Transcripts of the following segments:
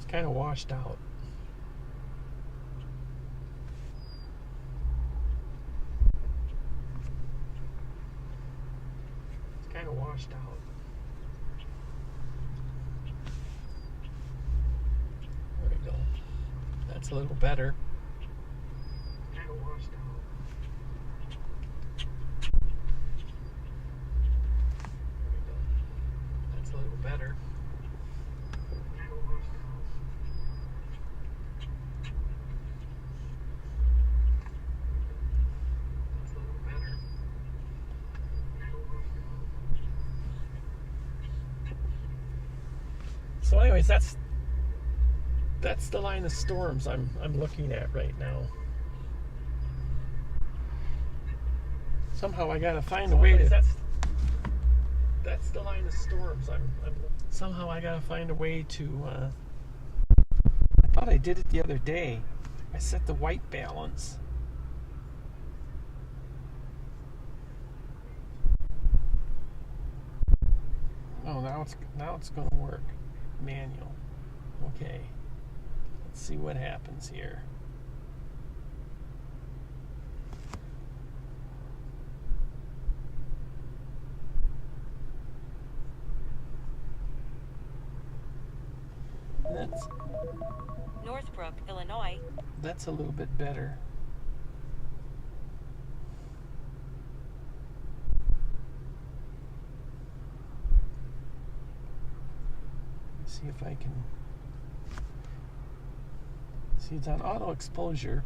kind of washed out. It's kind of washed out. There we go. That's a little better. Kind of washed out. There we go. That's a little better. Kind of washed out. That's a little better. Kind of washed out. So anyways, that's the line of storms I'm looking at right now. Somehow I gotta find a way to. That's the line of storms somehow I gotta find a way to. I thought I did it the other day. I set the white balance. Oh, now it's gonna work. Manual. Okay. Let's see what happens here. That's Northbrook, Illinois. That's a little bit better. Let's see if I can. See, it's on auto exposure,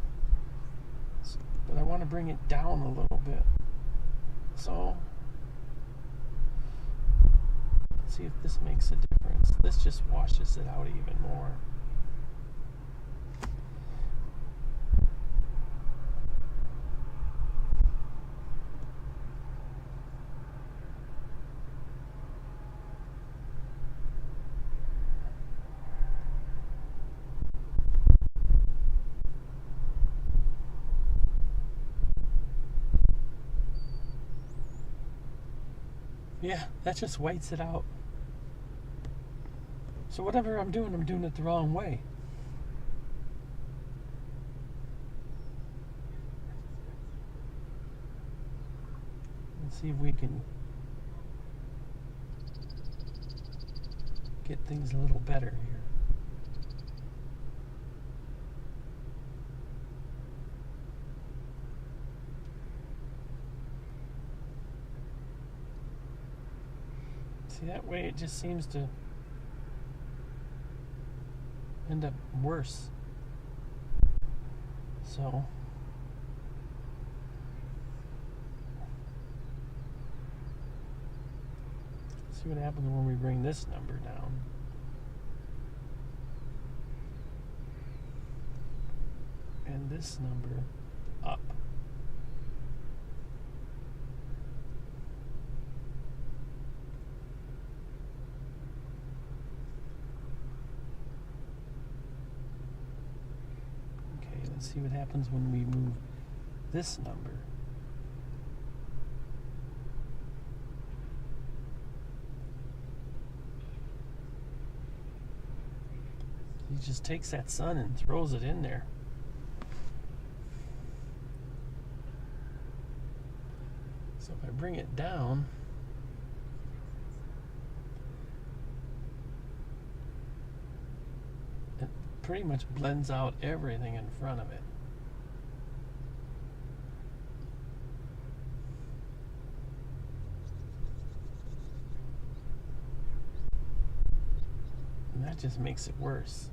but I want to bring it down a little bit. So, let's see if this makes a difference. This just washes it out even more. Yeah, that just whites it out. So whatever I'm doing it the wrong way. Let's see if we can get things a little better here. See, that way it just seems to end up worse. So see what happens when we bring this number down. And this number up. Let's see what happens when we move this number. He just takes that sun and throws it in there. So if I bring it down, pretty much blends out everything in front of it. And that just makes it worse.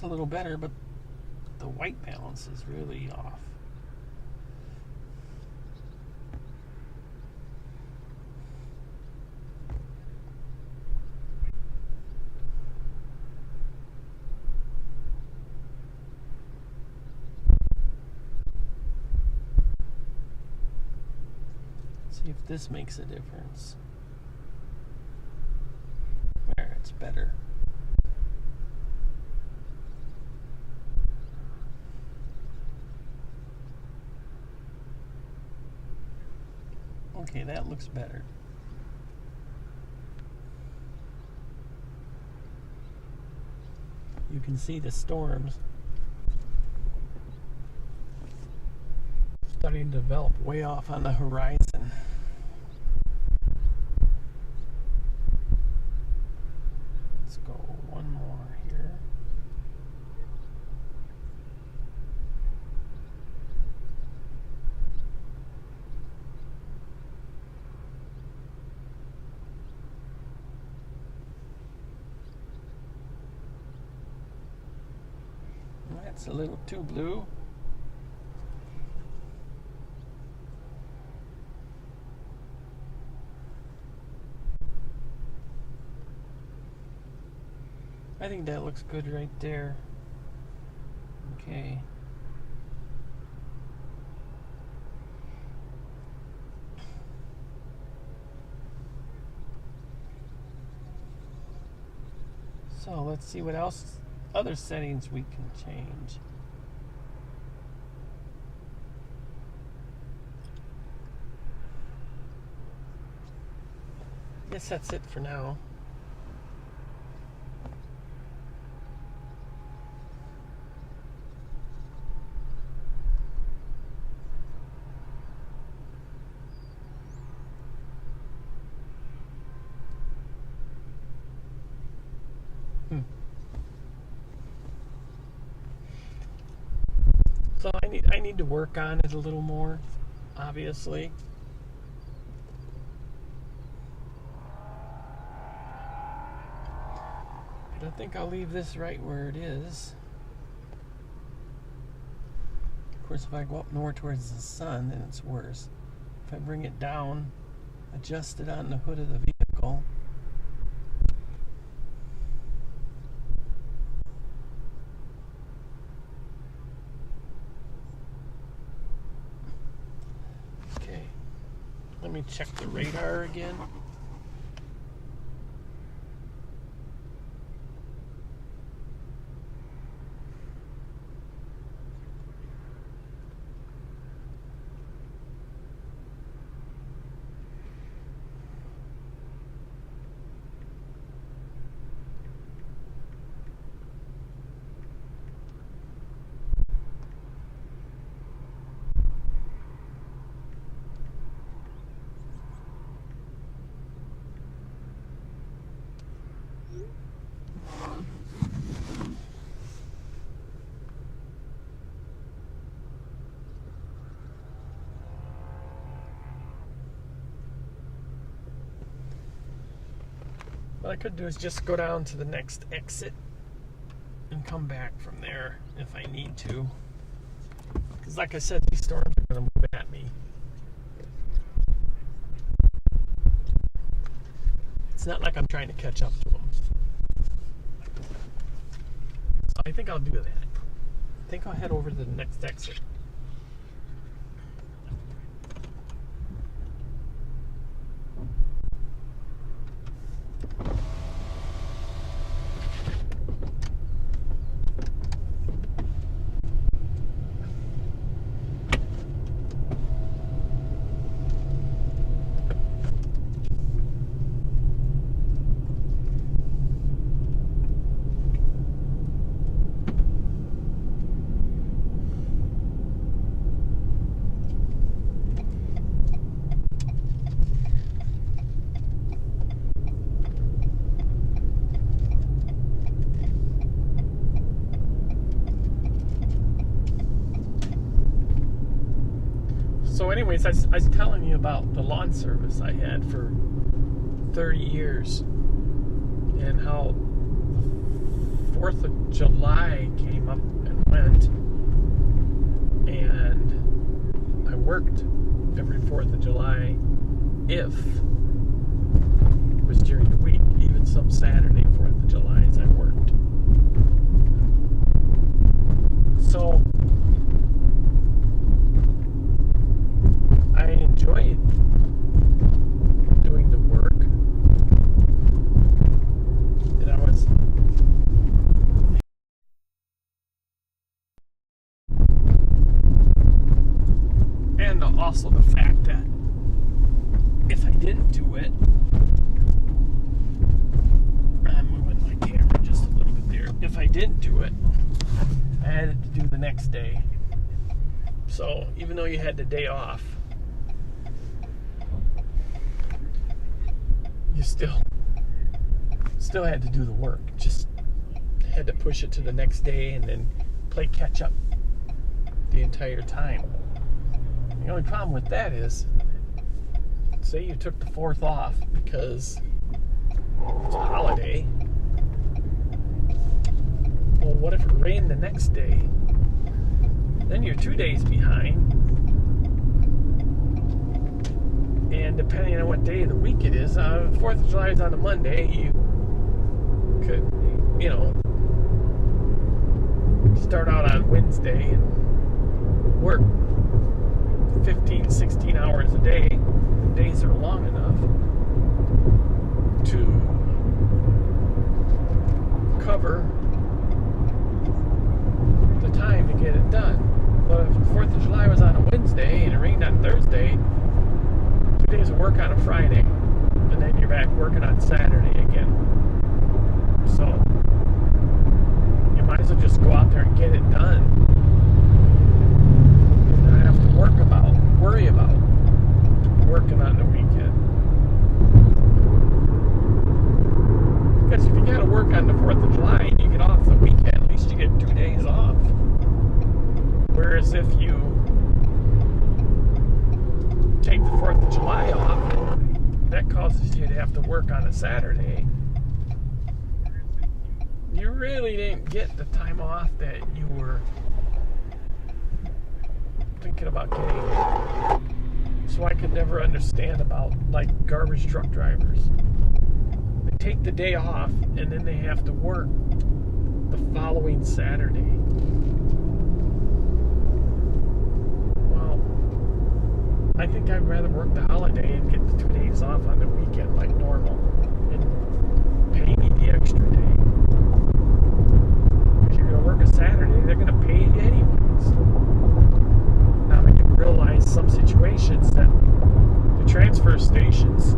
A little better, but the white balance is really off. See if this makes a difference. There, it's better. Okay, that looks better. You can see the storms starting to develop way off on the horizon. Let's go one more here. That's a little too blue. I think that looks good right there. Okay. So let's see what else, other settings we can change. Guess that's it for now. So I need to work on it a little more, obviously. But I think I'll leave this right where it is. Of course, if I go up more towards the sun, then it's worse. If I bring it down, adjust it on the hood of the vehicle, let me check the radar again. What I could do is just go down to the next exit and come back from there if I need to. Because like I said, these storms are going to move at me. It's not like I'm trying to catch up to them. So I think I'll do that. I think I'll head over to the next exit. So anyways, I was telling you about the lawn service I had for 30 years and how the 4th of July came up and went, and I worked every 4th of July if it was during the week, even some Saturday 4th of July's I worked. So I enjoyed doing the work that I was. And also the fact that didn't do it, I'm moving my camera just a little bit there. If I didn't do it, I had it to do the next day. So even though you had the day off, you still had to do the work. Just had to push it to the next day and then play catch up the entire time. The only problem with that is, say you took the 4th off because it's a holiday. Well, what if it rained the next day? Then you're 2 days behind. And depending on what day of the week it is, 4th of July is on a Monday, you could, start out on Wednesday and work 15, 16 hours a day. Days are long enough to cover the time to get it done. But if the 4th of July was on a Wednesday and it rained on Thursday, 2 days of work on a Friday, and then you're back working on Saturday again. So you might as well just go out there and get it done. You don't have to worry about working on the weekend. Because if you got to work on the 4th of July and you get off the weekend, at least you get 2 days off. Whereas if you take the 4th of July off, that causes you to have to work on a Saturday. You really didn't get the time off that you were thinking about getting. So I could never understand about, like, garbage truck drivers. They take the day off and then they have to work the following Saturday. Well, I think I'd rather work the holiday and get the 2 days off on the weekend like normal and pay me the extra day. If you're going to work a Saturday, they're going to pay you anyways. Now, I can realize some situations that the transfer stations,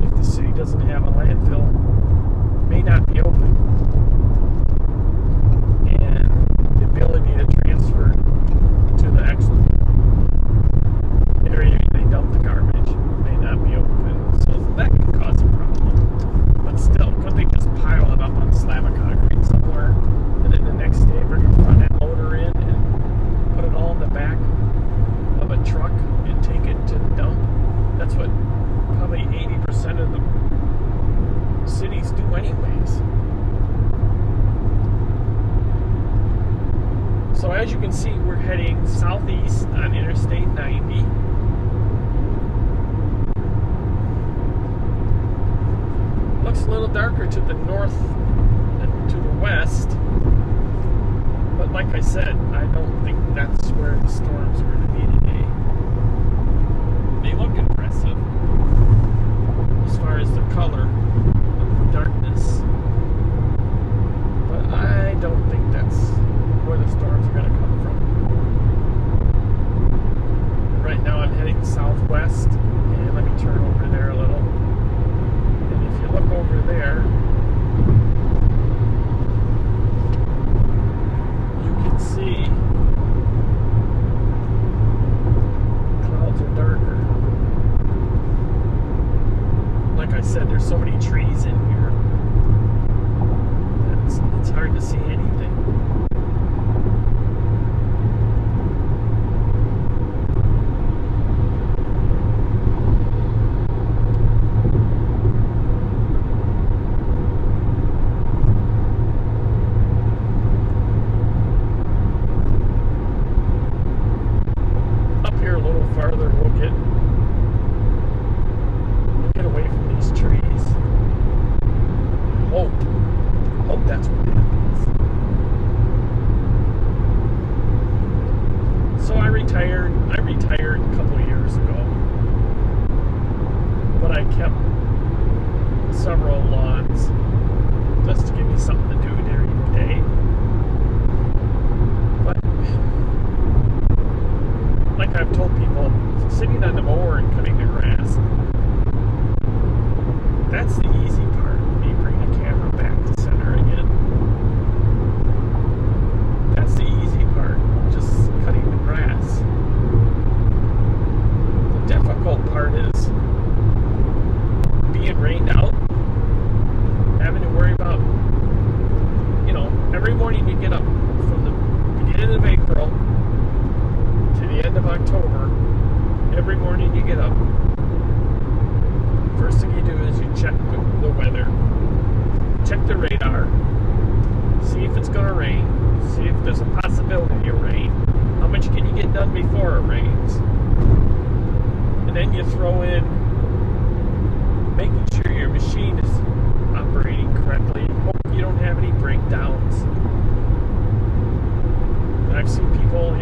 if the city doesn't have a landfill, may not be open. And the ability to transfer to the actual area they dump the garbage may not be open. So that can cause a problem. But still, could they just pile it up on a slab of concrete somewhere, and then the next day bring a front end loader in and put it all in the back of a truck and take it to the dump? That's what probably 80% of the cities do anyways. So as you can see, we're heading southeast on Interstate 90. Looks a little darker to the north and to the west. But like I said, I don't think that's where the storms are going to be today. They look impressive as far as the color of the darkness. But I don't think that's where the storms are going to come from. Right now I'm heading southwest, and let me turn over there a little. And if you look over there, you can see clouds are darker. Like I said, there's so many trees in here that it's hard to see anything. Up here a little farther, we'll get away from these trees. Hope that's what happens. So I retired a couple of years ago, but I kept several lawns just to give me something to do during the day. But like I've told people, sitting on the mower and cutting the grass being rained out, having to worry about, every morning you get up from the beginning of April to the end of October, every morning you get up, first thing you do is you check the weather, check the radar, see if it's going to rain, see if there's a possibility of rain, how much can you get done before it rains, and then you throw in making sure your machine is operating correctly, hope you don't have any breakdowns. And I've seen people, a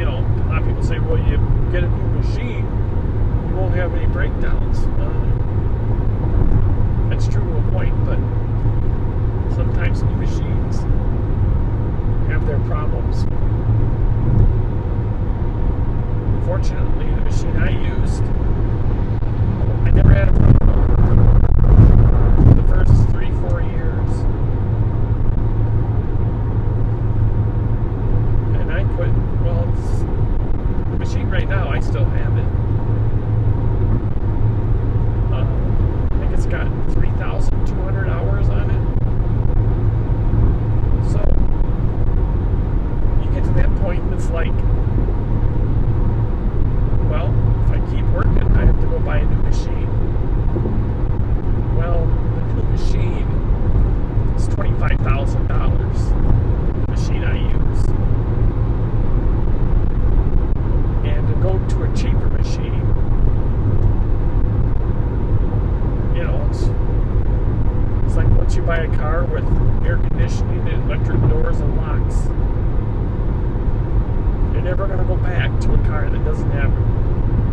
lot of people say, well, you get a new machine, you won't have any breakdowns. That's true to a point, but sometimes new machines have their problems. Fortunately, the machine I used, I never had a problem the first 3-4 years. And I put, the machine right now, I still have it. I think it's got 3,200 hours on it. So, you get to that point and it's like, well, if I keep working, I have to go buy a new machine. Well, the new machine is $25,000. The machine I use. And to go to a cheaper machine, it's like once you buy a car with air conditioning and electric doors and locks, you're never going to go back to a car that doesn't have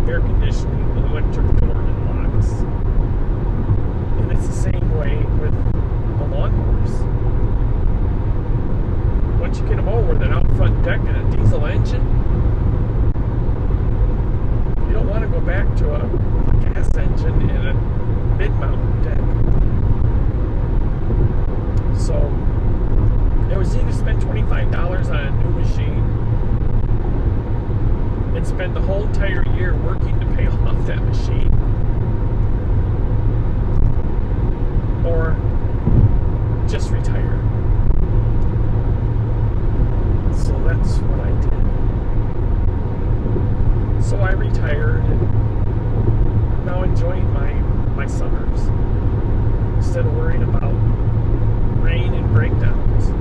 air conditioning, electric door, and locks. And it's the same way with the lawnmowers. Once you get them over with an out front deck and a diesel engine, you don't want to go back to a gas engine and a mid-mount deck. So, it was either spend $25 on a new machine and spend the whole entire year working to pay off that machine, or just retire. So that's what I did. So I retired and I'm now enjoying my summers instead of worrying about rain and breakdowns.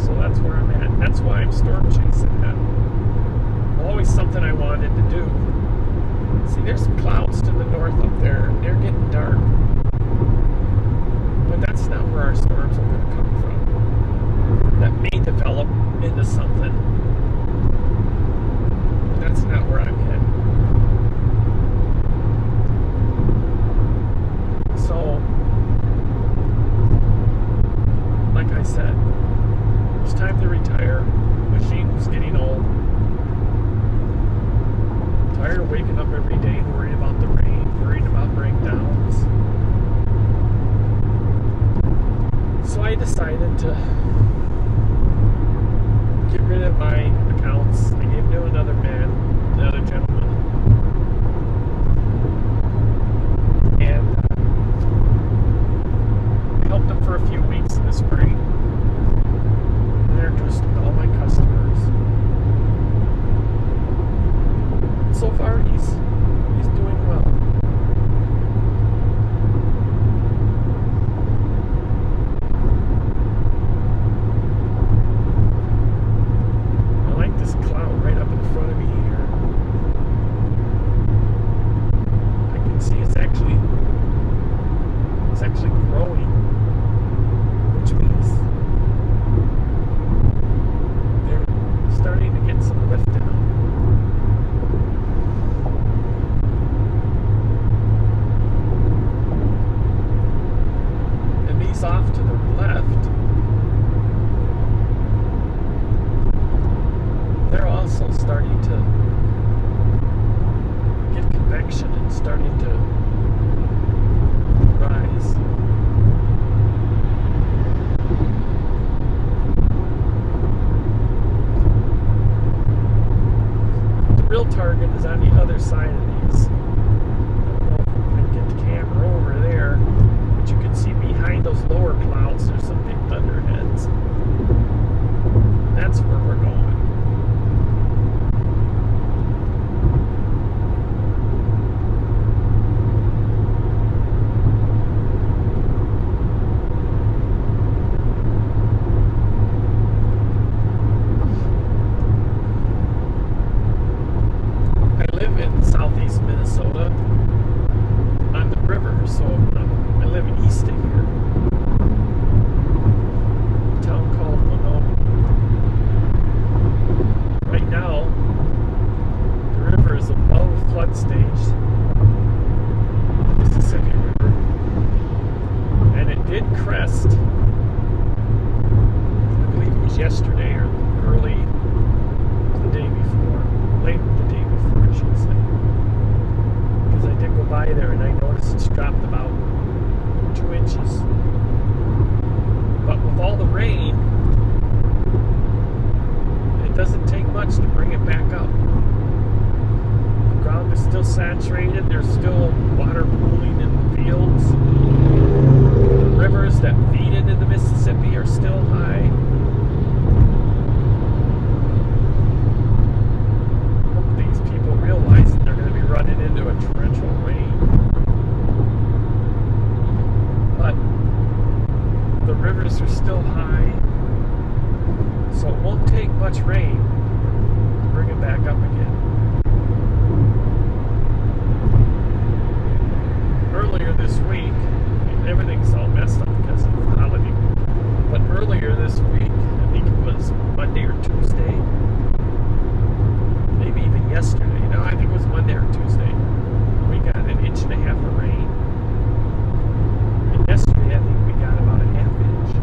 So that's where I'm at. That's why I'm storm chasing now. Always something I wanted to do. See, there's some clouds to the north up there. They're getting dark. But that's not where our storms are going to come from. That may develop into something. But that's not where I'm heading. So, like I said, it's time to retire. Machine was getting old. Tired of waking up every day and worrying about the rain, worrying about breakdowns. So I decided to get rid of my accounts. I gave them to another gentleman. And I helped him for a few weeks in the spring. Introduced him to all my customers. So far, he's doing well. I like this cloud right up in front of me here. I can see it's actually growing, which means they're starting to get some lift down. Off to the left, they're also starting to get convection and starting to rise. The real target is on the other side of these. I don't know if I can get the camera. much rain to bring it back up again. Earlier this week, everything's all messed up because of the holiday. But earlier this week, I think it was Monday or Tuesday, maybe even yesterday. No, I think it was Monday or Tuesday. We got 1.5 inches of rain. And yesterday, I think we got about 1/2 inch.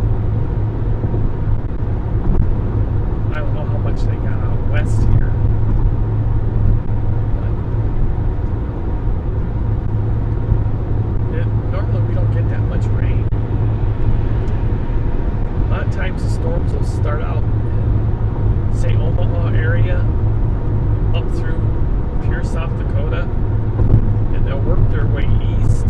I don't know how much they got out west here. Normally we don't get that much rain. A lot of times the storms will start out in, say, Omaha area, up through pure South Dakota, and they'll work their way east.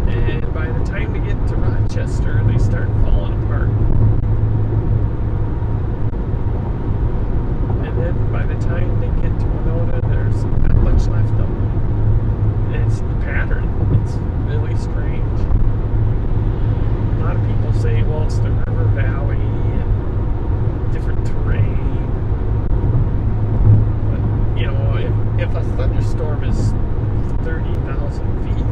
And by the time they get to Rochester, they start falling apart. And then by the time they get to Winona, there's not much left of them. It's the pattern. It's really strange. A lot of people say, well, it's the river valley and different terrain. But, you know, if a thunderstorm is 30,000 feet,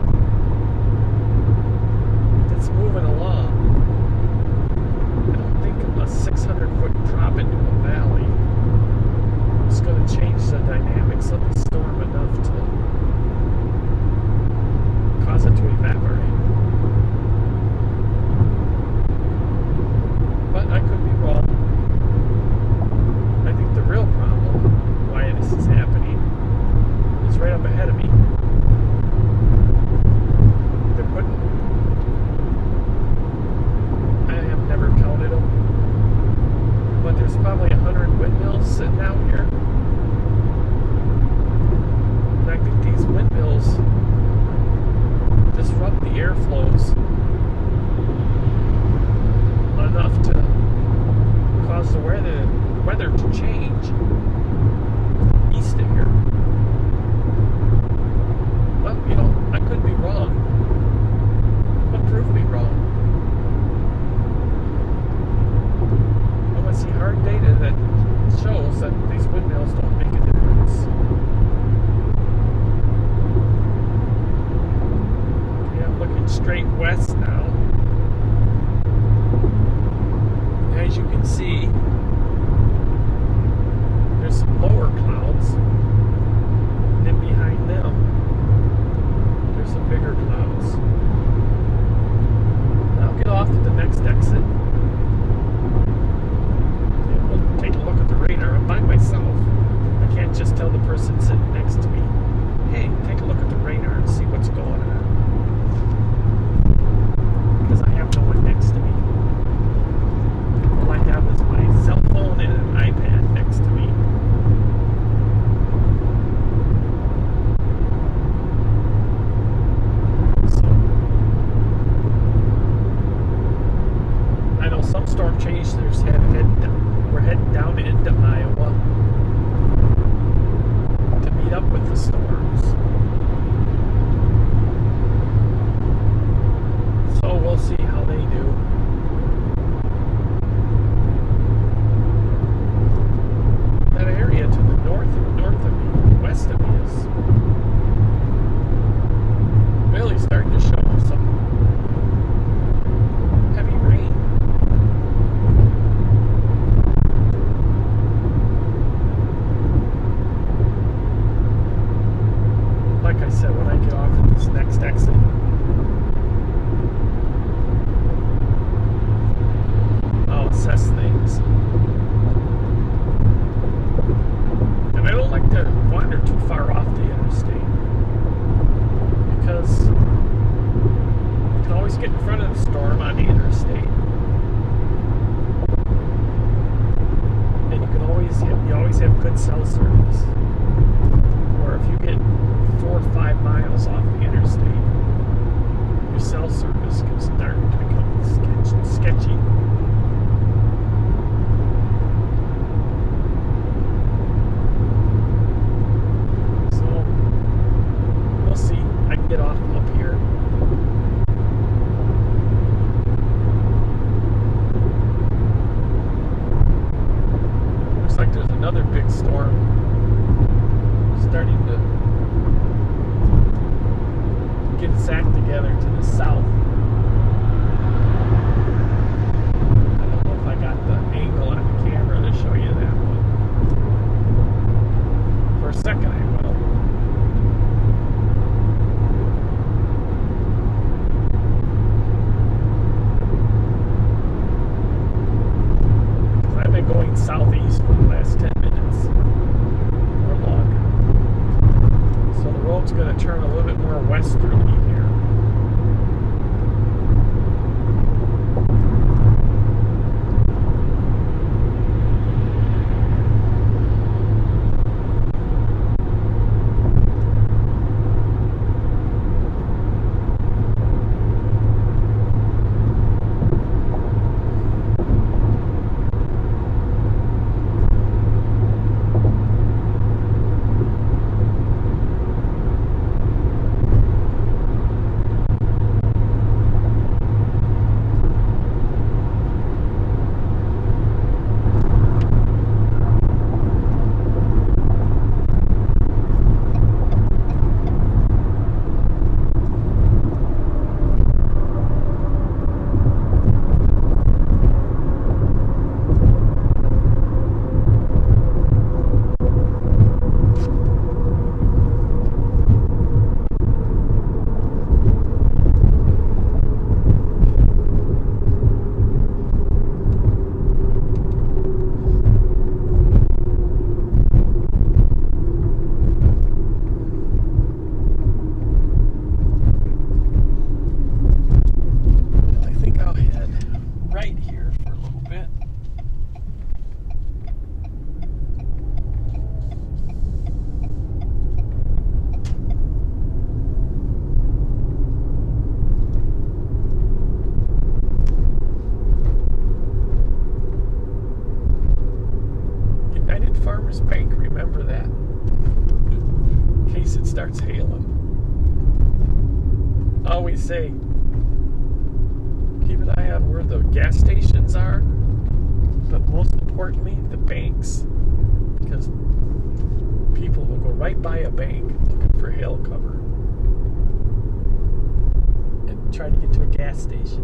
it's moving along. I don't think a 600-foot drop into a valley is going to change the dynamics of the storm enough to cause it to evaporate. But I could be wrong. I think the real problem, why this is happening, is right up ahead of me. They're putting, I have never counted them, but there's probably 100 windmills sitting out here. And I think these windmills disrupt the airflows enough to cause the weather to change east of here. Well, you know, I could be wrong, but prove me wrong. I want to see hard data that shows that these windmills don't make a difference. Straight west now. As you can see, there's some lower clouds, and then behind them there's some bigger clouds. I'll get off at the next exit and we'll take a look at the radar. I'm by myself. I can't just tell the person sitting next to me, hey, take a look at the radar and see what's going on. Because I have no one next to me. All I have is my cell phone and an iPad next to me. So, I know some storm chasers we're heading down into Iowa to meet up with the storms. So we'll see how they do. That area to the north of me, west of me, is really starting to show some heavy rain. Like I said, when I get off at this next exit, I'll assess things. And I don't like to wander too far off the interstate, because you can always get in front of the storm on the interstate. And you always have good cell service. Or if you get 4 or 5 miles off the interstate, your cell service can start to become sketchy. south. I don't know if I got the angle on the camera to show you that one. For a second I will. I've been going southeast for the last 10 minutes or longer. So the road's going to turn a little bit more westerly here. Farmer's Bank, remember that, in case it starts hailing. I always say, keep an eye on where the gas stations are, but most importantly, the banks, because people will go right by a bank looking for hail cover and try to get to a gas station.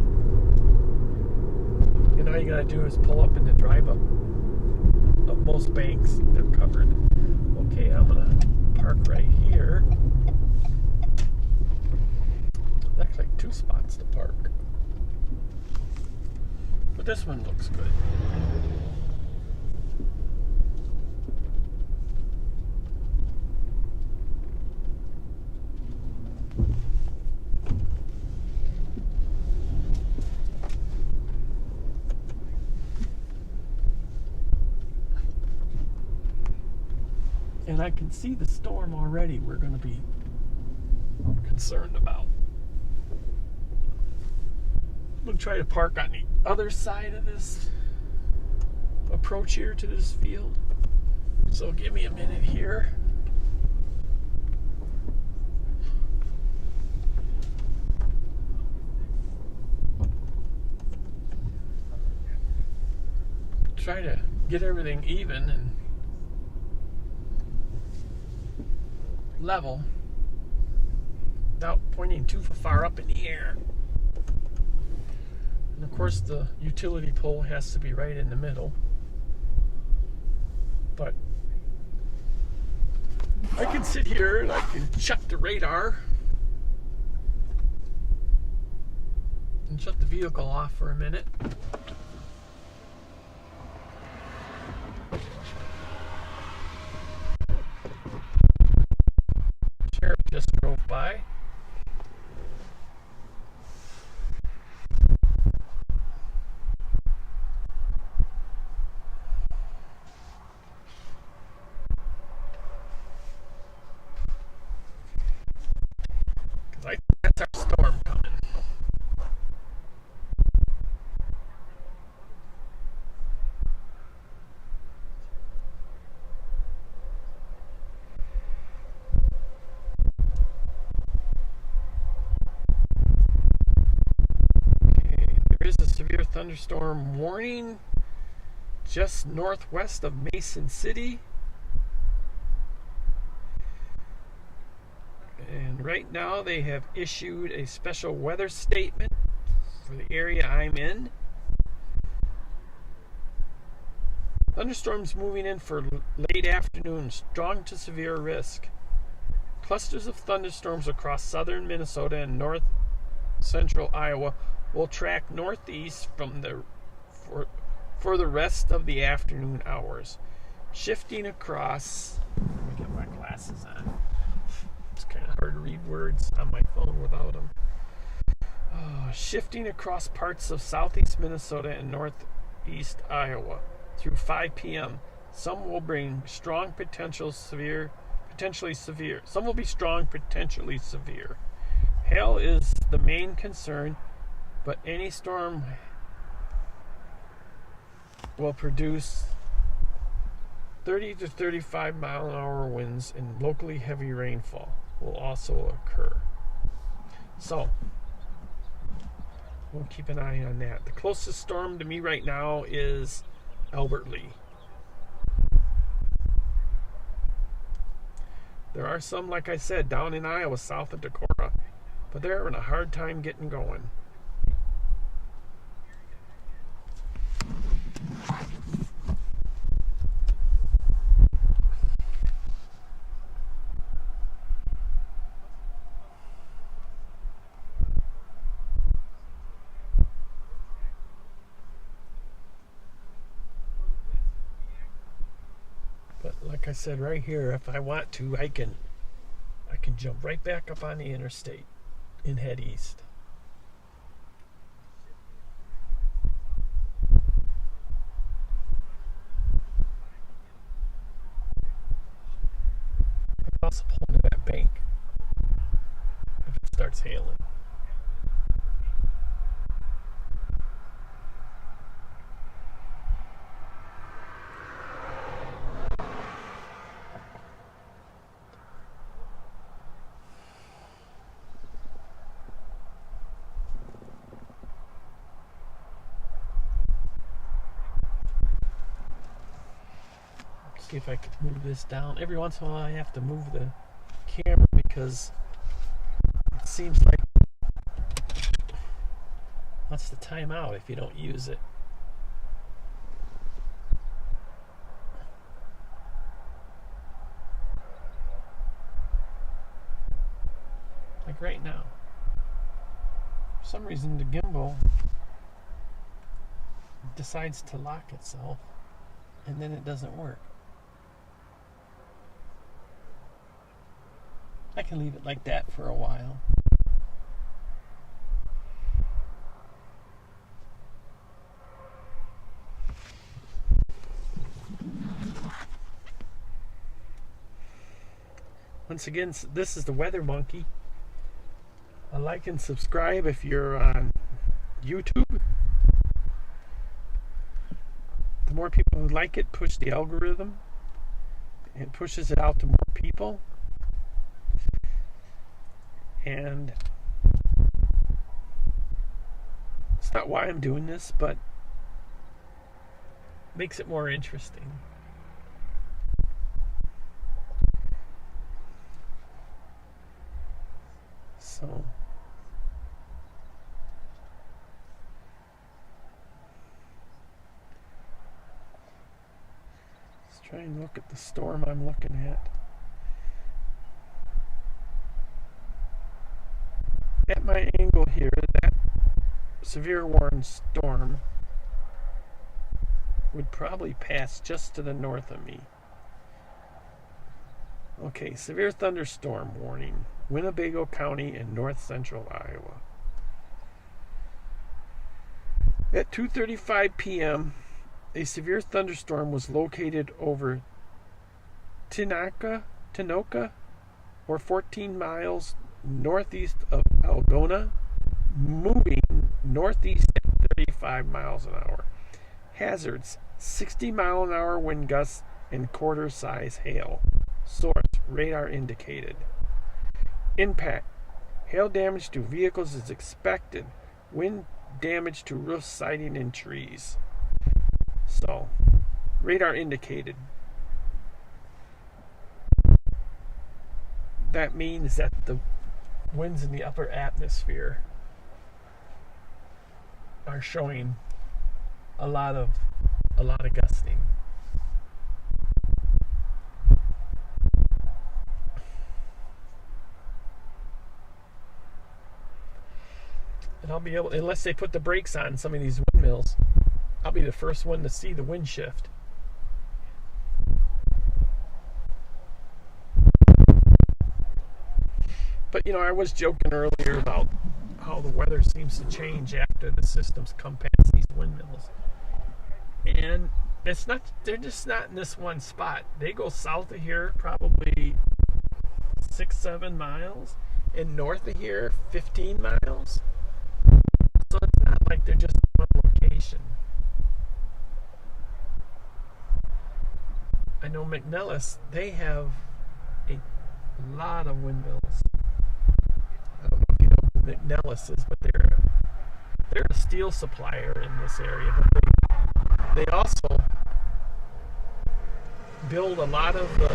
And all you gotta do is pull up in the drive-up. Most banks, they're covered. Okay, I'm gonna park right here. That's like 2 spots to park. But this one looks good. And I can see the storm already we're going to be concerned about. I'm going to try to park on the other side of this approach here to this field. So give me a minute here. Try to get everything even and level without pointing too far up in the air. And of course the utility pole has to be right in the middle. But I can sit here and I can check the radar and shut the vehicle off for a minute. Sheriff just drove by. Because I think that's our storm coming. There is a severe thunderstorm warning just northwest of Mason City. And Right now they have issued a special weather statement for the area I'm in. Thunderstorms moving in for late afternoon, strong to severe risk. Clusters of thunderstorms across southern Minnesota and north central Iowa will track northeast for the rest of the afternoon hours. Shifting across, let me get my glasses on. It's kind of hard to read words on my phone without them. Shifting across parts of southeast Minnesota and northeast Iowa through 5 p.m. Some will bring strong, potentially severe. Some will be strong, potentially severe. Hail is the main concern, but any storm will produce 30 to 35 mile an hour winds and locally heavy rainfall will also occur. So, we'll keep an eye on that. The closest storm to me right now is Albert Lee. There are some, like I said, down in Iowa, south of Dakota, but they're having a hard time getting going. But like I said, right here, if I want to, I can jump right back up on the interstate and head east. I can also pull into that bank if it starts hailing. See if I can move this down. Every once in a while I have to move the camera because it seems like what's the timeout if you don't use it? Like right now. For some reason the gimbal decides to lock itself and then it doesn't work. I can leave it like that for a while. Once again, this is the WeatherMonkey. Like and subscribe if you're on YouTube. The more people who like it, push the algorithm. It pushes it out to more people. And it's not why I'm doing this, but makes it more interesting. So let's try and look at the storm I'm looking at. At my angle here, that severe warning storm would probably pass just to the north of me. Okay, severe thunderstorm warning, Winnebago County and north central Iowa. At 2:35 p.m., a severe thunderstorm was located over Tinoka, or 14 miles northeast of Algona, moving northeast at 35 miles an hour. Hazards: 60 mile an hour wind gusts and quarter size hail. Source: radar indicated. Impact: hail damage to vehicles is expected. Wind damage to roof siding and trees. So, radar indicated. That means that the winds in the upper atmosphere are showing a lot of gusting. And I'll be able, unless they put the brakes on some of these windmills, I'll be the first one to see the wind shift. But you know, I was joking earlier about how the weather seems to change after the systems come past these windmills. And it's not, they're just not in this one spot. They go south of here probably 6-7 miles, and north of here 15 miles. So it's not like they're just in one location. I know McNellis, they have a lot of windmills. I don't know if you know who McNellis is, but they're a steel supplier in this area. But they also build a lot of the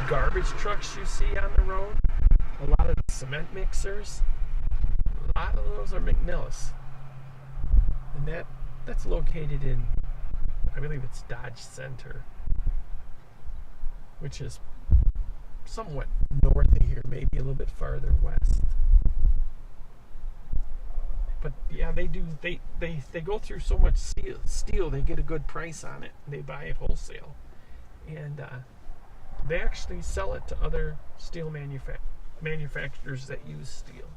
garbage trucks you see on the road, a lot of the cement mixers. A lot of those are McNellis, and that's located in, I believe it's Dodge Center, which is somewhat north of here, maybe a little bit farther west. But yeah, they go through so much steel, they get a good price on it. They buy it wholesale, and they actually sell it to other steel manufacturers that use steel.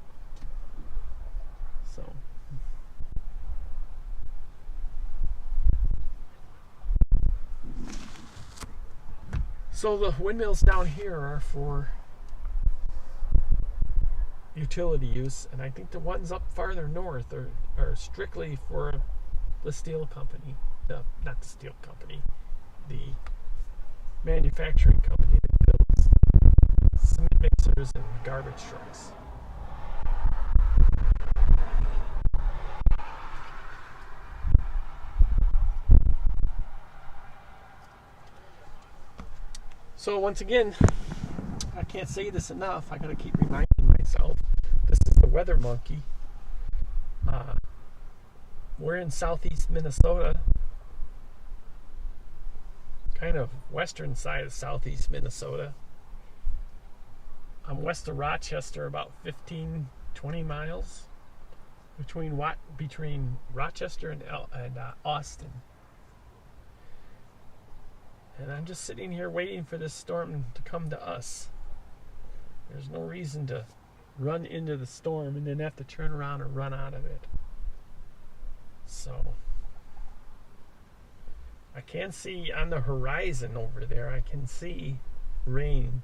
So the windmills down here are for utility use, and I think the ones up farther north are strictly for the steel company. Not the steel company, the manufacturing company that builds cement mixers and garbage trucks. So once again, I can't say this enough. I gotta keep reminding myself. This is the WeatherMonkey. We're in southeast Minnesota, kind of western side of southeast Minnesota. I'm west of Rochester, about 15-20 miles between Rochester and Austin. And I'm just sitting here waiting for this storm to come to us. There's no reason to run into the storm and then have to turn around and run out of it. So I can see on the horizon over there, I can see rain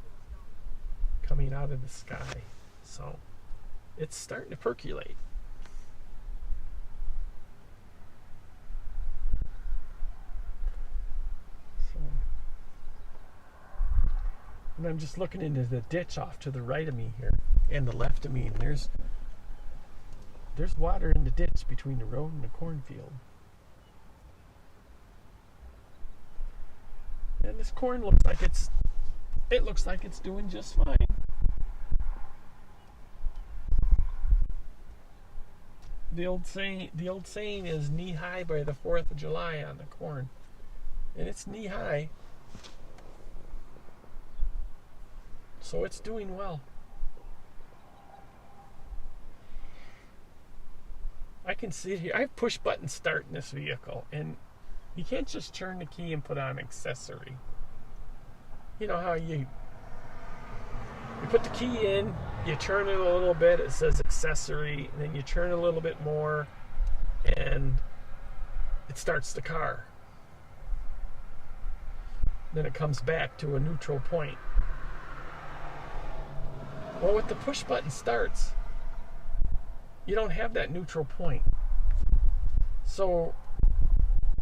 coming out of the sky. So it's starting to percolate. And I'm just looking into the ditch off to the right of me here and the left of me, and there's water in the ditch between the road and the cornfield. And this corn looks like it's doing just fine. The old saying is knee high by the 4th of July on the corn. And it's knee high. So it's doing well. I can see it here. I have push button start in this vehicle, and you can't just turn the key and put on accessory. You know how you put the key in, you turn it a little bit, it says accessory, and then you turn a little bit more, and it starts the car. Then it comes back to a neutral point. Well, with the push button starts, you don't have that neutral point. So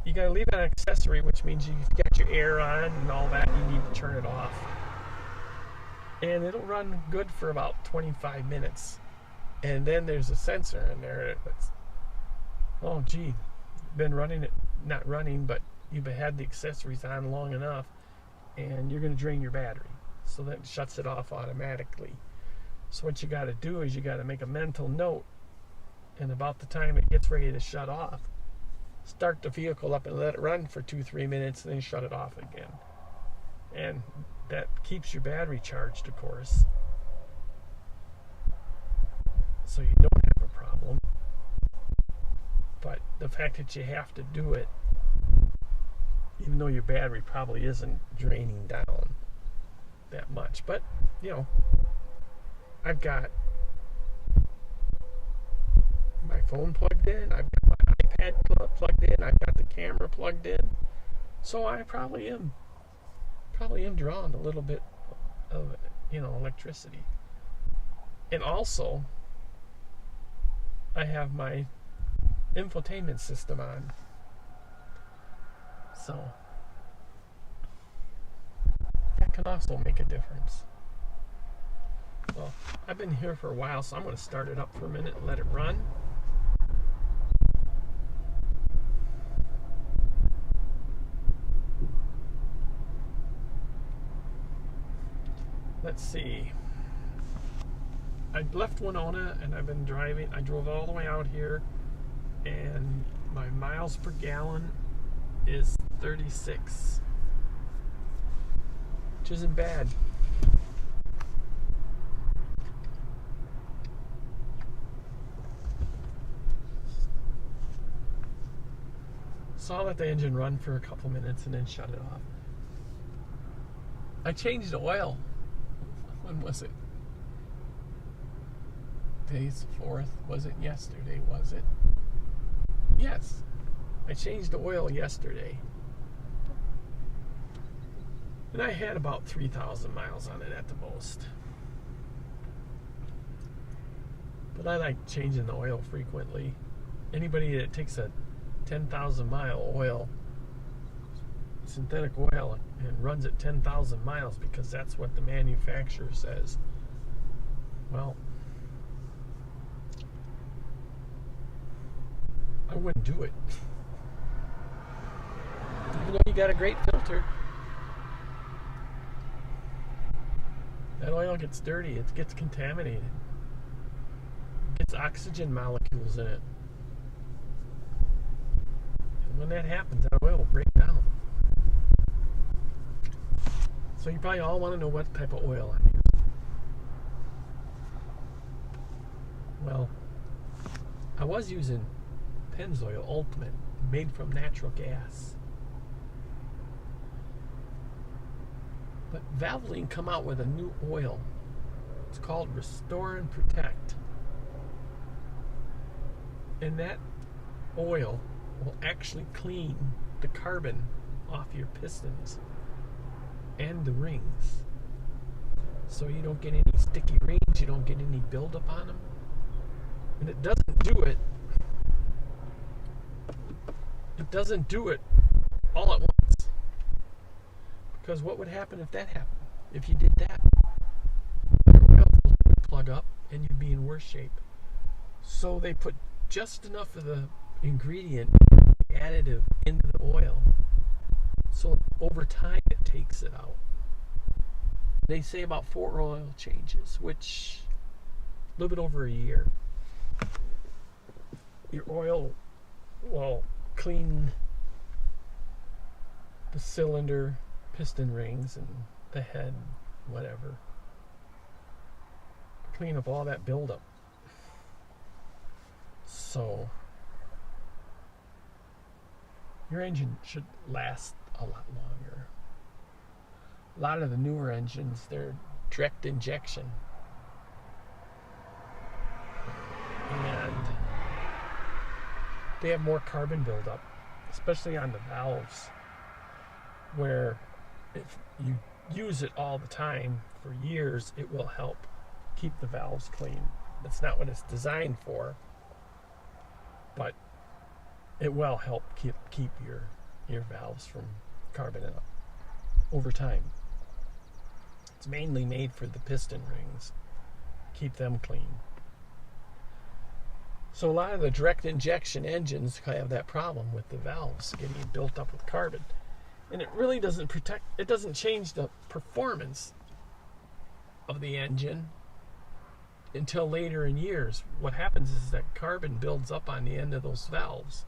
you gotta leave it on accessory, which means you've got your air on and all that. You need to turn it off. And it'll run good for about 25 minutes. And then there's a sensor in there that's, oh gee, been running it, not running, but you've had the accessories on long enough, and you're gonna drain your battery. So that shuts it off automatically. So what you got to do is you got to make a mental note, and about the time it gets ready to shut off, start the vehicle up and let it run for 2-3 minutes, and then shut it off again. And that keeps your battery charged, of course, so you don't have a problem. But the fact that you have to do it, even though your battery probably isn't draining down that much, but you know, I've got my phone plugged in, I've got my iPad plugged in, I've got the camera plugged in, so I probably am drawing a little bit of, you know, electricity. And also, I have my infotainment system on, so that can also make a difference. Well, I've been here for a while, so I'm going to start it up for a minute and let it run. Let's see. I left Winona and I've been driving. I drove all the way out here, and my miles per gallon is 36, which isn't bad. So I'll let the engine run for a couple minutes and then shut it off. I changed the oil. When was it? Today's 4th. Was it yesterday? Was it? Yes. I changed the oil yesterday. And I had about 3,000 miles on it at the most. But I like changing the oil frequently. Anybody that takes a 10,000 mile oil, synthetic oil, and runs it 10,000 miles because that's what the manufacturer says, well, I wouldn't do it. Even though you got a great filter, that oil gets dirty, it gets contaminated, it gets oxygen molecules in it. And when that happens, that oil will break down. So you probably all want to know what type of oil I'm using. Well, I was using Pennzoil Ultimate, made from natural gas. But Valvoline come out with a new oil. It's called Restore and Protect. And that oil will actually clean the carbon off your pistons and the rings. So you don't get any sticky rings, you don't get any buildup on them. And it doesn't do it all at once. Because what would happen if that happened? If you did that, your oil filter would plug up and you'd be in worse shape. So they put just enough of the ingredient, the additive, into the oil, so over time it takes it out. They say about 4 oil changes, which a little bit over a year. Your oil will clean the cylinder, piston rings, and the head, whatever. Clean up all that buildup. So your engine should last a lot longer. A lot of the newer engines, they're direct injection. And they have more carbon buildup, especially on the valves, where if you use it all the time for years, it will help keep the valves clean. That's not what it's designed for, but it will help keep your valves from carboning up over time. It's mainly made for the piston rings. Keep them clean. So a lot of the direct injection engines have that problem with the valves getting built up with carbon. And it really doesn't protect, it doesn't change the performance of the engine, until later in years. What happens is that carbon builds up on the end of those valves,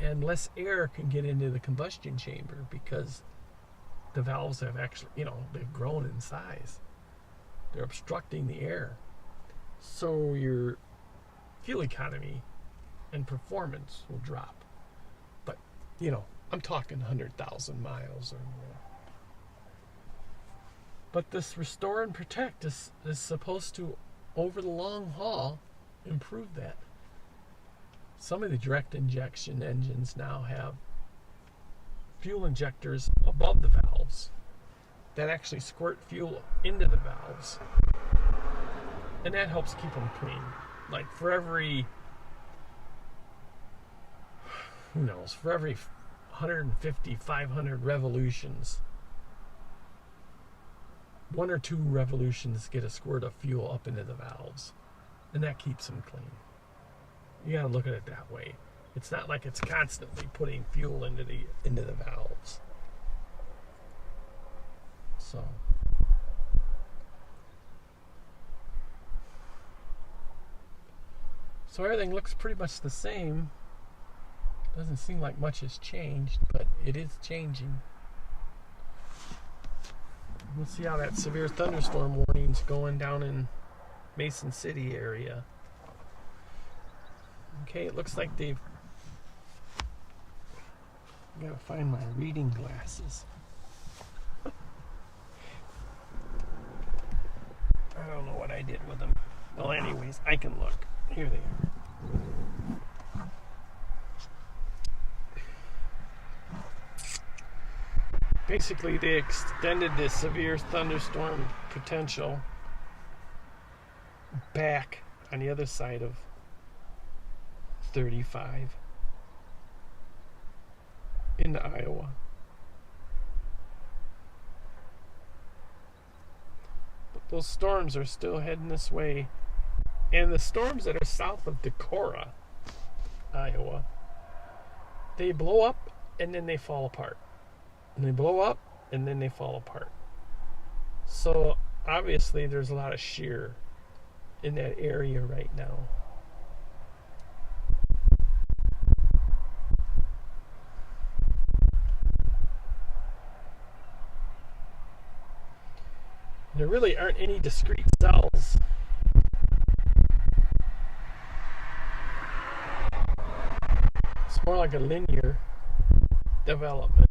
and less air can get into the combustion chamber because the valves have actually, they've grown in size. They're obstructing the air. So your fuel economy and performance will drop. But, I'm talking 100,000 miles or more. But this restore and protect is supposed to, over the long haul, improve that. Some of the direct injection engines now have fuel injectors above the valves that actually squirt fuel into the valves. And that helps keep them clean. Like for every 150, 500 revolutions, 1 or 2 revolutions get a squirt of fuel up into the valves. And that keeps them clean. You gotta look at it that way. It's not like it's constantly putting fuel into the valves. So everything looks pretty much the same. Doesn't seem like much has changed, but it is changing. We'll see how that severe thunderstorm warning's going down in Mason City area. Okay, it looks like they've... I gotta find my reading glasses. I don't know what I did with them. Well, anyways, I can look. Here they are. Basically, they extended the severe thunderstorm potential back on the other side of 35 into Iowa. But those storms are still heading this way. And the storms that are south of Decorah, Iowa, they blow up and then they fall apart. And they blow up and then they fall apart. So obviously there's a lot of shear in that area right now. There really aren't any discrete cells. It's more like a linear development.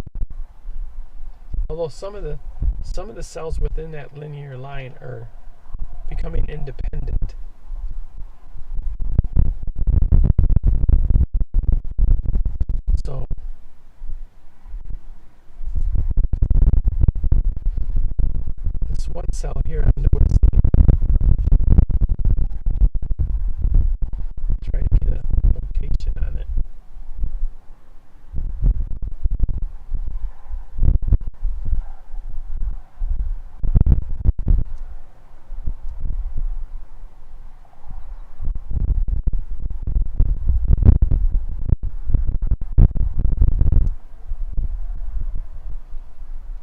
Although some of the cells within that linear line are becoming independent. So this one cell here I'm noticing. Try to get a location on it.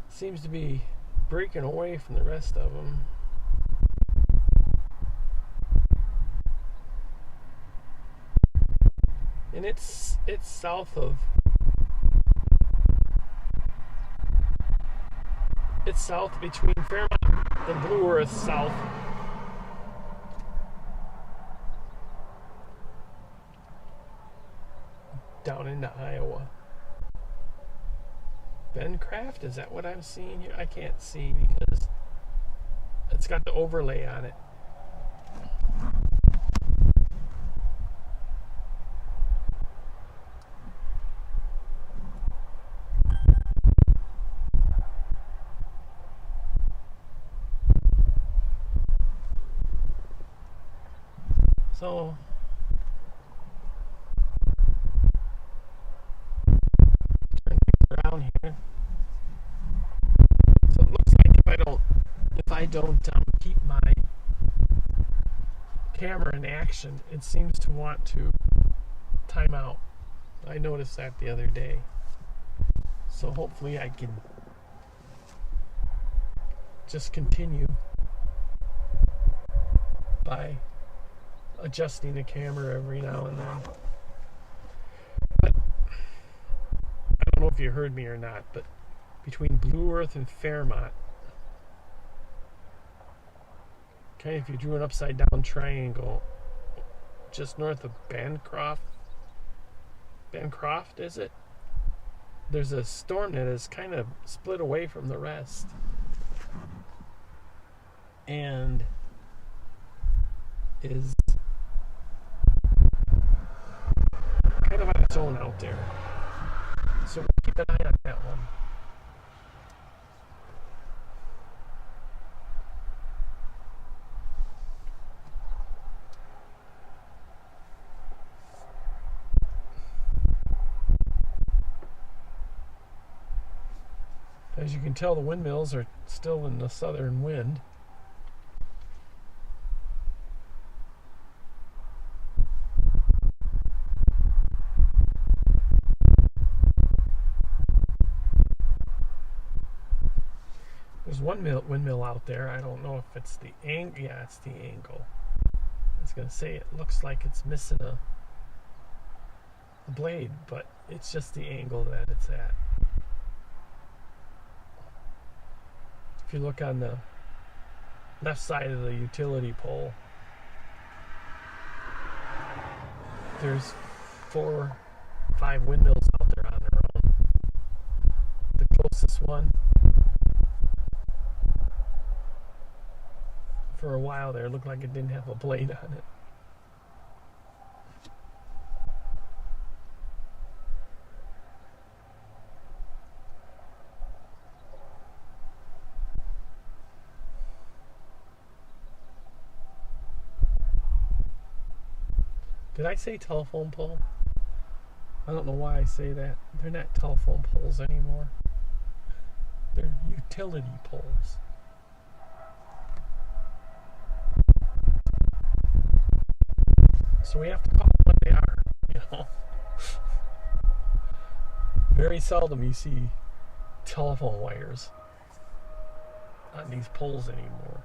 Seems to be breaking away from the rest of them. And it's south of... It's south between Fairmont and Blue Earth south. Down into Iowa. Bencraft, is that what I'm seeing here? I can't see because it's got the overlay on it. So turn things around here. So it looks like if I don't keep my camera in action, it seems to want to time out. I noticed that the other day. So hopefully I can just continue by adjusting the camera every now and then. But I don't know if you heard me or not, but between Blue Earth and Fairmont, okay, if you drew an upside down triangle just north of Bancroft, is it? There's a storm that is kind of split away from the rest and is kind of on its own out there. So we'll keep an eye on that one. As you can tell, the windmills are still in the southern wind. There's one windmill out there. I don't know if it's the angle. Yeah, it's the angle. I was going to say it looks like it's missing a blade, but it's just the angle that it's at. If you look on the left side of the utility pole, there's 4, 5 windmills out there on their own. The closest one, for a while there, looked like it didn't have a blade on it. Did I say telephone pole? I don't know why I say that. They're not telephone poles anymore. They're utility poles. So we have to call them what they are, you know. Very seldom you see telephone wires on these poles anymore.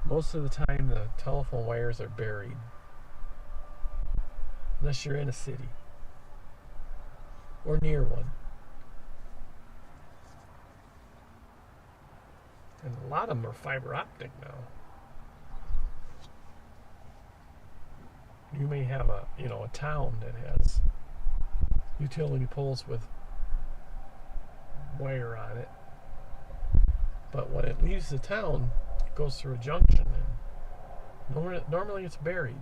Most of the time the telephone wires are buried, unless you're in a city or near one. And a lot of them are fiber optic now. You may have a town that has utility poles with wire on it, but when it leaves the town, it goes through a junction, and normally it's buried,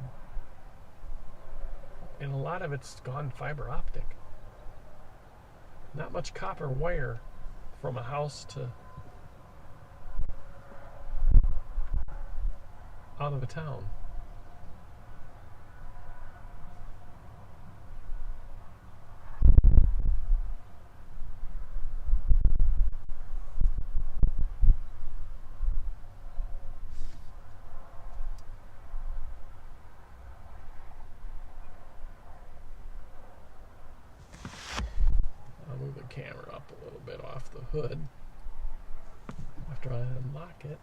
and a lot of it's gone fiber optic. Not much copper wire from a house to out of a town. Move the camera up a little bit off the hood after I unlock it.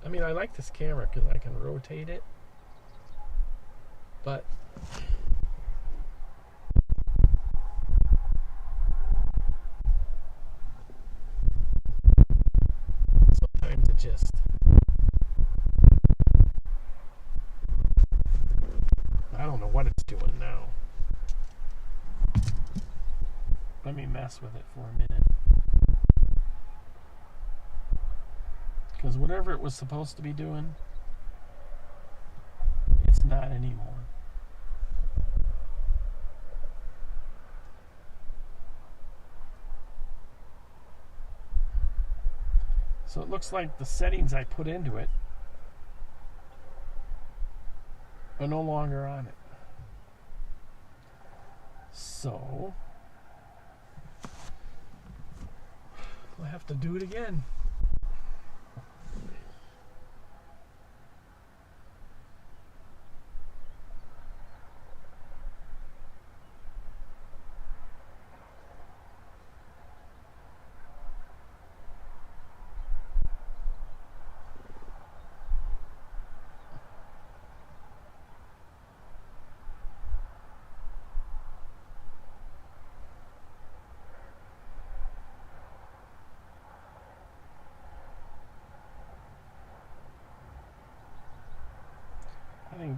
I mean, I like this camera because I can rotate it, but sometimes it just I don't know what it's doing now. Let me mess with it for a minute. Because whatever it was supposed to be doing, it's not anymore. So it looks like the settings I put into it are no longer on it. So I'll have to do it again.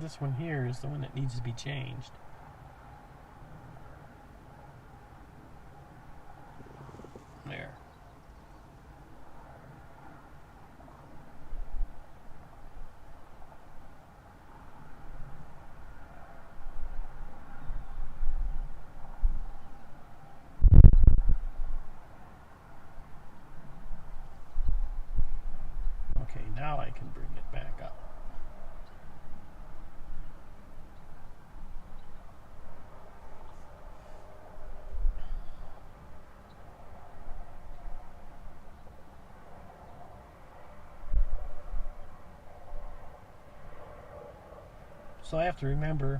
this one here is the one that needs to be changed. There. Okay, now I can bring it back up. So I have to remember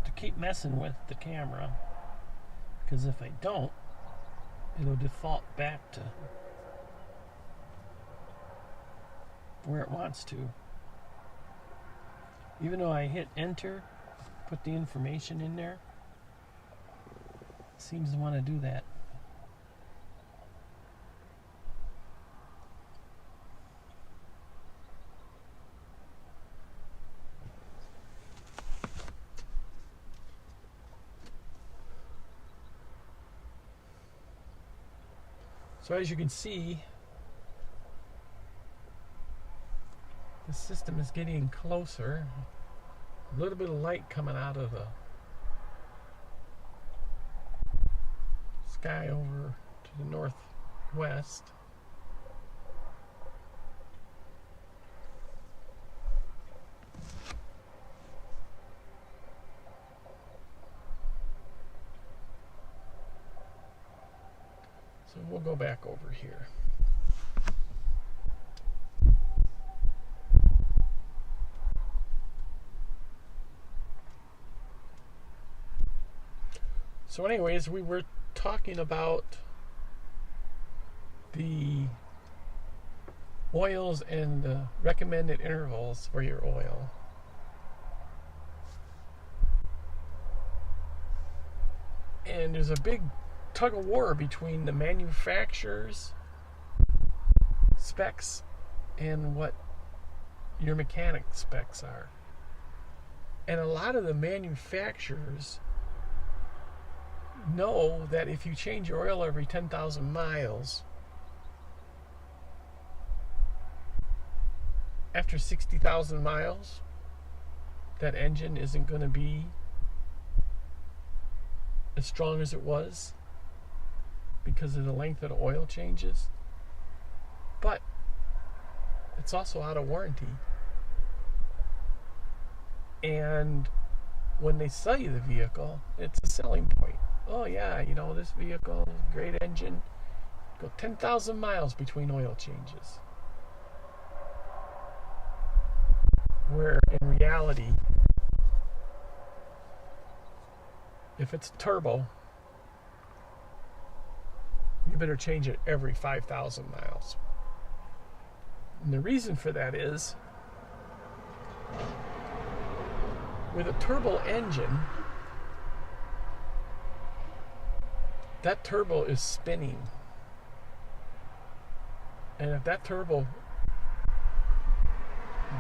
to keep messing with the camera, because if I don't, it'll default back to where it wants to. Even though I hit enter, put the information in there, it seems to want to do that. So as you can see, the system is getting closer. A little bit of light coming out of the sky over to the northwest. So we'll go back over here. So anyways, we were talking about the oils and the recommended intervals for your oil. And there's a big tug of war between the manufacturer's specs and what your mechanic specs are. And a lot of the manufacturers know that if you change your oil every 10,000 miles, after 60,000 miles, that engine isn't going to be as strong as it was because of the length of the oil changes. But it's also out of warranty. And when they sell you the vehicle, it's a selling point. Oh yeah, you know, this vehicle, great engine, go 10,000 miles between oil changes. Where in reality, if it's turbo, you better change it every 5,000 miles. And the reason for that is, with a turbo engine, that turbo is spinning. And if that turbo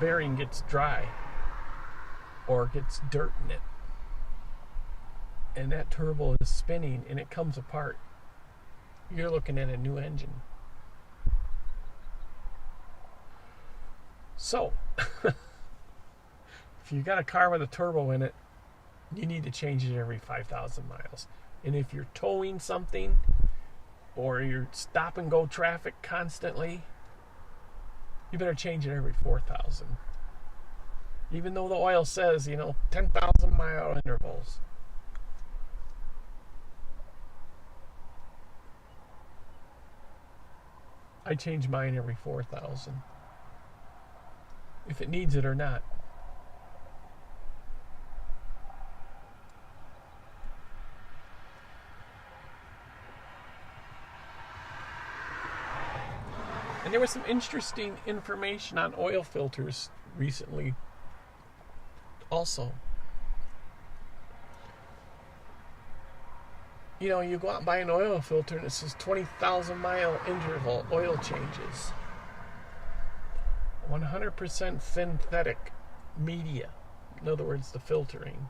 bearing gets dry or gets dirt in it, and that turbo is spinning and it comes apart, you're looking at a new engine. So, if you got a car with a turbo in it, you need to change it every 5,000 miles. And if you're towing something or you're stop and go traffic constantly, you better change it every 4,000. Even though the oil says, 10,000 mile intervals. I change mine every 4,000. If it needs it or not. And there was some interesting information on oil filters recently also. You go out and buy an oil filter and it says 20,000 mile interval oil changes. 100% synthetic media. In other words, the filtering.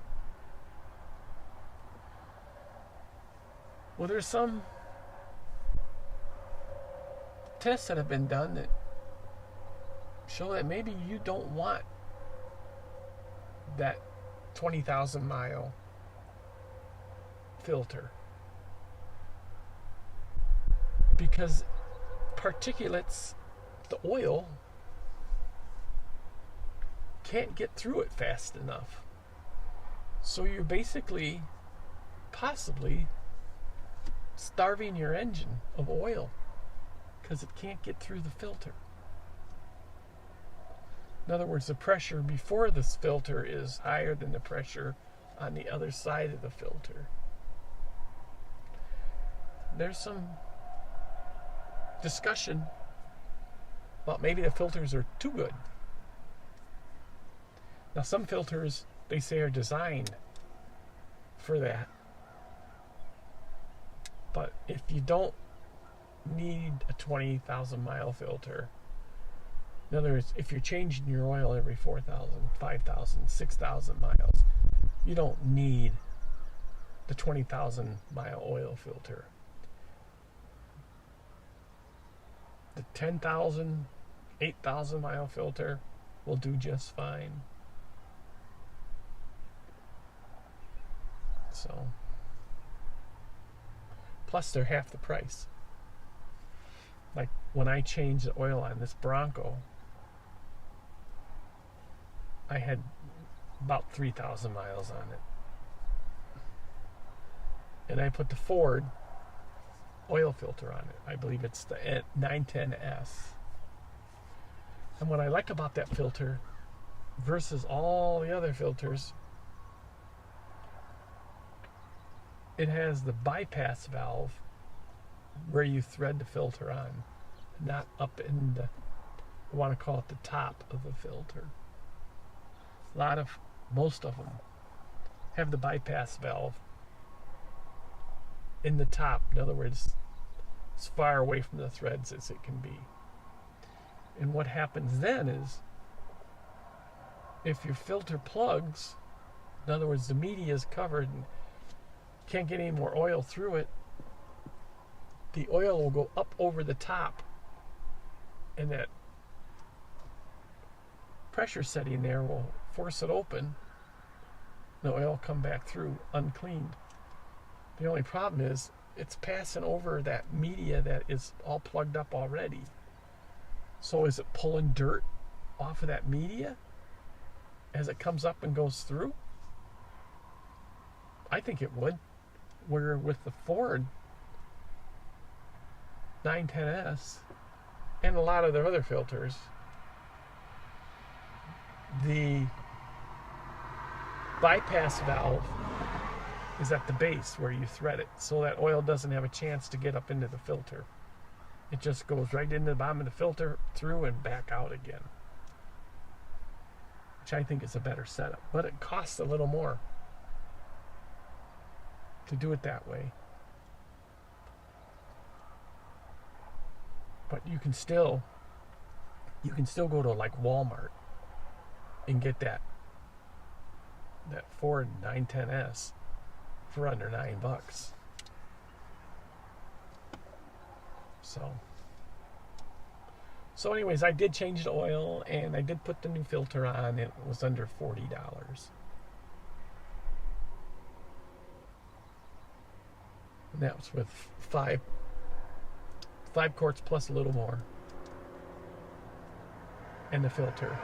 Well, there's some tests that have been done that show that maybe you don't want that 20,000 mile filter, because particulates, the oil, can't get through it fast enough. So you're basically, possibly, starving your engine of oil because it can't get through the filter. In other words, the pressure before this filter is higher than the pressure on the other side of the filter. There's some discussion about maybe the filters are too good. Now, some filters, they say, are designed for that. But if you don't need a 20,000 mile filter, in other words, if you're changing your oil every 4,000, 5,000, 6,000 miles, you don't need the 20,000 mile oil filter. The 10,000, 8,000 mile filter will do just fine. So, plus they're half the price. Like when I changed the oil on this Bronco, I had about 3,000 miles on it. And I put the Ford oil filter on it. I believe it's the 910S. And what I like about that filter versus all the other filters, it has the bypass valve where you thread the filter on, not up in the, I want to call it the top of the filter. Most of them have the bypass valve in the top. In other words, as far away from the threads as it can be. And what happens then is, if your filter plugs, in other words, the media is covered and can't get any more oil through it, the oil will go up over the top, and that pressure setting there will force it open. The oil will come back through uncleaned. The only problem is it's passing over that media that is all plugged up already. So is it pulling dirt off of that media as it comes up and goes through? I think it would. Where with the Ford 910S and a lot of their other filters, the bypass valve is at the base where you thread it, so that oil doesn't have a chance to get up into the filter. It just goes right into the bottom of the filter, through and back out again, which I think is a better setup. But it costs a little more to do it that way. But you can still go to like Walmart and get that Ford 910S for under $9. So anyways, I did change the oil and I did put the new filter on. It was under $40. And that was with five quarts plus a little more, and the filter.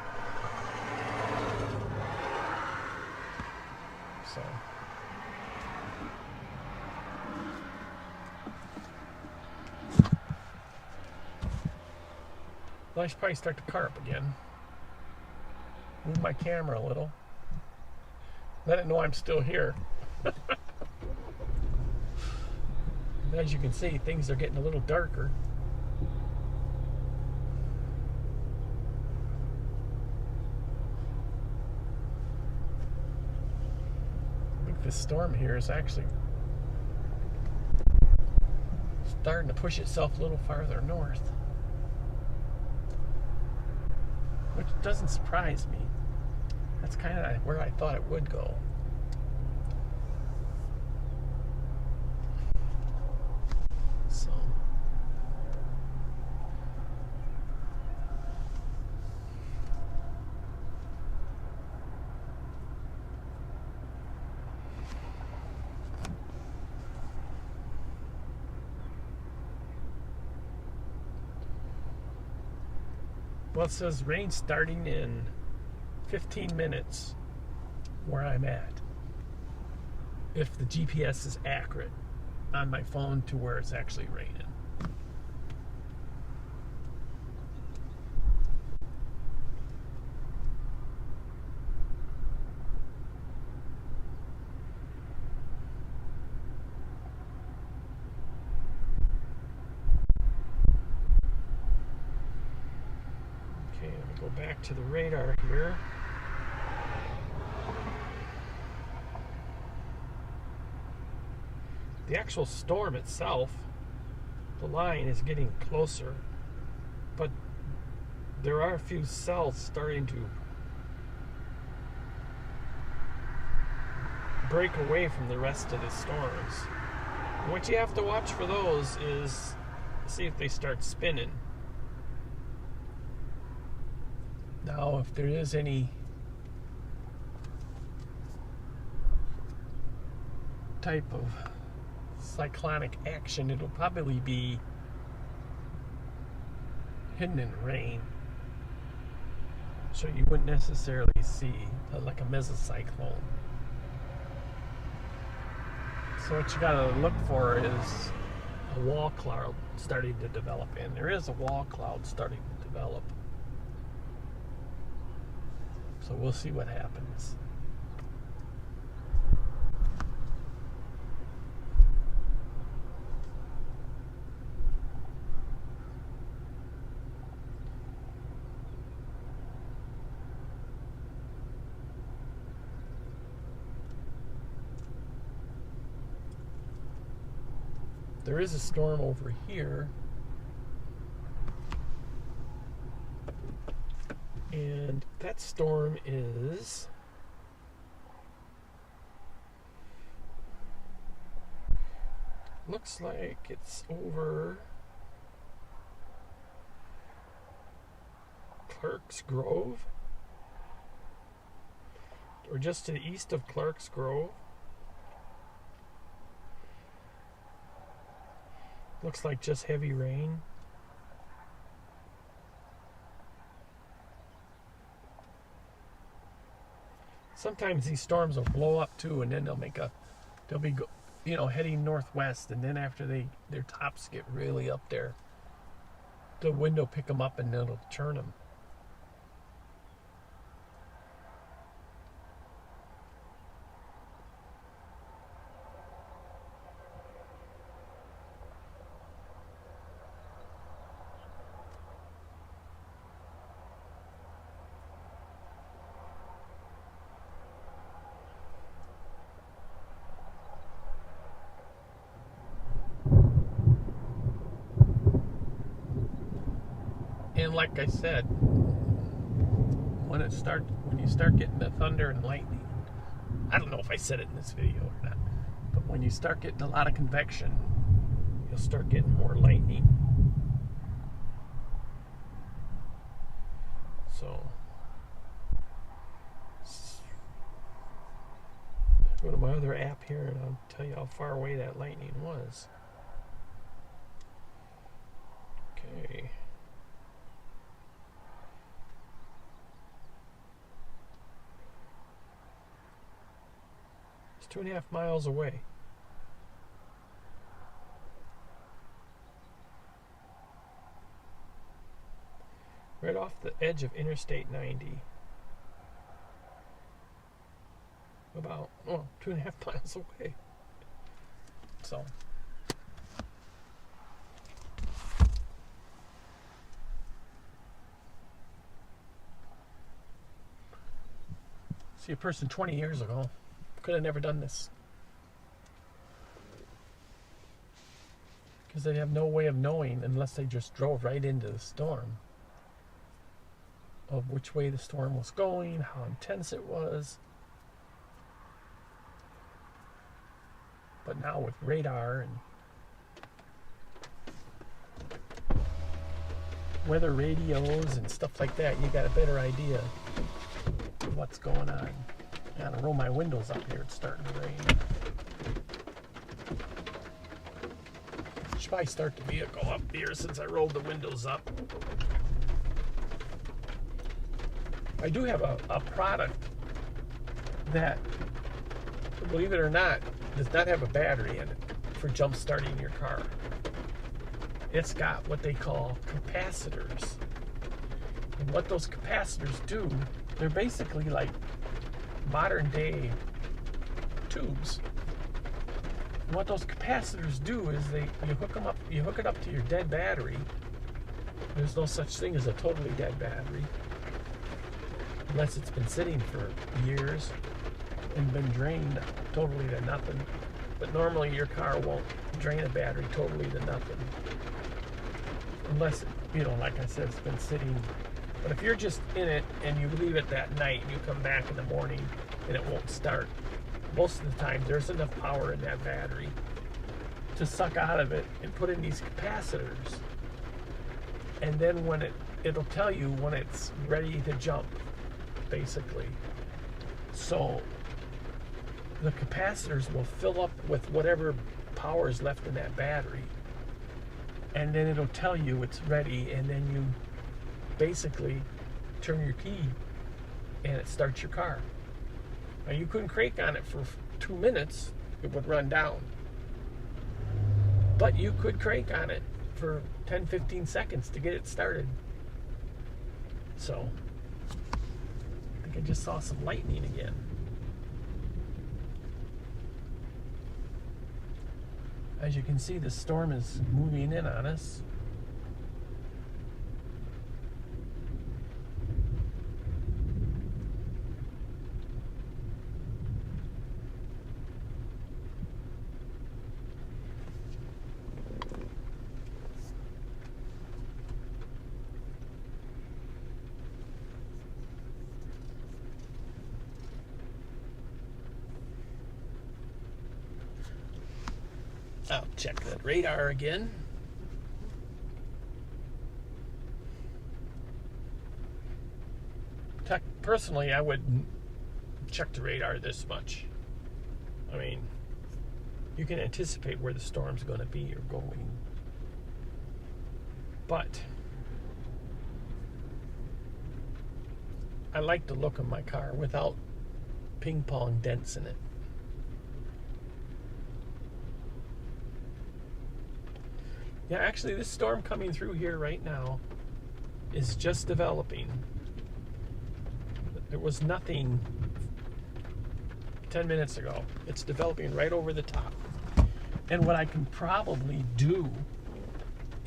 So well, I should probably start the car up again. Move my camera a little. Let it know I'm still here. As you can see, things are getting a little darker. I think this storm here is actually starting to push itself a little farther north. which doesn't surprise me. That's kind of where I thought it would go. So, well, it says rain starting in 15 minutes where I'm at. If the GPS is accurate on my phone to where it's actually raining. Okay, let me go back to the radar here. The actual storm itself, the line is getting closer, but there are a few cells starting to break away from the rest of the storms. And what you have to watch for those is see if they start spinning. Now, if there is any type of cyclonic action, it'll probably be hidden in rain, so you wouldn't necessarily see like a mesocyclone. So what you gotta look for is a wall cloud starting to develop, and there is a wall cloud starting to develop. So we'll see what happens. There is a storm over here, and that storm is looks like it's over Clark's Grove, or just to the east of Clark's Grove. Looks like just heavy rain. Sometimes these storms will blow up too, and then they'll be heading northwest, and then after their tops get really up there, the wind will pick them up and it'll turn them. And like I said, when you start getting the thunder and lightning, I don't know if I said it in this video or not, but when you start getting a lot of convection, you'll start getting more lightning. So, I'll go to my other app here and I'll tell you how far away that lightning was. Okay. It's 2.5 miles away. Right off the edge of Interstate 90. About 2.5 miles away. So see, a person 20 years ago could have never done this, because they have no way of knowing unless they just drove right into the storm. of which way the storm was going, how intense it was. But now with radar and weather radios and stuff like that, you got a better idea of what's going on. I gotta roll my windows up here. It's starting to rain. Should probably start the vehicle up here since I rolled the windows up. I do have a product that, believe it or not, does not have a battery in it for jump starting your car. It's got what they call capacitors. And what those capacitors do, they're basically like modern day tubes. And what those capacitors do is you hook it up to your dead battery. There's no such thing as a totally dead battery, unless it's been sitting for years and been drained totally to nothing. But normally your car won't drain a battery totally to nothing, unless, like I said, it's been sitting. But if you're just in it and you leave it that night and you come back in the morning and it won't start, most of the time there's enough power in that battery to suck out of it and put in these capacitors. And then when it'll tell you when it's ready to jump, basically. So the capacitors will fill up with whatever power is left in that battery, and then it'll tell you it's ready, and then you basically turn your key and it starts your car. Now you couldn't crank on it for 2 minutes, it would run down. But you could crank on it for 10-15 seconds to get it started. So I think I just saw some lightning again. As you can see, the storm is moving in on us. I'll check that radar again. Personally, I wouldn't check the radar this much. I mean, you can anticipate where the storm's going to be or going. But I like the look of my car without ping pong dents in it. Yeah, actually, this storm coming through here right now is just developing. There was nothing 10 minutes ago. It's developing right over the top. And what I can probably do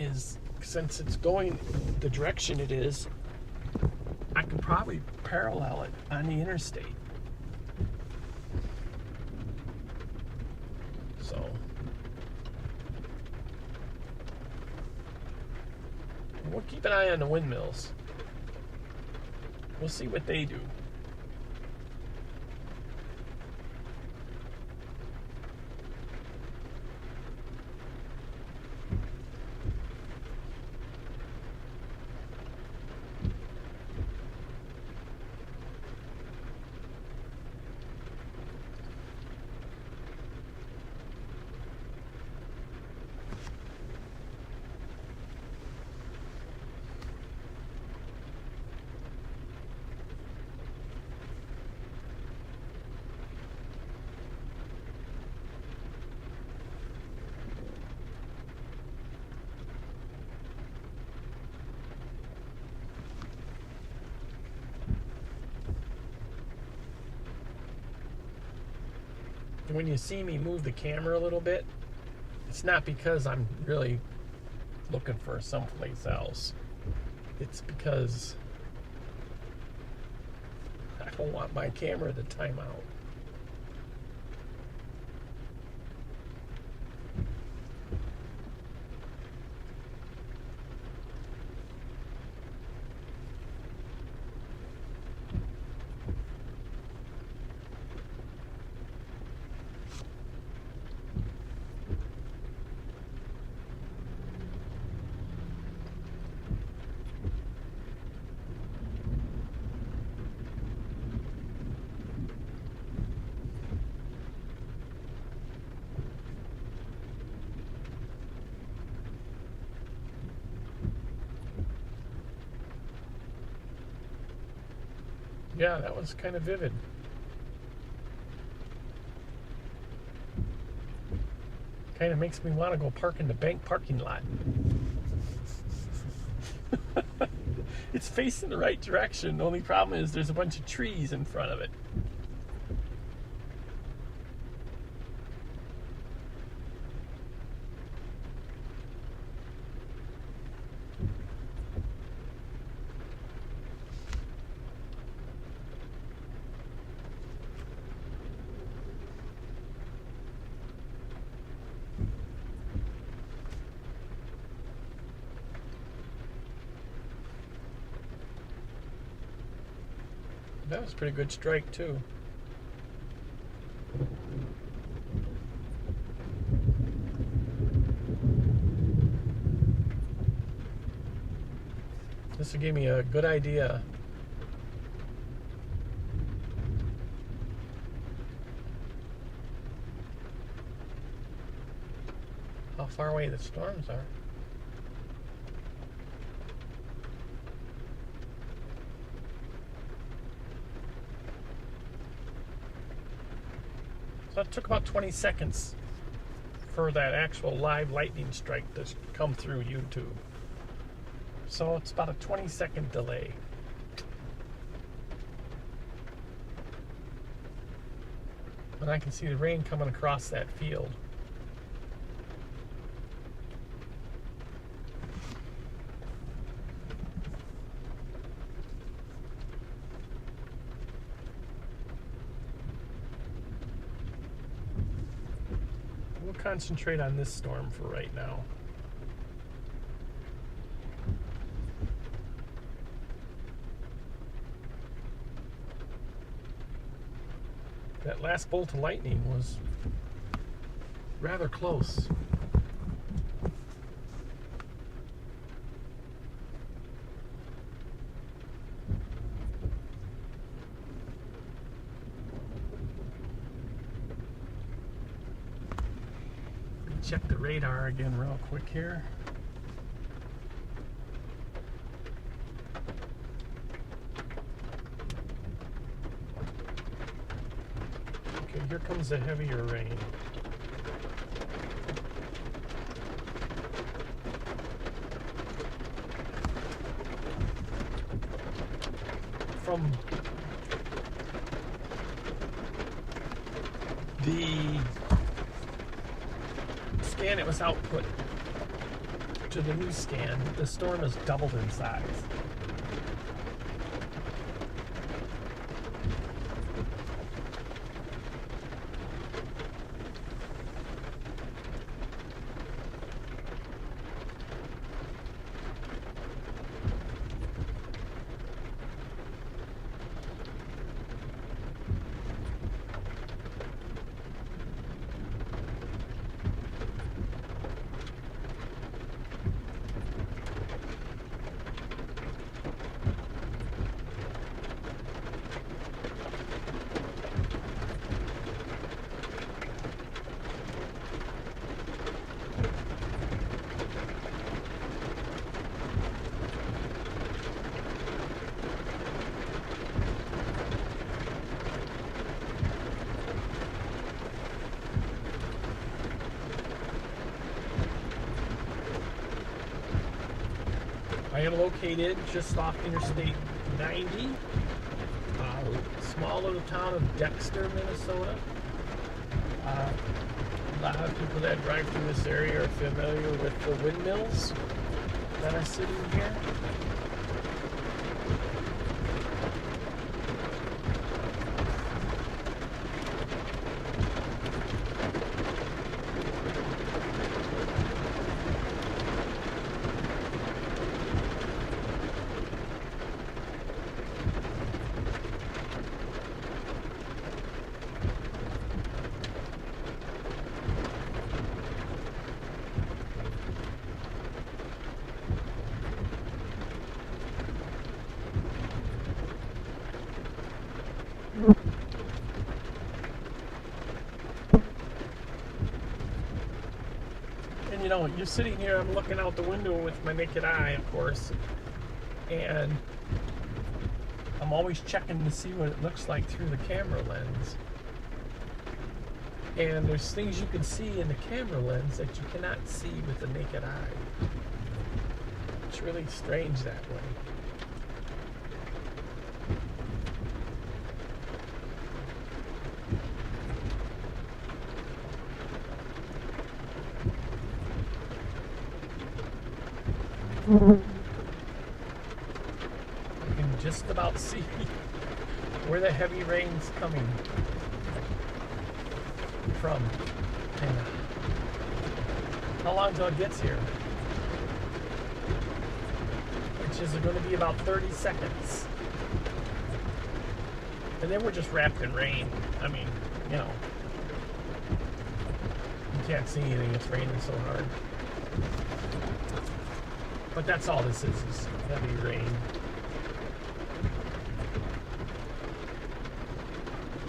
is, since it's going the direction it is, I can probably parallel it on the interstate. So we'll keep an eye on the windmills. We'll see what they do. When you see me move the camera a little bit, it's not because I'm really looking for someplace else. It's because I don't want my camera to time out. Yeah, that was kind of vivid. Kind of makes me want to go park in the bank parking lot. It's facing the right direction. The only problem is there's a bunch of trees in front of it. That was a pretty good strike, too. This will give me a good idea. How far away the storms are. So it took about 20 seconds for that actual live lightning strike to come through YouTube. So it's about a 20-second delay. And I can see the rain coming across that field. We'll concentrate on this storm for right now. That last bolt of lightning was rather close. Check the radar again real quick here. Okay, here comes the heavier rain. From the scan it was output to the new scan, the storm has doubled in size. I am located just off Interstate 90, small little town of Dexter, Minnesota. A lot of people that drive through this area are familiar with the windmills that are sitting here. And you know, you're sitting here, I'm looking out the window with my naked eye, of course, and I'm always checking to see what it looks like through the camera lens. And there's things you can see in the camera lens that you cannot see with the naked eye. It's really strange that way. You can just about see where the heavy rain's coming from. And how long till it gets here? Which is going to be about 30 seconds. And then we're just wrapped in rain. I mean, you know, you can't see anything, it's raining so hard. But that's all this is heavy rain.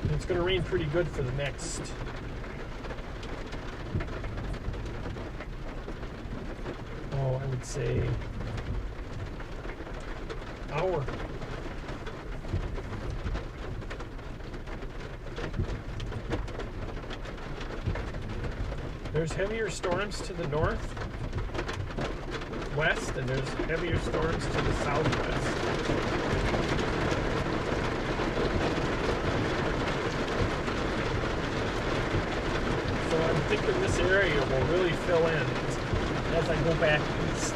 And it's going to rain pretty good for the next I would say hour. There's heavier storms to the north, west, and there's heavier storms to the southwest. So I'm thinking this area will really fill in as I go back east.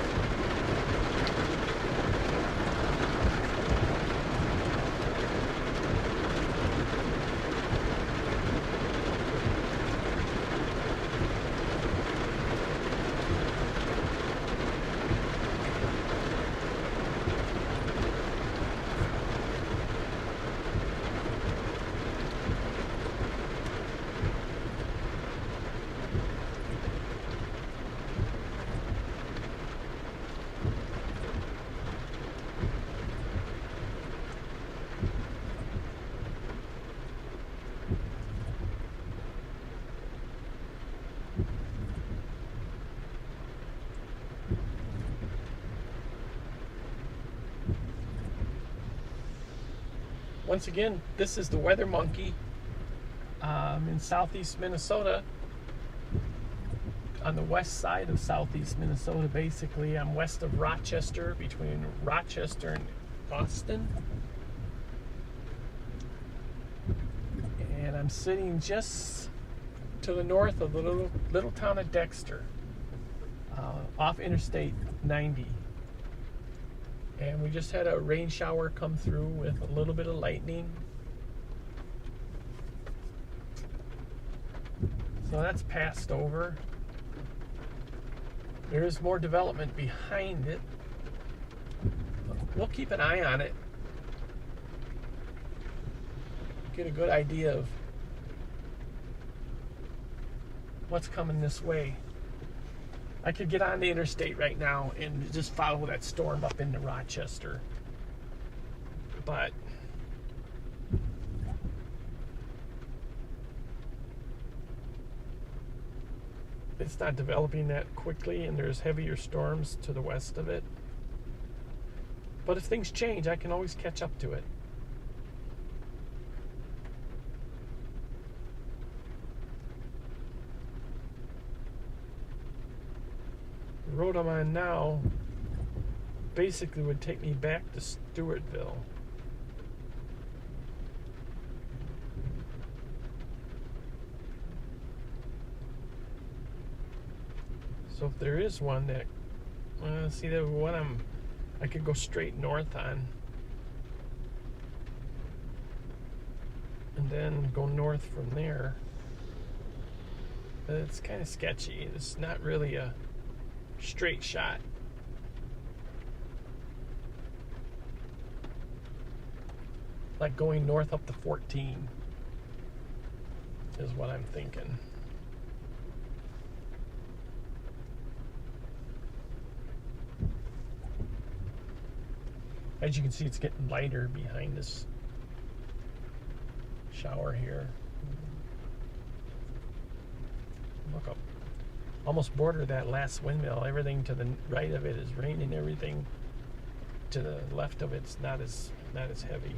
Once again, this is the WeatherMonkey in southeast Minnesota, on the west side of southeast Minnesota. Basically, I'm west of Rochester, between Rochester and Austin. And I'm sitting just to the north of the little town of Dexter, off Interstate 90. And we just had a rain shower come through with a little bit of lightning. So that's passed over. There is more development behind it. We'll keep an eye on it. Get a good idea of what's coming this way. I could get on the interstate right now and just follow that storm up into Rochester. But it's not developing that quickly, and there's heavier storms to the west of it. But if things change, I can always catch up to it. The road I'm on now basically would take me back to Stewartville. So if there is one that, see, the one I could go straight north on, and then go north from there. But it's kind of sketchy. It's not really a straight shot. Like going north up to 14 is what I'm thinking. As you can see, it's getting lighter behind this shower here. Look up. Almost border that last windmill. Everything to the right of it is raining. Everything to the left of it's not as heavy.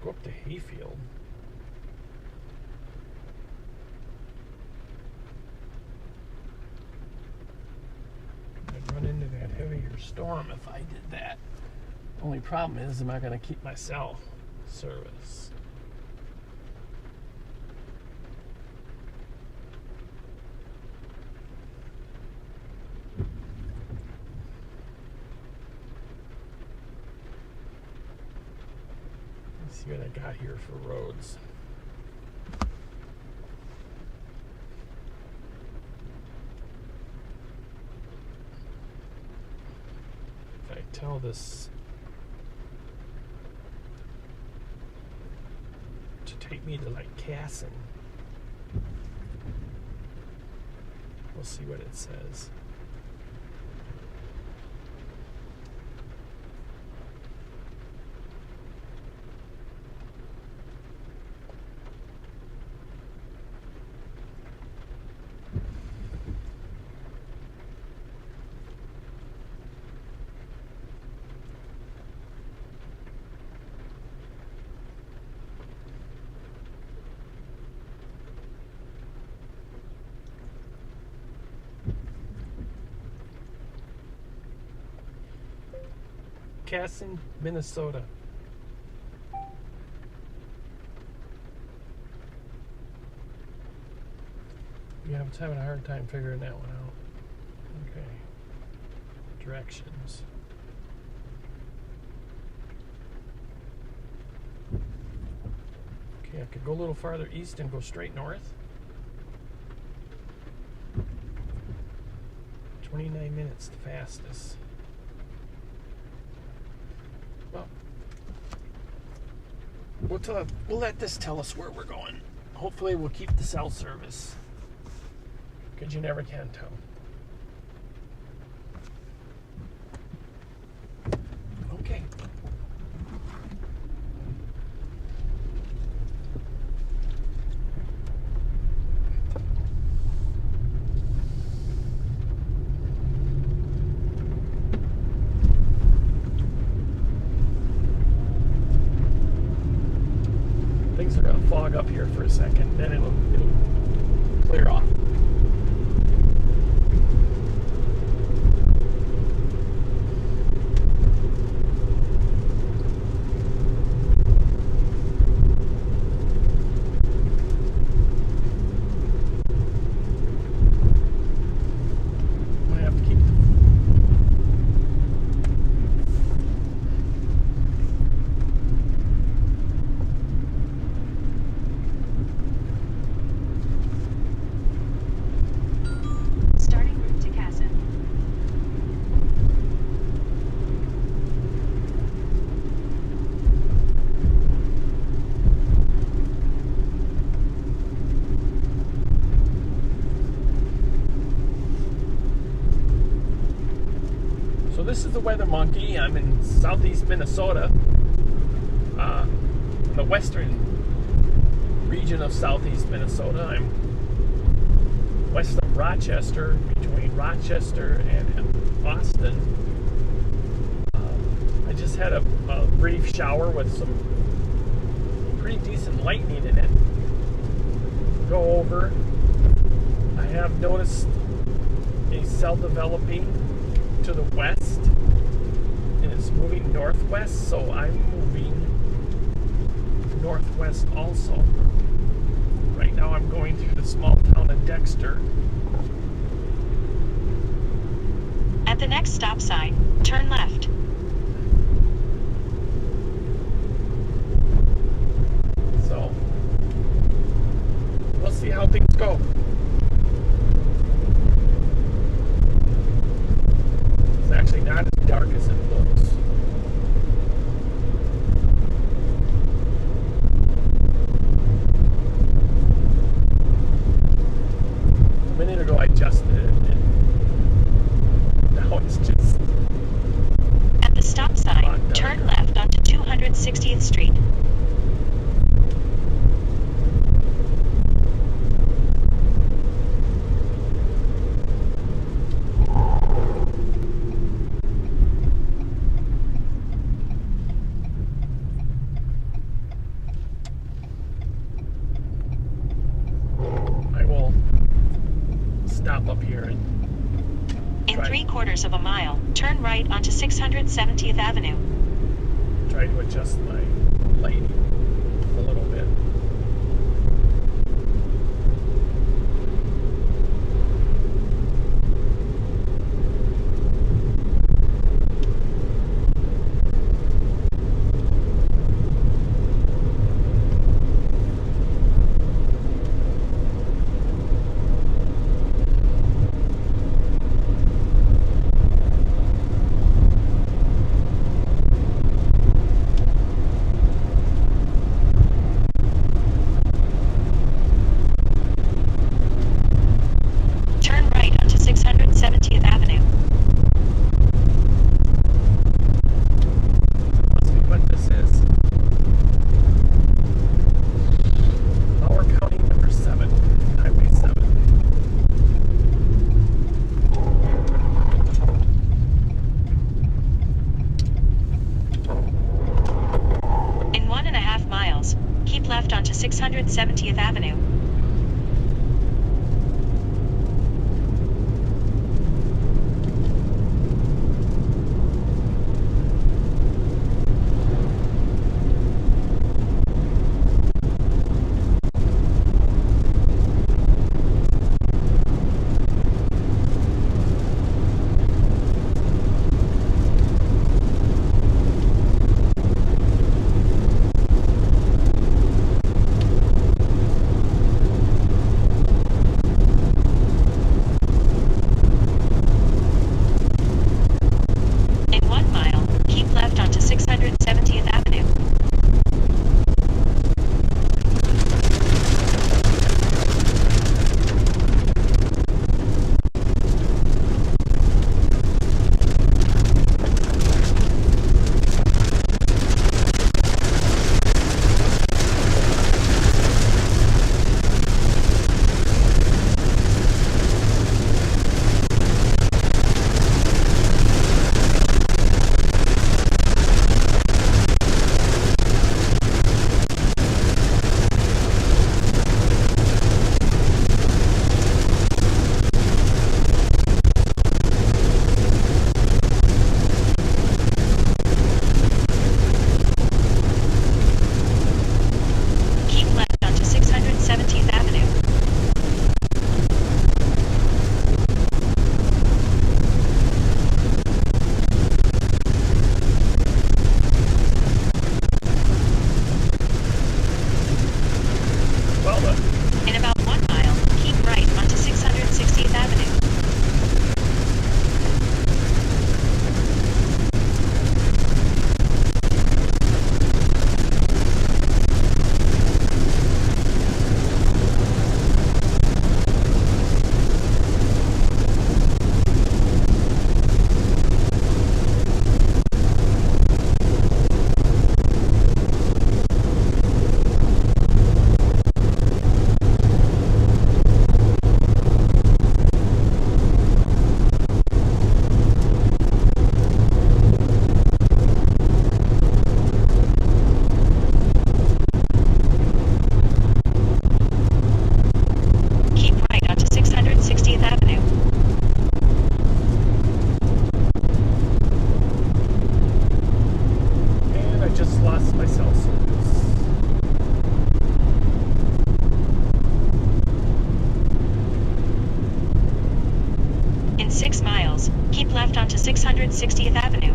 Go up to hayfield. I'd run into that heavier storm if I did that. Only problem is, am I going to keep my cell service? See what I got here for roads. If I tell this to take me to like Casson, we'll see what it says. Casson, Minnesota. Yeah, I'm having a hard time figuring that one out. Okay. Directions. Okay, I could go a little farther east and go straight north. 29 minutes, the fastest. Well, we'll let this tell us where we're going. Hopefully we'll keep the cell service, because you never can tell. Okay. Things are going to fog up here for a second, then it'll clear off. So this is the WeatherMonkey. I'm in southeast Minnesota, the western region of southeast Minnesota. I'm west of Rochester, between Rochester and Austin. I just had a brief shower with some pretty decent lightning in it. Go over. I have noticed a cell developing to the west, and it's moving northwest, so I'm moving northwest also. Right now I'm going through the small town of Dexter. At the next stop sign, turn left. 60th Street. I will stop up here and In 3/4 of a mile, turn right onto 670th Avenue. try to adjust my lighting a little bit. Turn right onto 670th Avenue. Must be what this is. Howard County number 7, Highway 7. In 1.5 miles, keep left onto 670th Avenue. In 1 mile, keep left onto 670th Avenue. Keep left onto 670th Avenue. Well done. In about 1 mile, keep right onto 660th Avenue. Keep right onto 660th Avenue. And I just lost my cell service. In 6 miles, keep left onto 660th Avenue.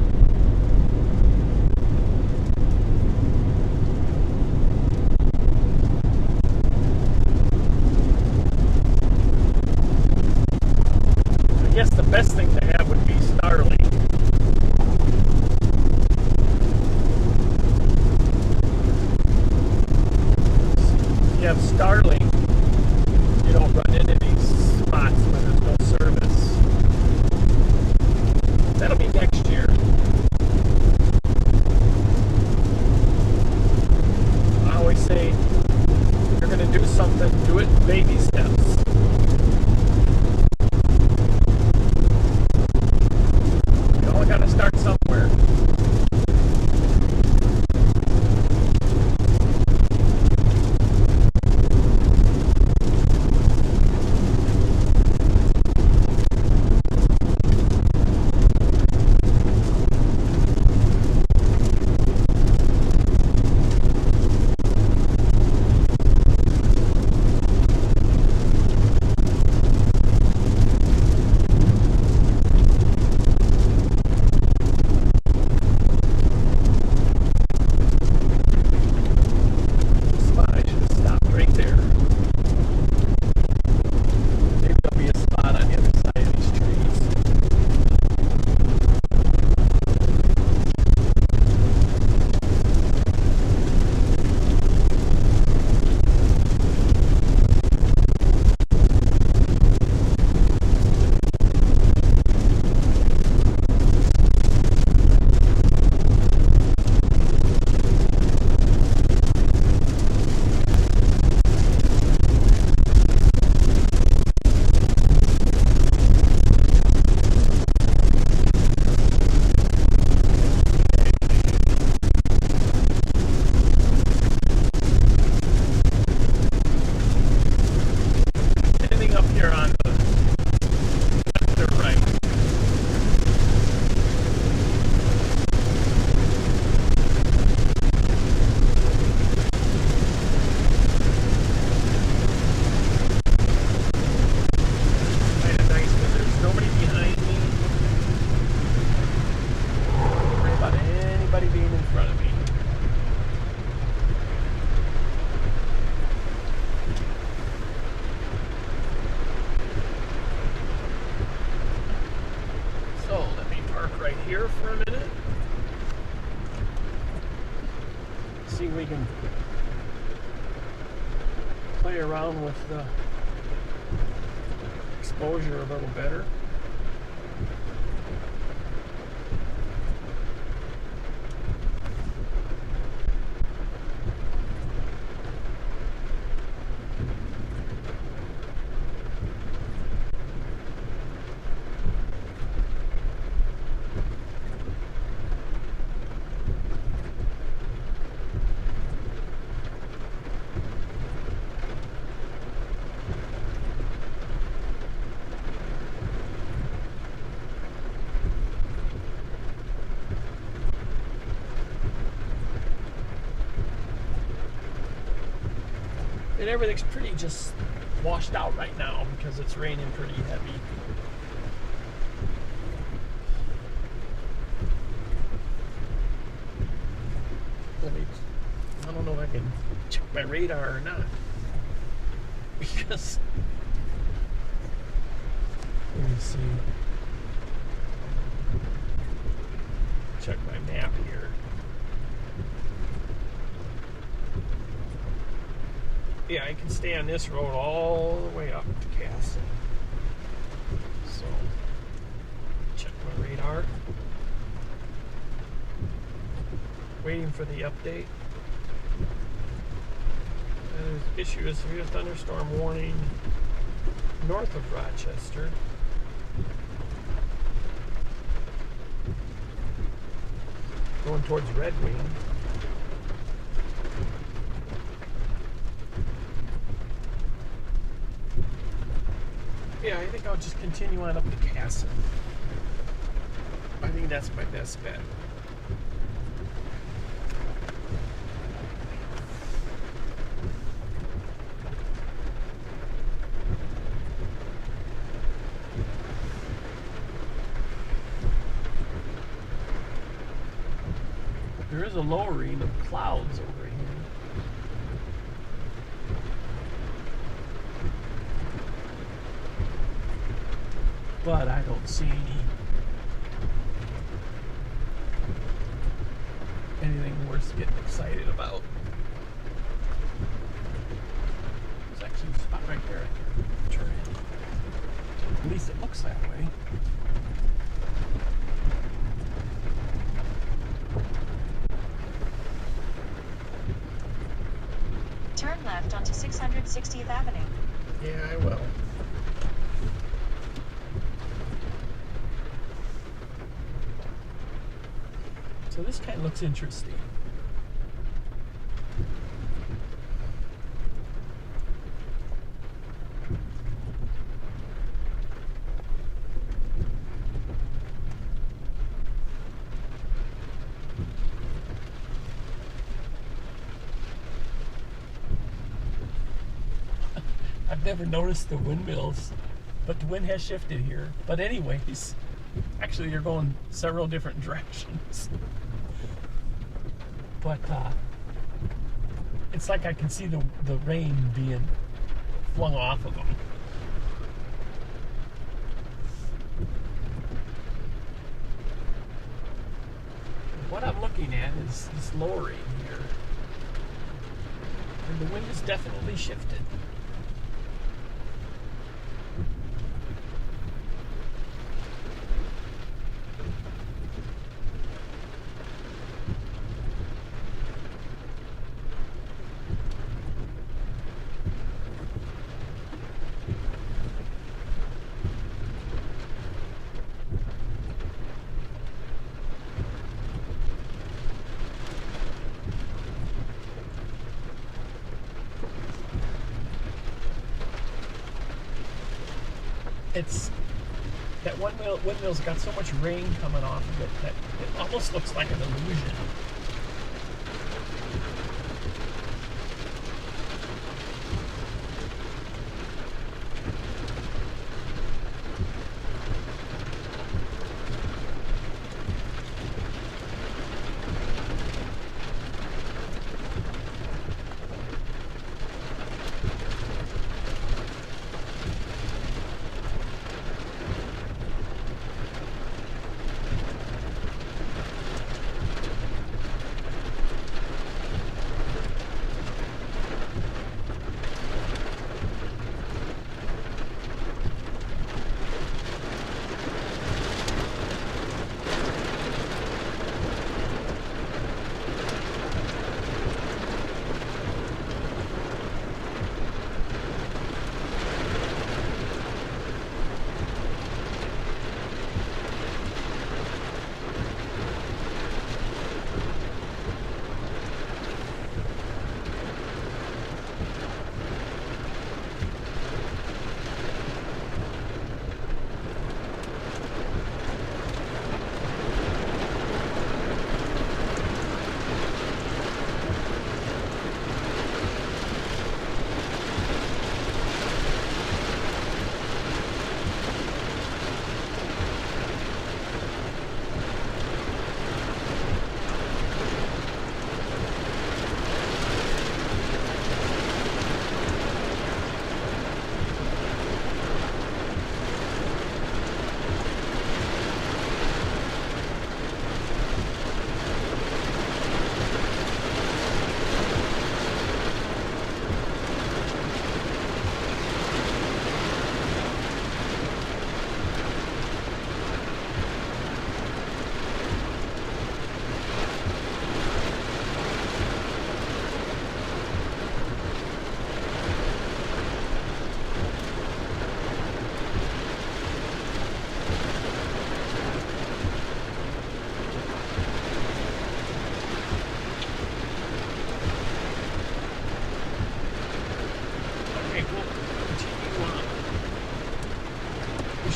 I guess the best thing to have would be Starlink. If you have Starlink, you don't run into these spots where there's no service. That'll be next year. Let's do it in baby steps. We all gotta start somewhere. Here for a minute. See if we can play around with the exposure a little better. And everything's pretty just washed out right now because it's raining pretty heavy. I don't know if I can check my radar or not. Because, let me see. Check my map here. Yeah, I can stay on this road all the way up to Castle. So, check my radar. Waiting for the update. The issue is severe thunderstorm warning north of Rochester. Going towards Red Wing. Yeah, I think I'll just continue on up to Castle. I think that's my best bet. There is a lowering of clouds over here. But I don't see anything worth getting excited about. There's actually a spot right there I can turn in. At least it looks that way. Turn left onto 660th Avenue. Yeah, I will. So this kind of looks interesting. I've never noticed the windmills, but the wind has shifted here. But anyways, actually you're going several different directions. But it's like I can see the rain being flung off of them. What I'm looking at is this lowering here. And the wind has definitely shifted. It's that windmill's got so much rain coming off of it that it almost looks like an illusion.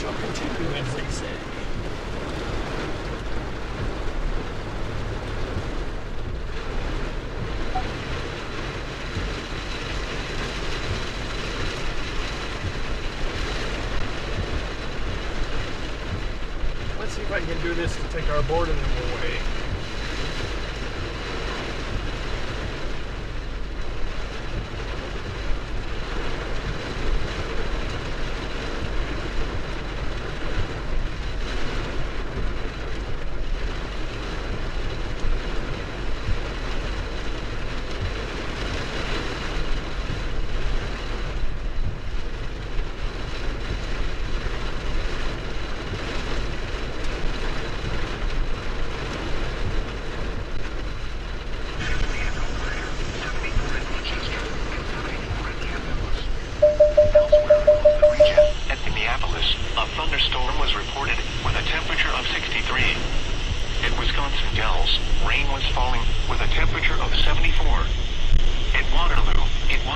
shall continue, as they say. Let's see if I can do this to take our boredom away.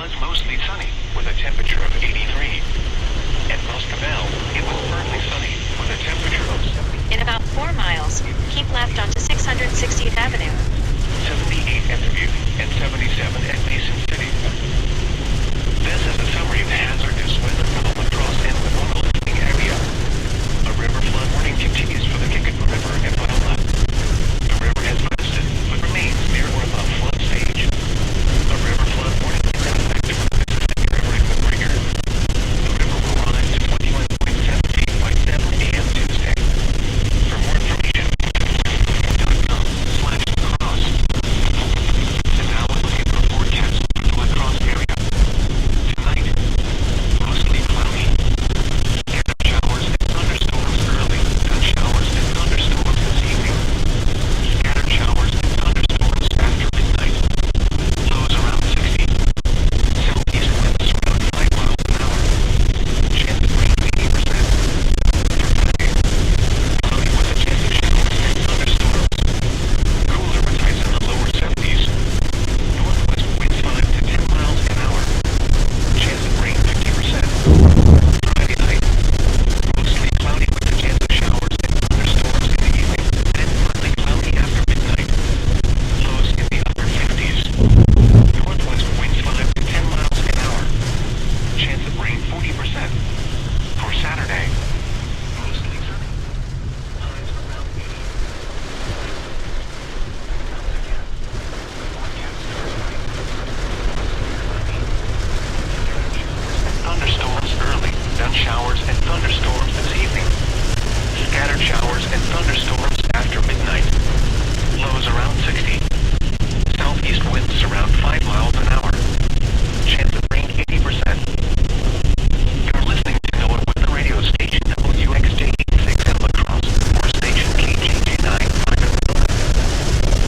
was mostly sunny with a temperature of 83. At Moscabel, it was partly sunny with a temperature of 70. In about 4 miles, keep left onto 660th Avenue. 78 at Dubuque and 77 at Mason City. This is a summary of hazardous weather for the La Crosse and Winona listening area. A river flood warning continues for the Kickapoo River and Winona. The river has crested, but remains near or above flood stage. A river flood warning is in effect for the Mississippi River and McGregor. The river will rise to 21.7 feet by 7 a.m. Tuesday. For more information, weather.com/lacrosse. And now we're looking for forecast for the La Crosse area. Tonight, mostly cloudy. Scattered showers and thunderstorms early, then showers and thunderstorms this evening. Scattered showers and thunderstorms after midnight. Lows around 60. Southeast winds around 5 miles an hour. Chance of rain 80%. For Friday, cloudy with a chance of showers and thunderstorms. Cooler with highs in the lower 70s. Northwest winds 5 to 10 miles an hour. Chance of rain 50%. Friday night, mostly cloudy with a chance of showers and thunderstorms in the evening, then partly cloudy after midnight. Lows in the upper 50s. Northwest winds 5 to 10 miles an hour. Chance of rain 40%. For Saturday, mostly sunny. Highs around 80. Once again, forecast for tonight. Thunderstorms early, then showers and thunderstorms this evening. Scattered showers and thunderstorms after midnight. Lows around 60. Southeast winds around 5 miles an hour. Chance of rain 80%. You're listening to NOAA Weather Radio Station WXJ86 in La Crosse, or Station KJJ9 private building.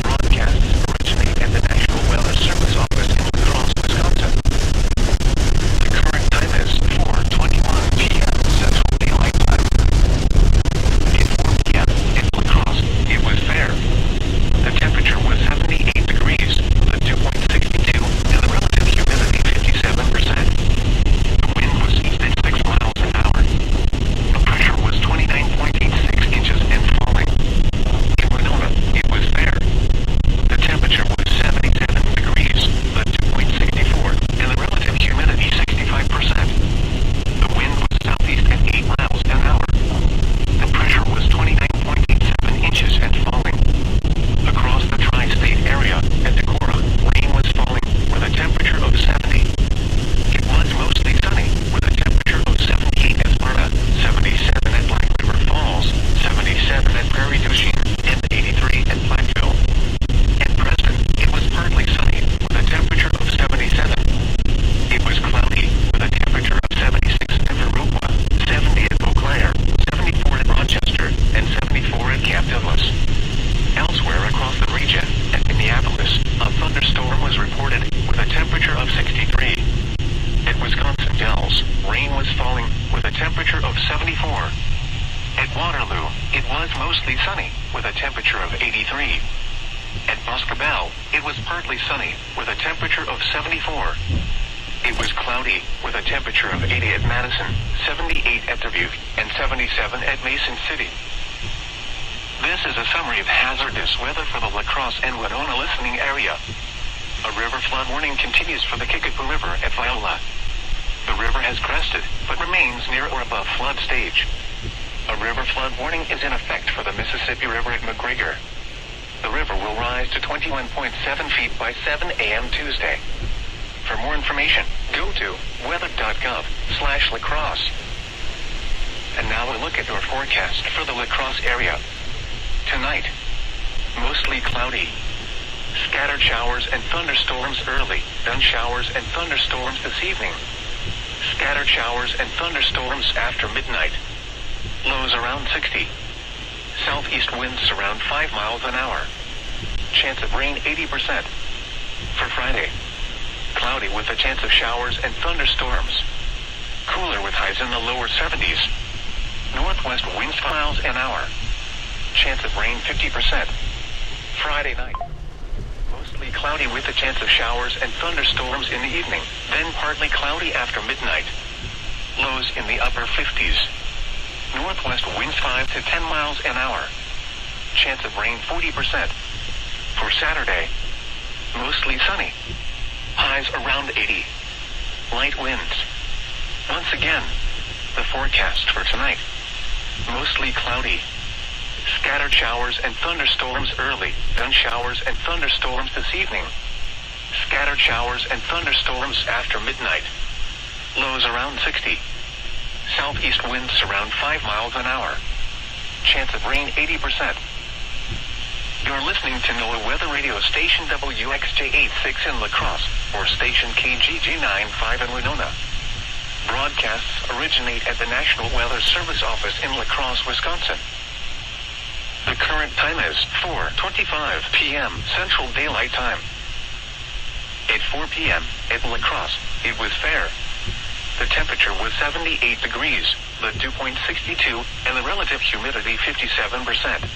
Broadcasts originate at the National Weather Service Office in La Crosse, Wisconsin. The current time is 4:21 p.m. Central Daylight Time. At 4 p.m. in La Crosse, it was fair. The temperature was 78 degrees, the dew point 62, and the relative humidity 57%. The wind was east at 6 miles an hour. The pressure was 29.86 inches and falling. In Winona, it was fair. The temperature was 77 degrees, the dew point 64, and the relative humidity 65%. The wind was southeast at 8 miles an hour. The pressure was 29.87 inches and falling. Across the tri-state area at Decorah, rain was falling with a temperature of 70. It was mostly sunny with a temperature of 78 at Sparta, 77 at Black River Falls, 77 at Prairie du Chien, and 83 at Platteville. At Preston, it was partly sunny with a temperature of 77. It was cloudy with a temperature of 76 at Viroqua, 70 at Eau Claire, 74 at Rochester, and 74 at Camp Douglas. Elsewhere across the region, at Minneapolis, a thunderstorm was reported with a temperature of 63. At Wisconsin Dells, rain was falling with a temperature of 74. At Waterloo, it was mostly sunny with a temperature of 83. At Moscabel, it was partly sunny with a temperature of 74. It was cloudy with a temperature of 80 at Madison, 78 at Dubuque, and 77 at Mason City. This is a summary of hazardous weather for the La Crosse and Winona listening area. A river flood warning continues for the Kickapoo River at Viola. The river has crested, but remains near or above flood stage. A river flood warning is in effect for the Mississippi River at McGregor. The river will rise to 21.7 feet by 7 a.m. Tuesday. For more information, go to weather.gov/lacrosse. And now a look at your forecast for the La Crosse area. Tonight, mostly cloudy. Scattered showers and thunderstorms early, then showers and thunderstorms this evening. Scattered showers and thunderstorms after midnight. Lows around 60. Southeast winds around 5 miles an hour. Chance of rain 80%. For Friday, cloudy with a chance of showers and thunderstorms. Cooler with highs in the lower 70s. Northwest winds 5 miles an hour. Chance of rain 50%. Friday night, mostly partly cloudy with a chance of showers and thunderstorms in the evening, then partly cloudy after midnight. Lows in the upper 50s. Northwest winds 5 to 10 miles an hour. Chance of rain 40%. For Saturday, mostly sunny. Highs around 80. Light winds. Once again, the forecast for tonight. Mostly cloudy. Scattered showers and thunderstorms early, then showers and thunderstorms this evening. Scattered showers and thunderstorms after midnight. Lows around 60. Southeast winds around 5 miles an hour. Chance of rain 80%. You're listening to NOAA Weather Radio Station WXJ86 in La Crosse, or Station KGG95 in Winona. Broadcasts originate at the National Weather Service Office in La Crosse, Wisconsin. The current time is 4:25 p.m. Central Daylight Time. At 4 p.m. at La Crosse, it was fair. The temperature was 78 degrees, the dew point 62, and the relative humidity 57%.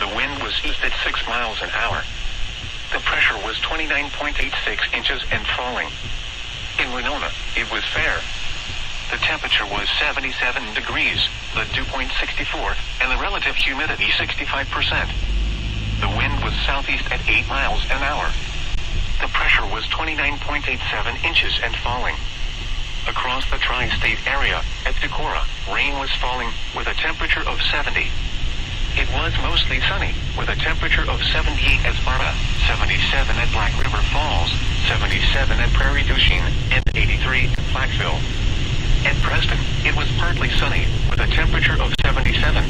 The wind was east at 6 miles an hour. The pressure was 29.86 inches and falling. In Winona, it was fair. The temperature was 77 degrees, the dew point 64, and the relative humidity 65%. The wind was southeast at 8 miles an hour. The pressure was 29.87 inches and falling. Across the tri-state area, at Decorah, rain was falling, with a temperature of 70. It was mostly sunny, with a temperature of 78 at Sparta, 77 at Black River Falls, 77 at Prairie du Chien, and 83 at Blackville. At Preston, it was partly sunny, with a temperature of 77.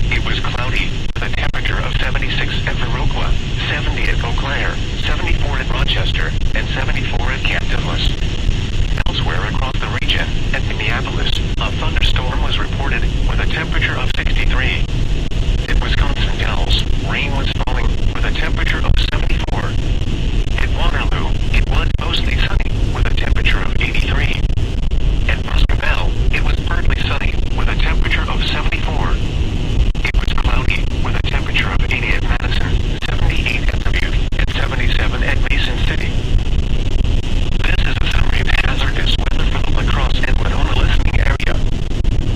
It was cloudy, with a temperature of 76 at Viroqua, 70 at Eau Claire, 74 at Rochester, and 74 at Camp Douglas. Elsewhere across the region, at Minneapolis, a thunderstorm was reported, with a temperature of 63. At Wisconsin Dells, rain was falling, with a temperature of 74. At Waterloo, it was mostly sunny, with a temperature of 83. At Muscoville, it was partly sunny, with a temperature of 74. It was cloudy, with a temperature of 80 at Madison, 78 at Dubuque, and 77 at Mason City. This is a summary of hazardous weather for the La Crosse and Winona listening area.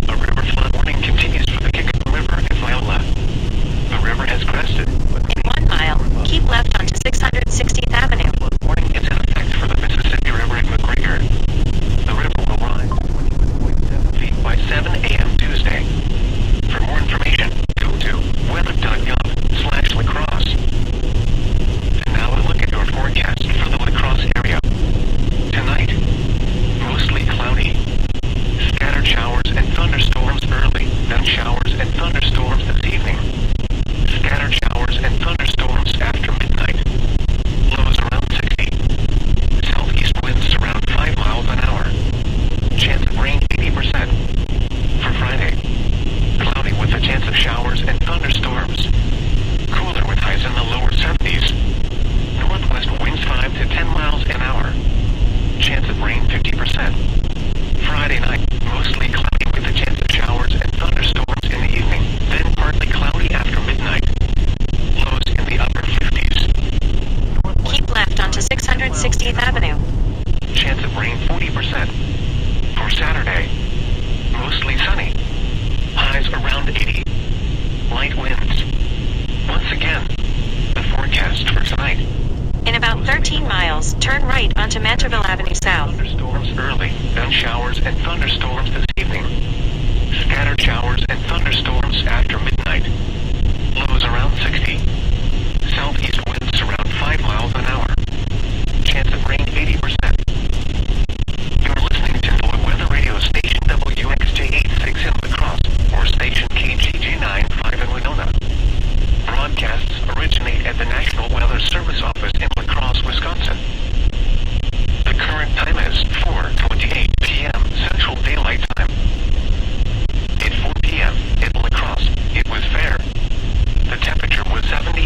A river flood warning continues for the Kickover River in Viola. The river has crested. In 1 mile, keep left onto 660th Avenue. Flood warning is in effect for the Mississippi River at McGregor. The river will rise 20.7 feet by 7 a.m. Tuesday. For more information, go to weather.gov/lacrosse. And now a look at your forecast for the La Crosse area. Tonight, mostly cloudy. Scattered showers and thunderstorms early, then showers and thunderstorms this evening. Scattered showers and thunderstorms after midnight. Lows around 60. Southeast winds around 5 miles an hour. Chance of rain 80%. For Friday, cloudy with a chance of showers and thunderstorms. Cooler with highs in the lower 70s. Northwest winds 5 to 10 miles an hour. Chance of rain 50%. Friday night, mostly cloudy with a chance of showers and thunderstorms in the evening, then partly cloudy after midnight. Lows in the upper 50s. Keep left onto 660th Avenue. Chance of rain 40%. For Saturday, mostly sunny. Highs around 80. Light winds. Once again, the forecast for tonight. In about 13 miles, turn right onto Mantorville Avenue South. Thunderstorms early, then showers and thunderstorms this evening. Scattered showers and thunderstorms after midnight. Lows around 60. Southeast winds around 5 miles an hour. Chance of rain 80%. You're listening to NOAA Weather Radio Station WXJ86 in La Crosse, or Station KGG95 in Winona. Broadcasts originate at the National Weather Service Office in La Crosse, Wisconsin. The current time is 4:28 p.m. Central Daylight Time. At 4 p.m. at La Crosse, it was fair. The temperature was 70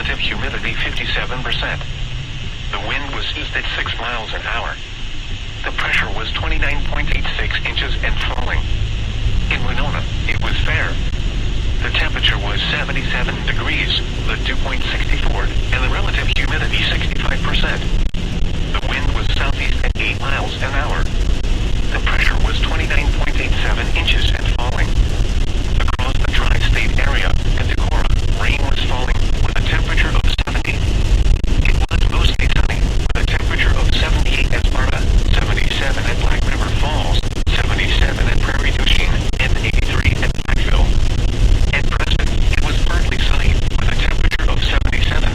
relative humidity 57%. The wind was east at 6 miles an hour. The pressure was 29.86 inches and falling. In Winona, it was fair. The temperature was 77 degrees, the dew point 64, and the relative humidity 65%. The wind was southeast at 8 miles an hour. The pressure was 29.87 inches and falling. Across the tri-state area, in Decorah, rain was falling with a temperature of 70. It was mostly sunny with a temperature of 78 at Sparta, 77 at Black River Falls, 77 at Prairie du Chien, and 83 at Blackville. At present, it was partly sunny with a temperature of 77.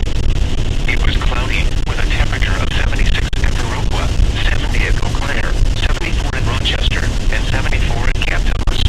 It was cloudy with a temperature of 76 at Viroqua, 70 at Eau Claire, 74 at Rochester, and 74 at Camp Thomas.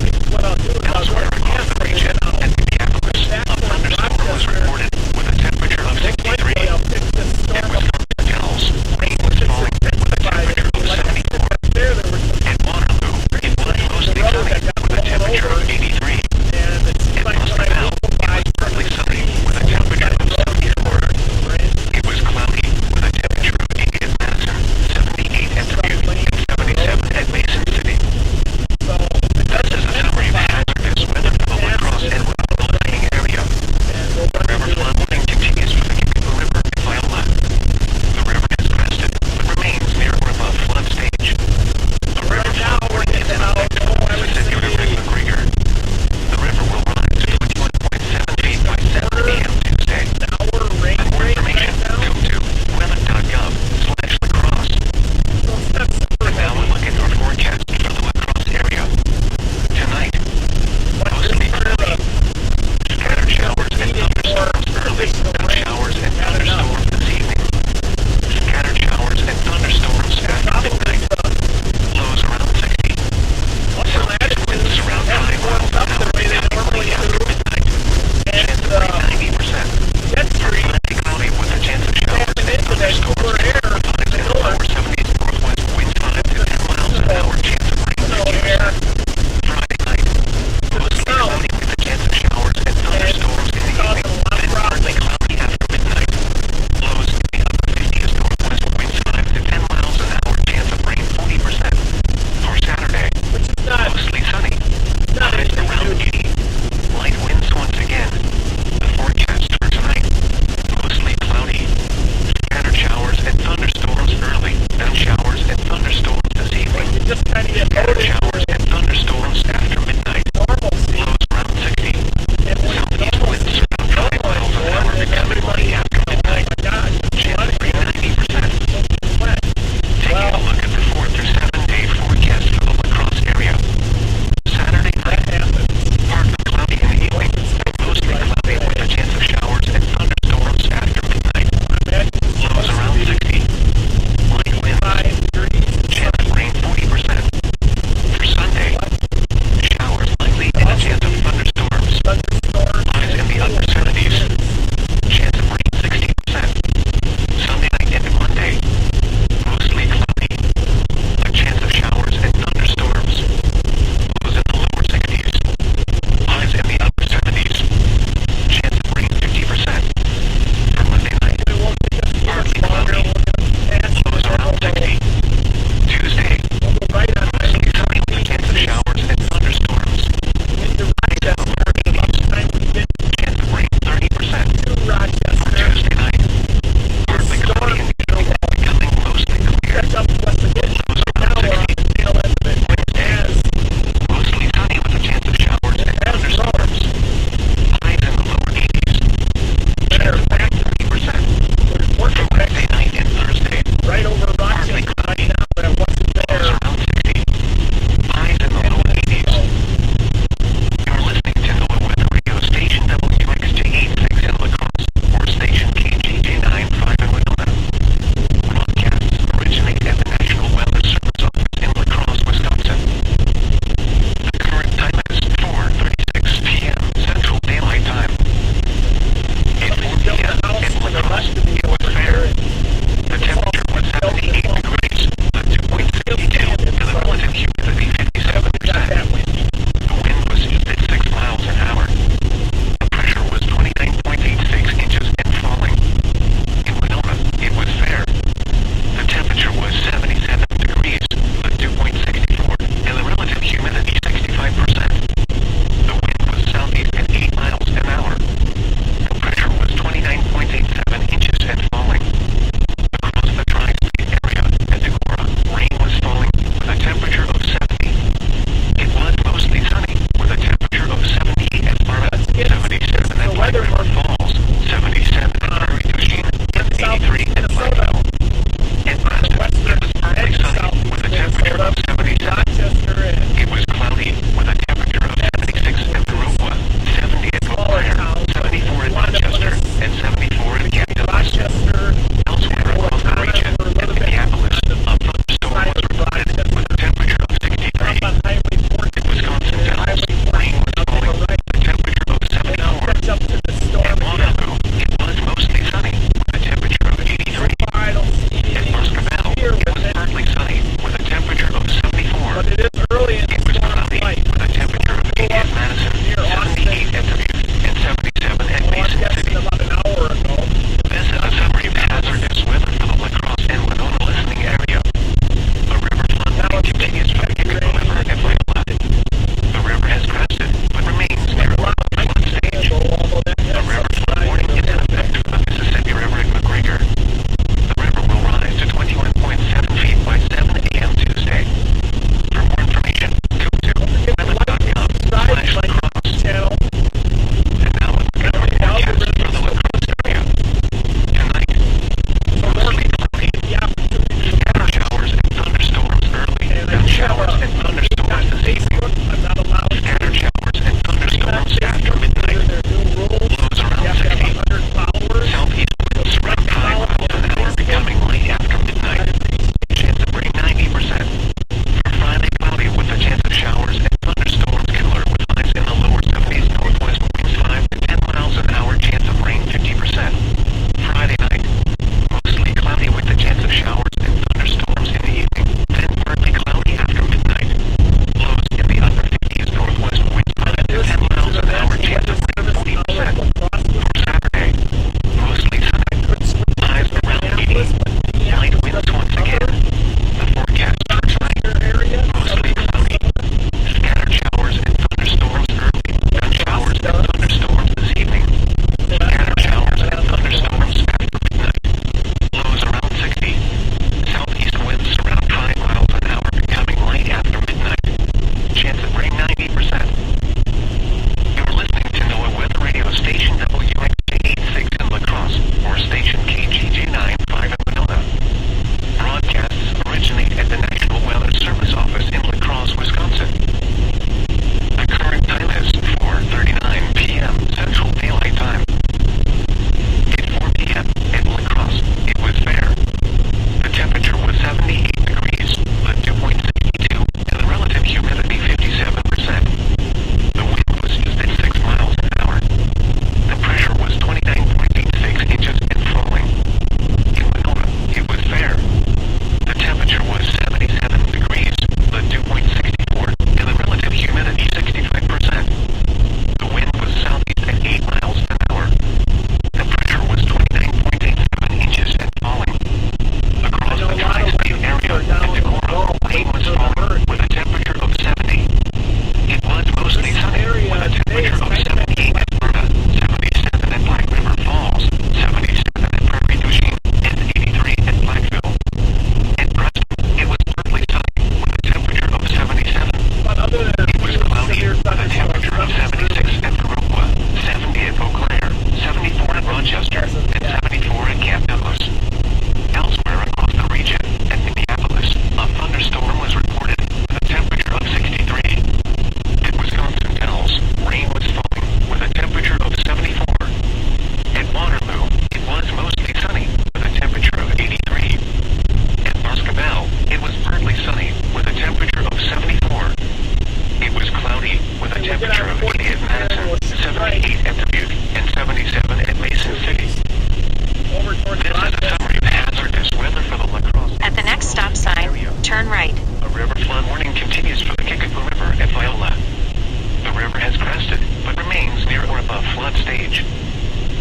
above flood stage.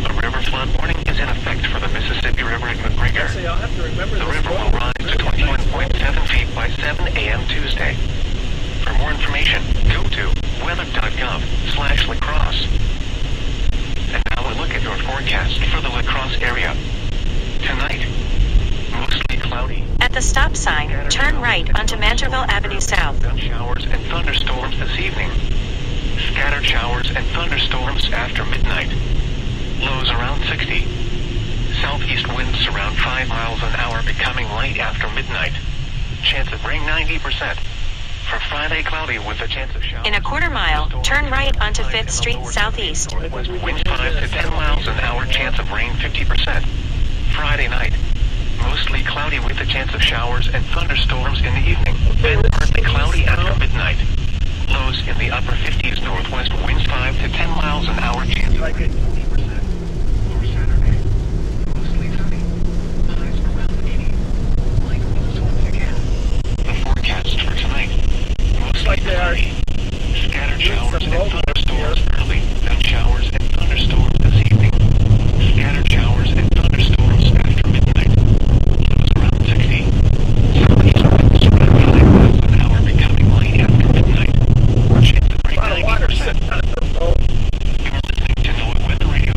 A river flood warning is in effect for the Mississippi River at McGregor. Actually, I'll have to remember The this river will road. rise to 21.7 feet by 7 a.m. Tuesday. For more information, go to weather.gov/lacrosse. And now a look at your forecast for the La Crosse area. Tonight, mostly cloudy. At the stop sign, turn right onto Manterville Avenue South. Sun showers and thunderstorms this evening. Scattered showers and thunderstorms after midnight. Lows around 60. Southeast winds around 5 miles an hour, becoming light after midnight. Chance of rain 90%. For Friday, cloudy with a chance of showers. In a quarter mile, turn right onto 5th Street Southeast. Northwest winds 5 to 10 miles an hour, chance of rain 50%. Friday night, mostly cloudy with a chance of showers and thunderstorms in the evening. Then partly cloudy after midnight. Lows in the upper 50s, northwest winds 5 to 10 miles an hour, chance of rain 40%. For Saturday, mostly sunny. Highs around 80. Light winds once again. The forecast for tonight, mostly Like they are cloudy. Scattered doing showers some and road work thunderstorms early, then showers and thunderstorms this evening. Scattered showers and thunderstorms after midnight. Lows around 60. Southeast winds around 5 miles an hour, becoming light after midnight. Chance of rain a lot of water 90%. sitting on the road. You're listening to NOAA Weather Radio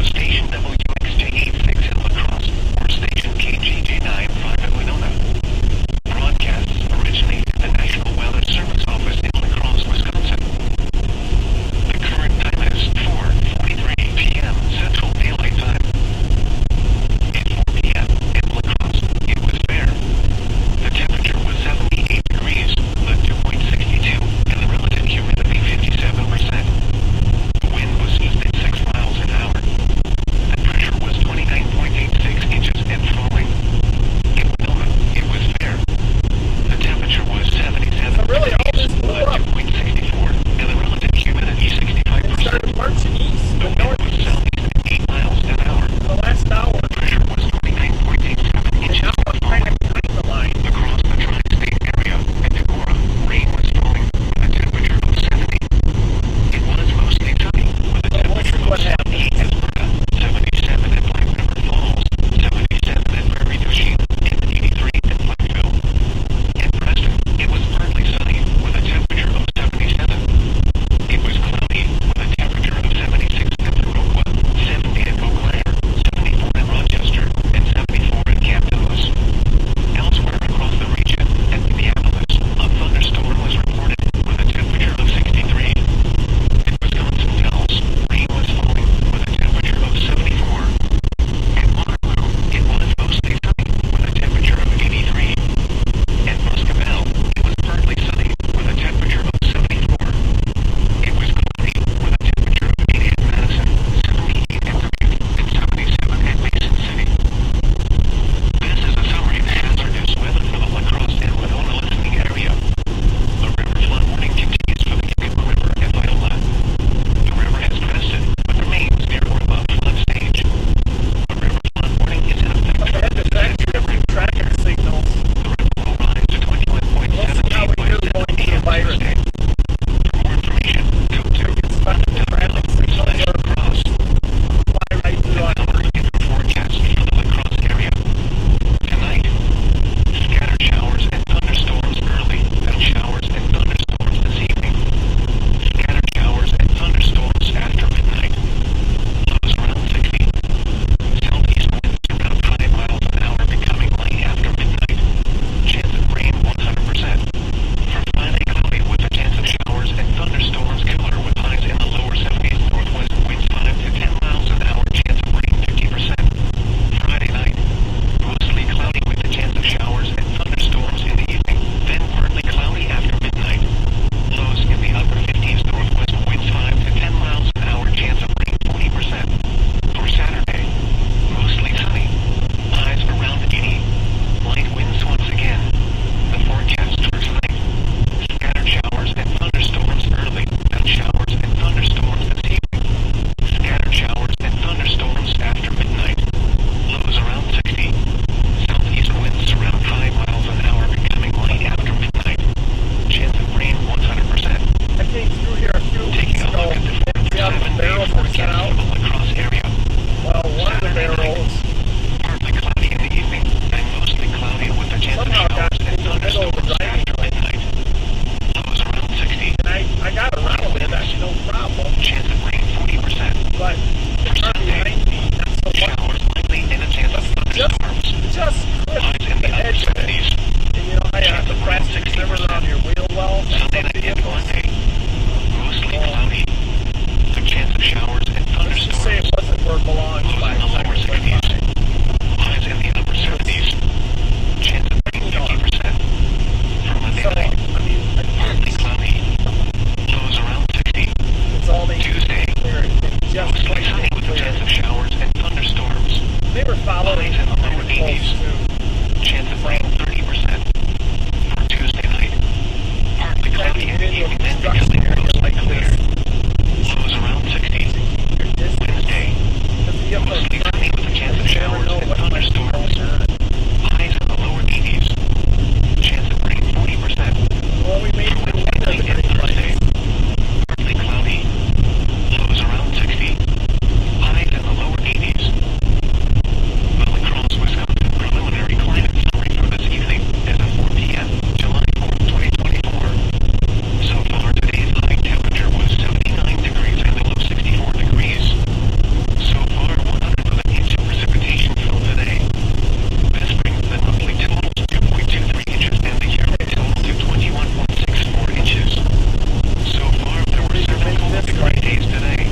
days today.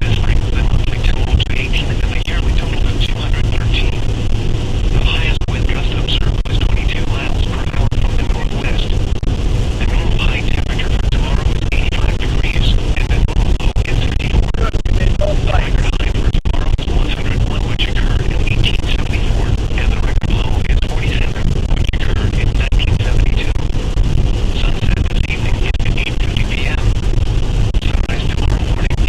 This brings the monthly total to 18 and the yearly total to 213. The highest wind gust observed was 22 miles per hour from the northwest. The normal high temperature for tomorrow is 85 degrees, and the normal low is 64. The record high for tomorrow is 101, which occurred in 1874, and the record low is 47, which occurred in 1972. Sunset this evening is at 8:50 p.m. Sunrise tomorrow morning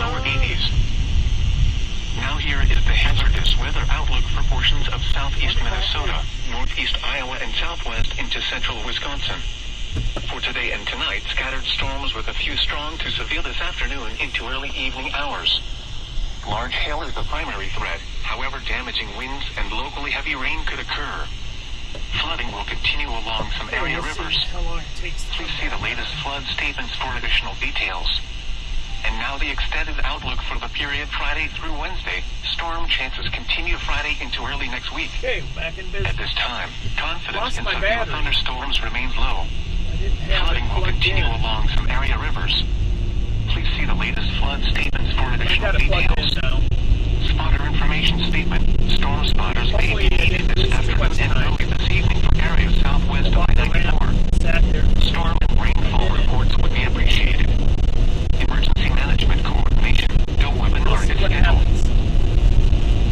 lower 80s. Now here is the hazardous weather outlook for portions of southeast Minnesota, northeast Iowa, and southwest into central Wisconsin. For today and tonight, scattered storms with a few strong to severe this afternoon into early evening hours. Large hail is the primary threat. However, damaging winds and locally heavy rain could occur. Flooding will continue along some area rivers. Please see the latest flood statements for additional details. And now the extended outlook for the period Friday through Wednesday. Storm chances continue Friday into early next week. Okay, back in business. At this time, confidence Lost in my severe battery. thunderstorms remains low. I didn't have Flooding it will plugged continue in. along some area rivers. Please see the latest flood statements for I additional got it plugged details. in now. Spotter information statement. Storm spotters may Hopefully be it needed didn't this lose too afternoon much and time. early this evening for areas southwest of Walk the ramp, I-94. sat there. Storm and rainfall reports would be appreciated. Emergency management coordination. No We'll webinar see is what scheduled. happens.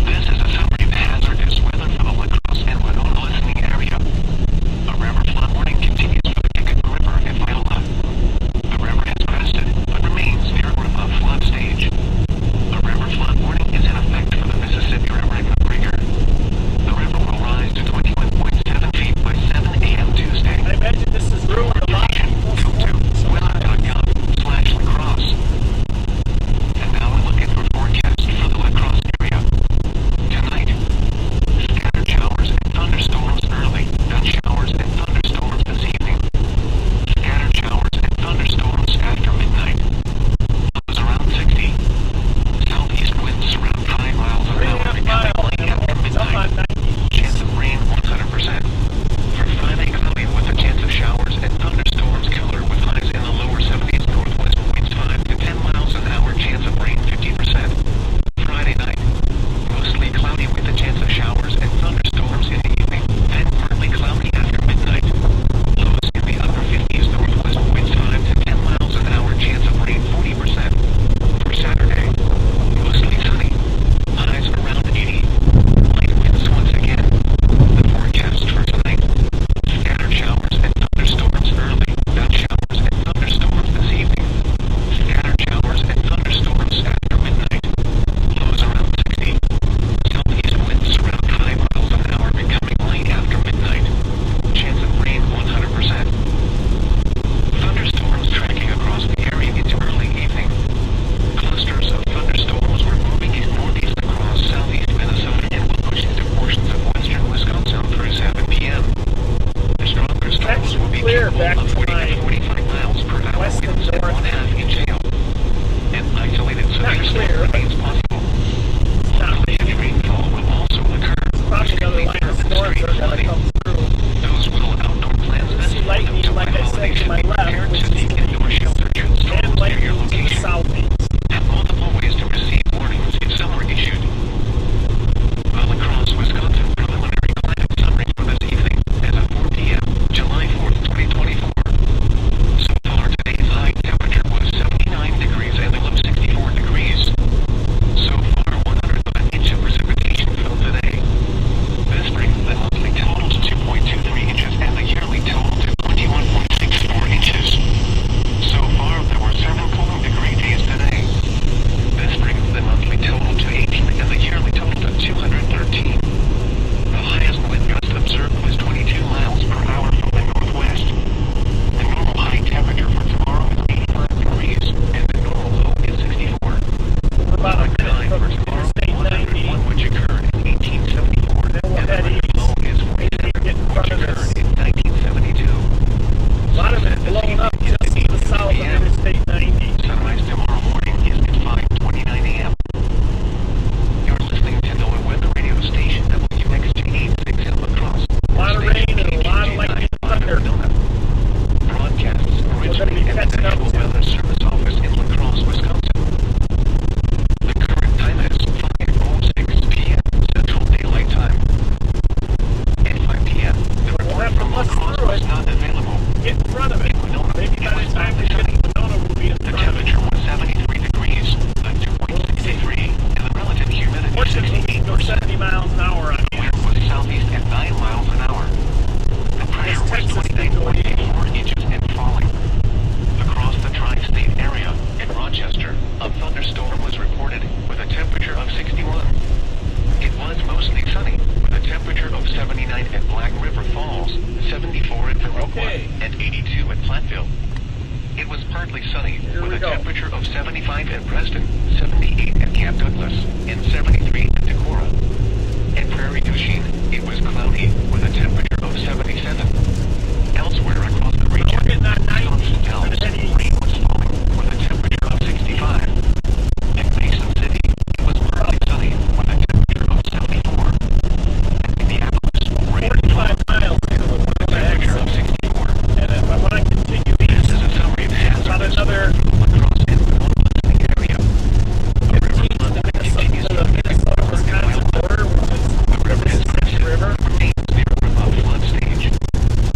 This is a summary of hazardous weather for the La Crosse and Winona listening area. A river flood warning continues for the Kickapoo River and Viola. The river has crested, but remains near or above flood stage. A river flood warning is in effect for the Mississippi River and temperature of 75 at Preston, 78 at Camp Douglas, and 73 at Decorah. At Prairie du Chien, it was cloudy with a temperature of 77. Elsewhere across the region, sun tells rain was falling with a temperature of 65. At Mason City, it was partly sunny with a temperature of 74. At Minneapolis, rain 45 miles to the temperature of 64. and if I want to continue This east, is a summary of about hazardous another across in the Listening area. The 15 river to flood the continues to Minnesota-Wisconsin border, which is the river has crested, River. remains near above flood stage.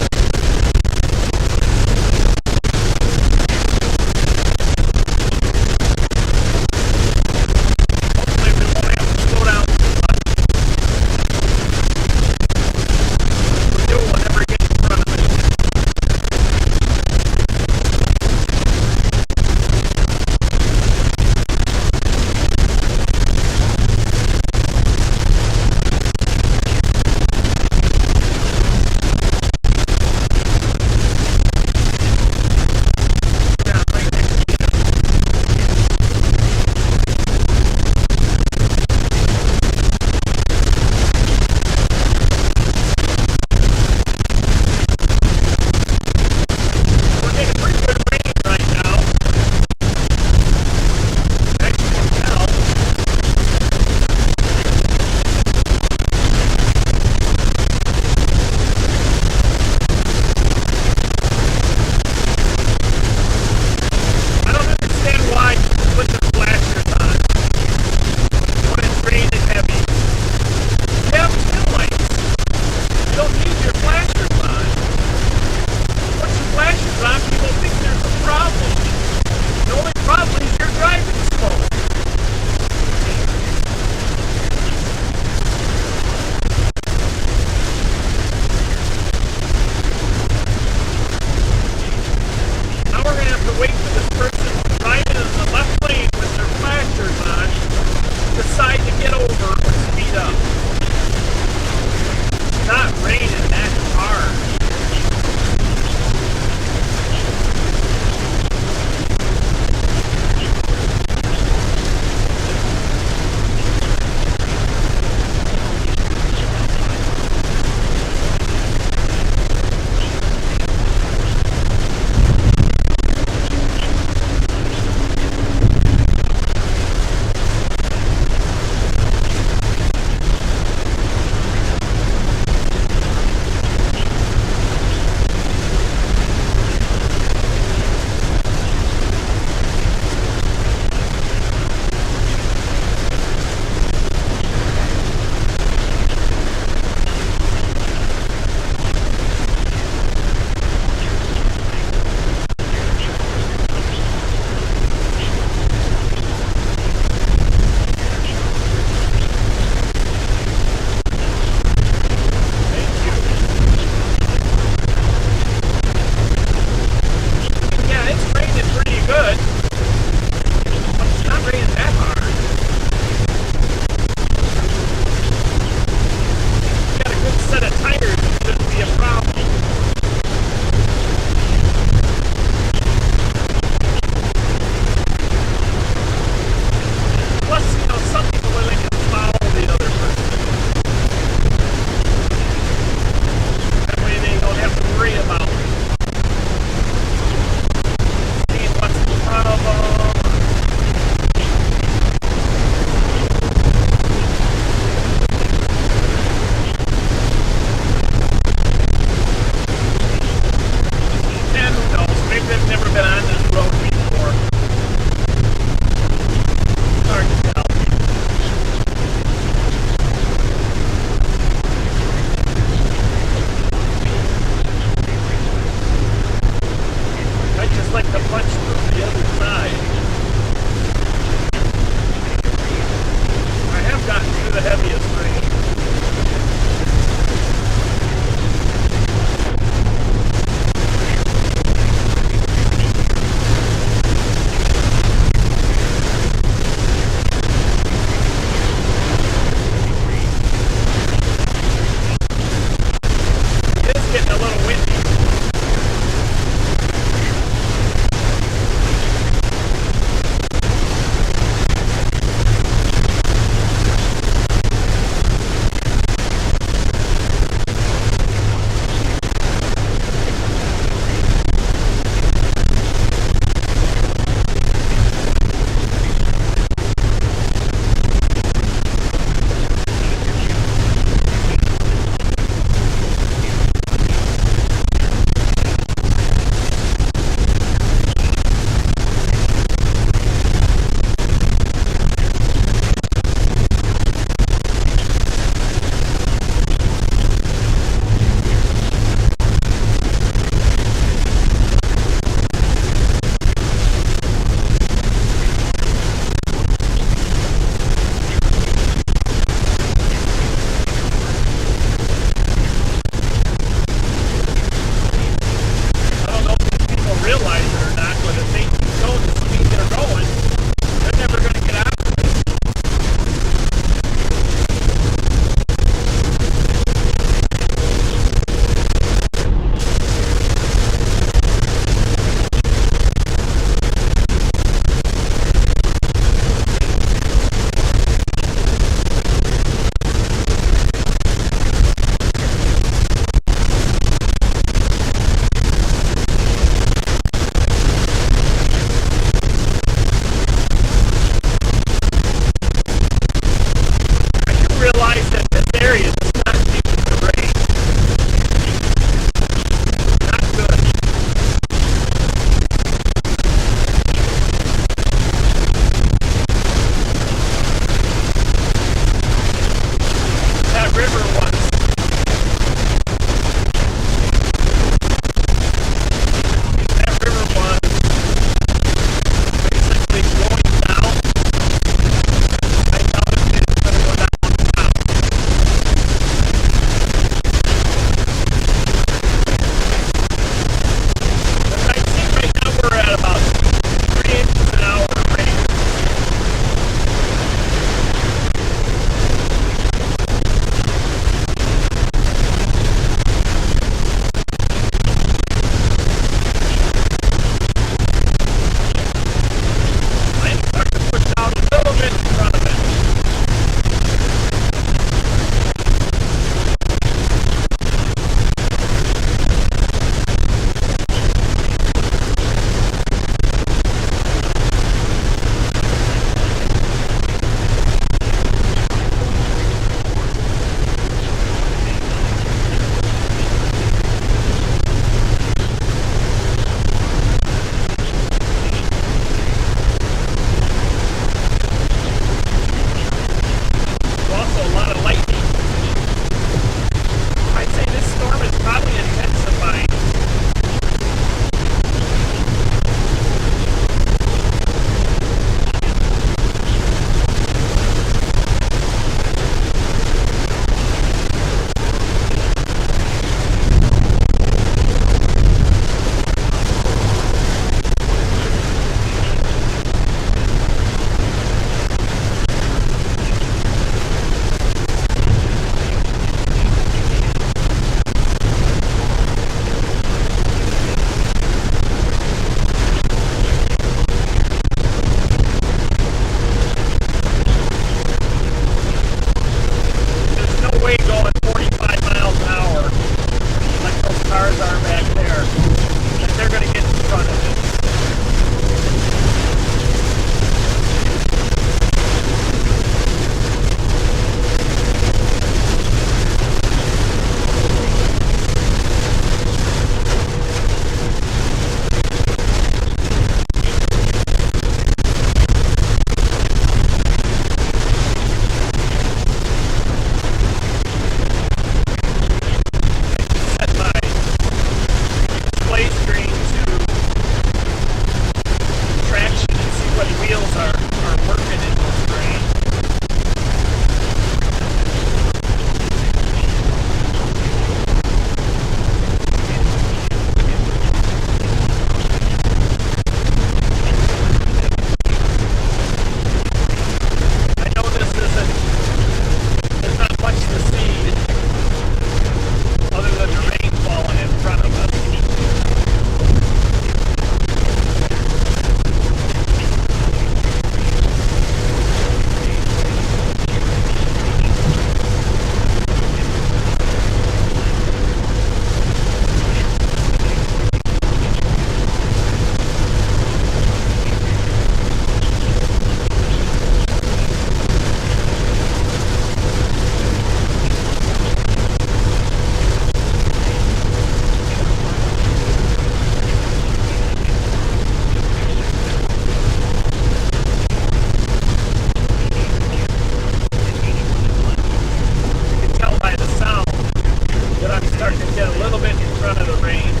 front of the rain.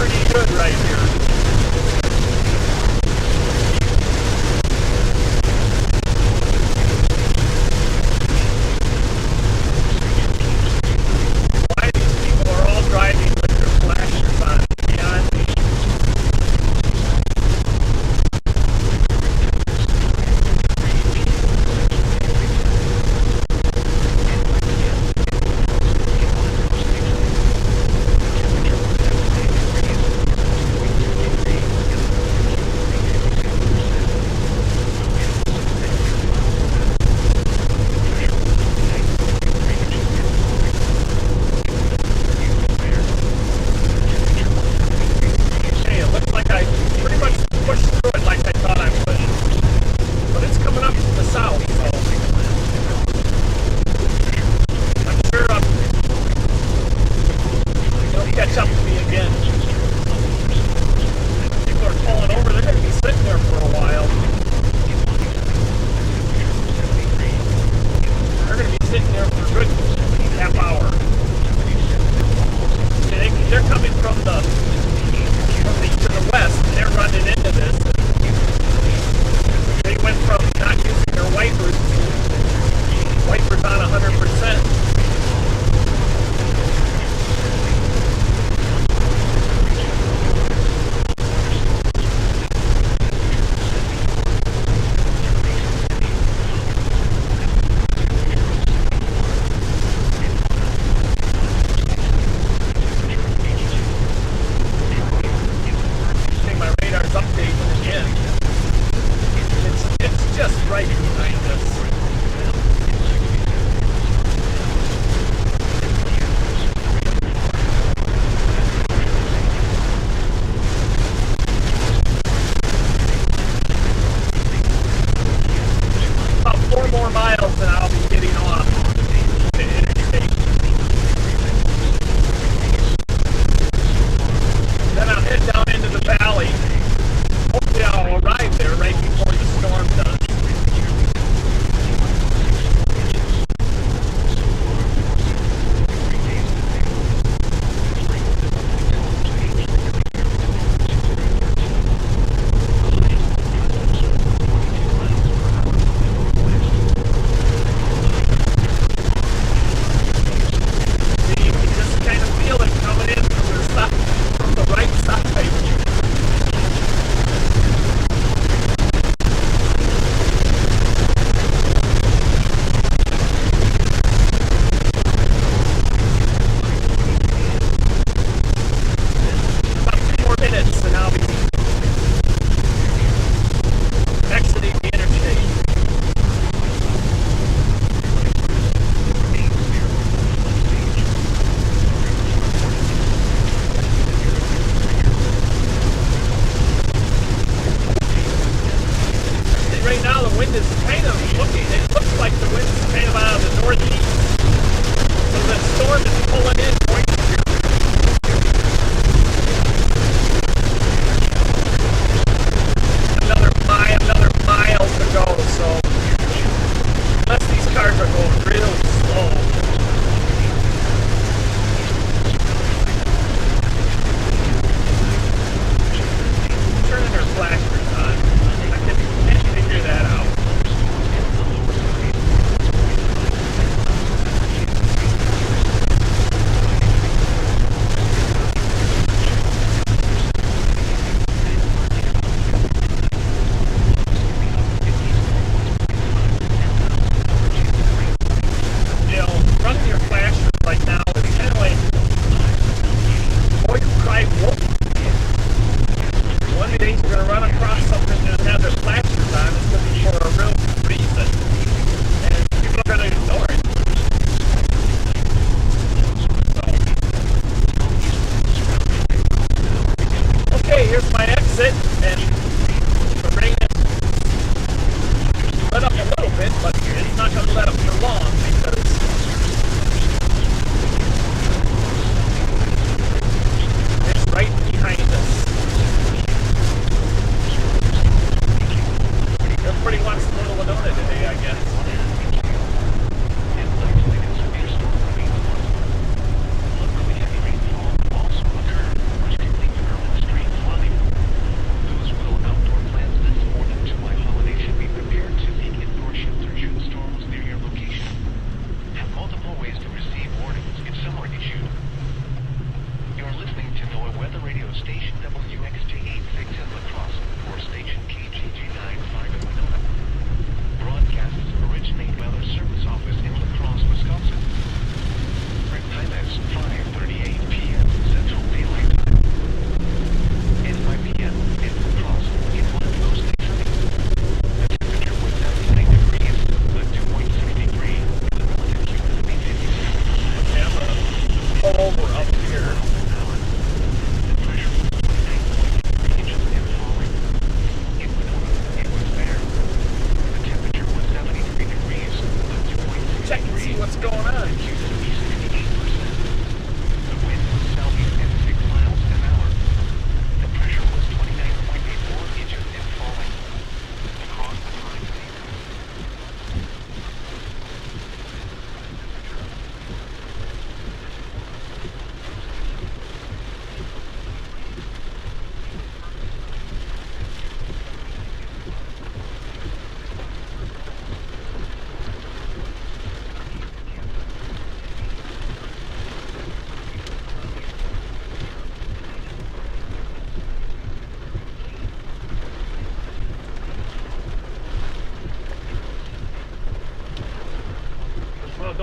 pretty good right here. Why these people are all driving with their flashers on beyond me.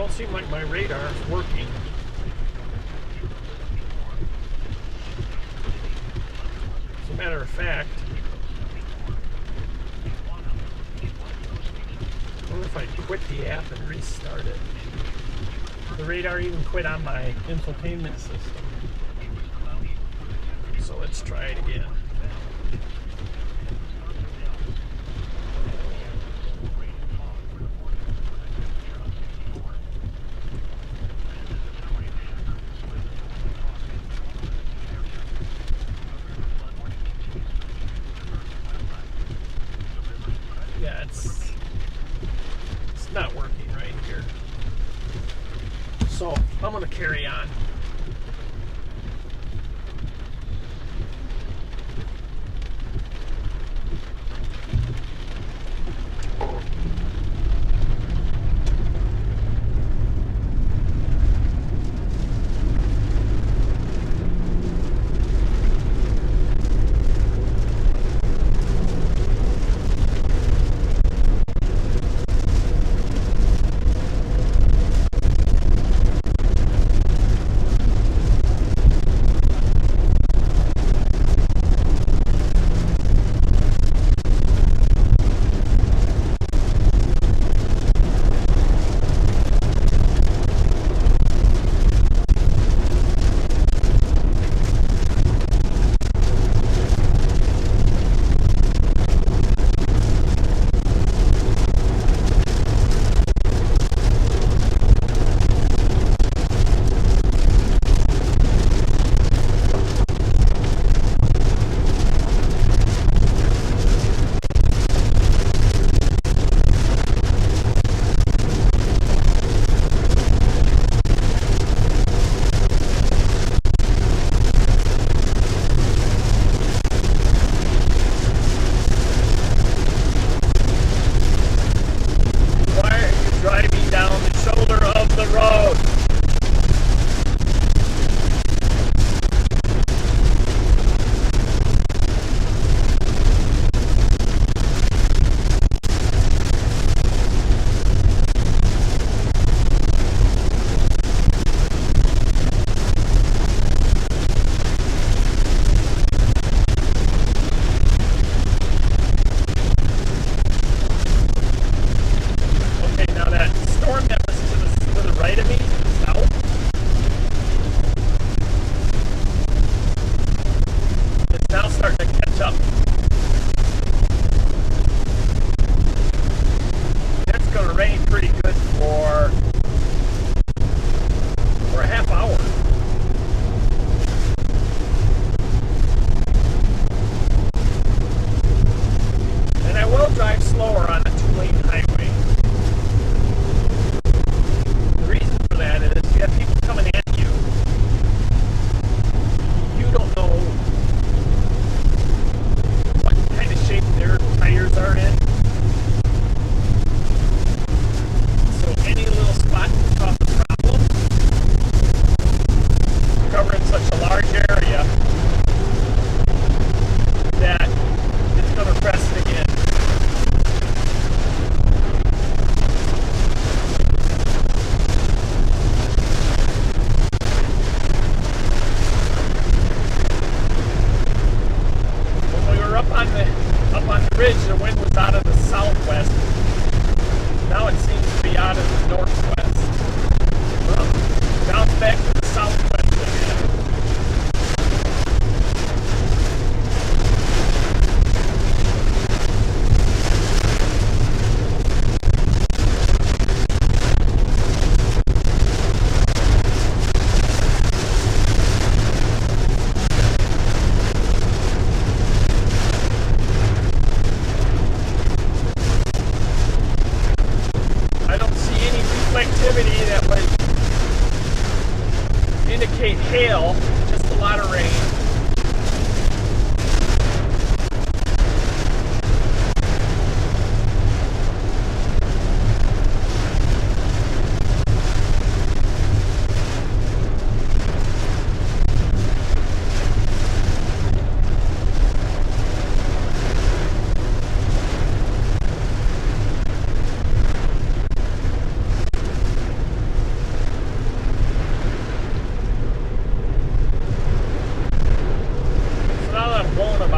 don't seem like my radar is working. As a matter of fact, I wonder if I quit the app and restart it. The radar even quit on my infotainment system. So let's try it again. Yeah, it's not working right here. So I'm going to carry on.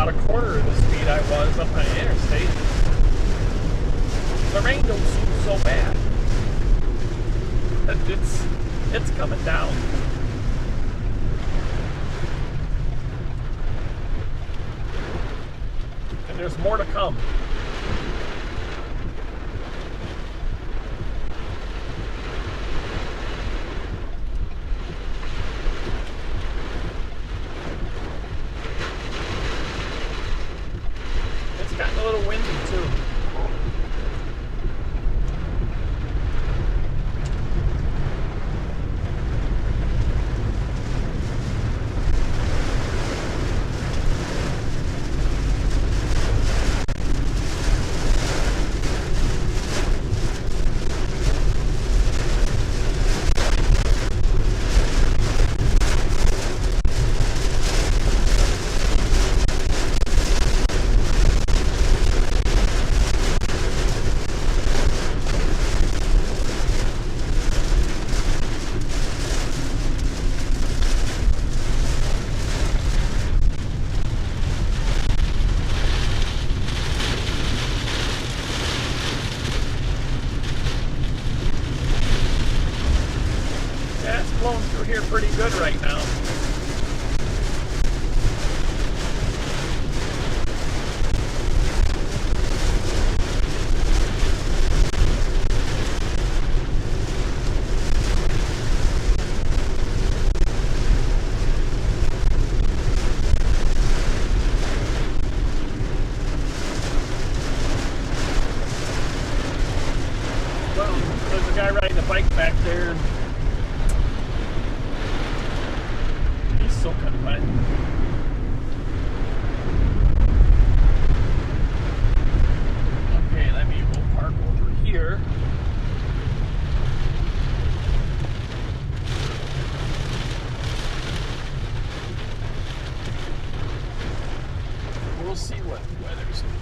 about a quarter of the speed I was up on the interstate. The rain don't seem so bad. It's coming down. And there's more to come. It's gotten a little windy too. Blowing through here pretty good right now. Well, there's a guy riding a bike back there. Soaking wet. Okay, we'll park over here. We'll see what the weather's like.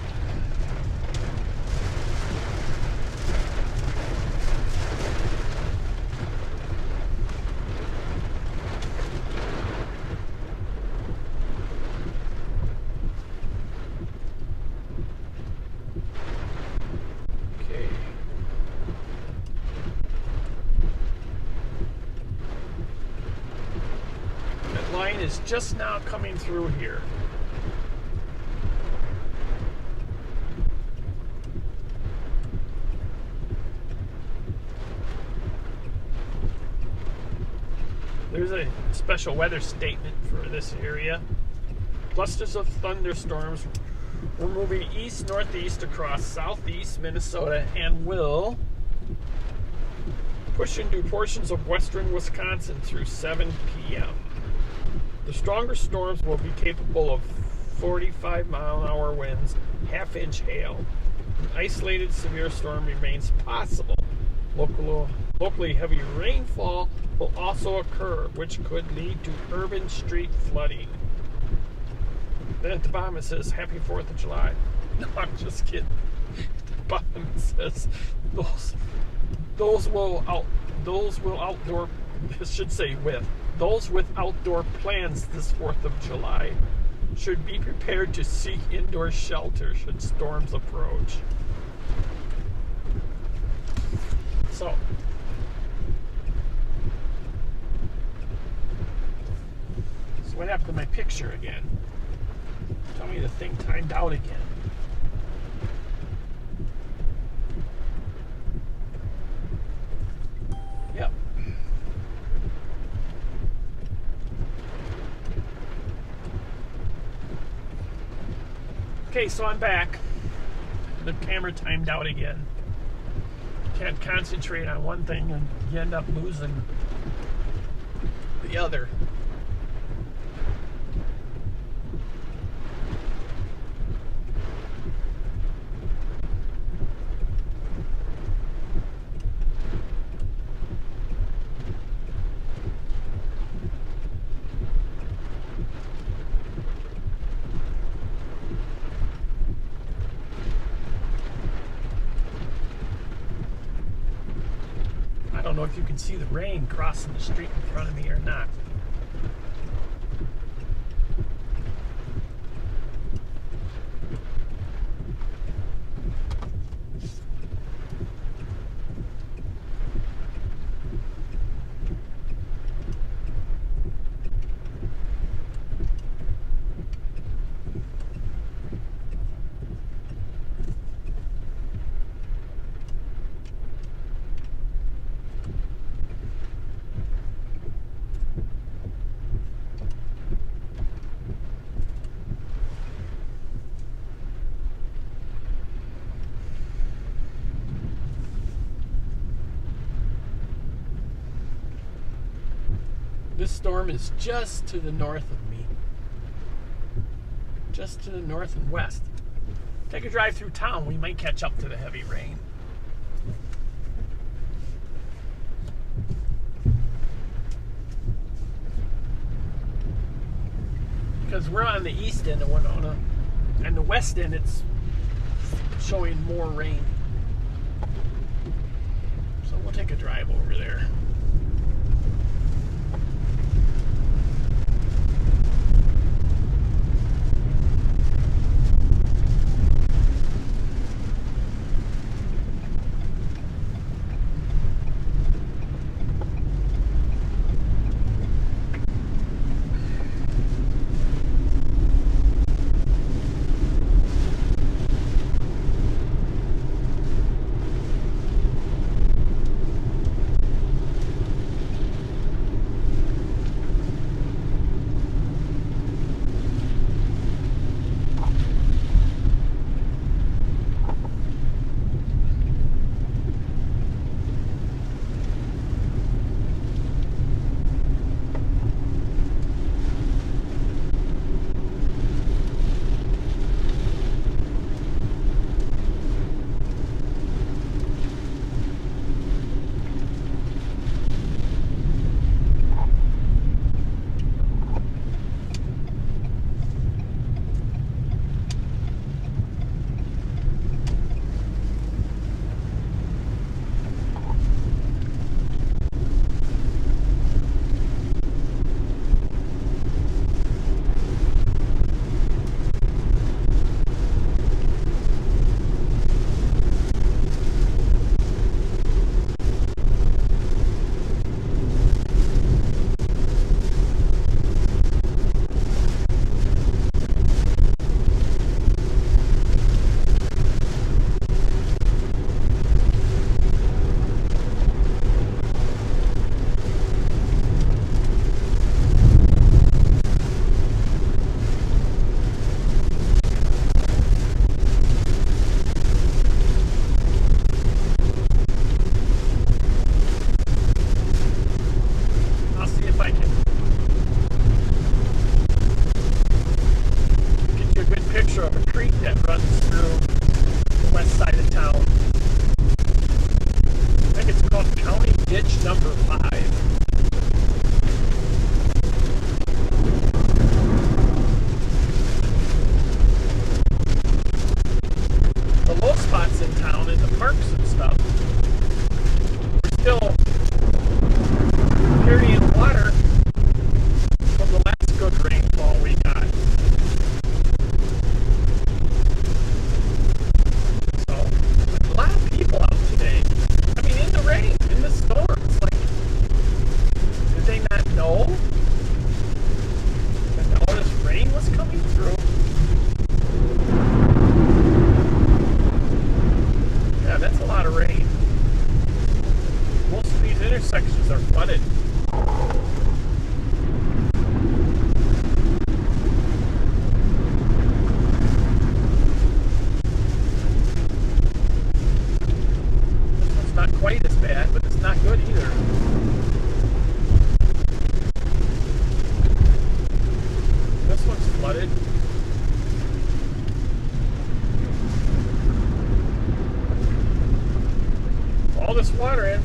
Line is just now coming through here. There's a special weather statement for this area. Clusters of thunderstorms were moving east-northeast across southeast Minnesota and will push into portions of western Wisconsin through 7 p.m. The stronger storms will be capable of 45-mile-an-hour winds, half-inch hail. An isolated severe storm remains possible. Locally heavy rainfall will also occur, which could lead to urban street flooding. Then at the bottom it says, Happy 4th of July. No, I'm just kidding. At the bottom it says, those with outdoor plans this 4th of July should be prepared to seek indoor shelter should storms approach. So, what happened to my picture again? Tell me the thing timed out again. Yep. Okay, so I'm back. The camera timed out again. Can't concentrate on one thing and you end up losing the other. I don't know if you can see the rain crossing the street in front of me or not. This storm is just to the north of me. Just to the north and west. Take a drive through town, we might catch up to the heavy rain. Because we're on the east end of Winona, and the west end it's showing more rain. So we'll take a drive over there.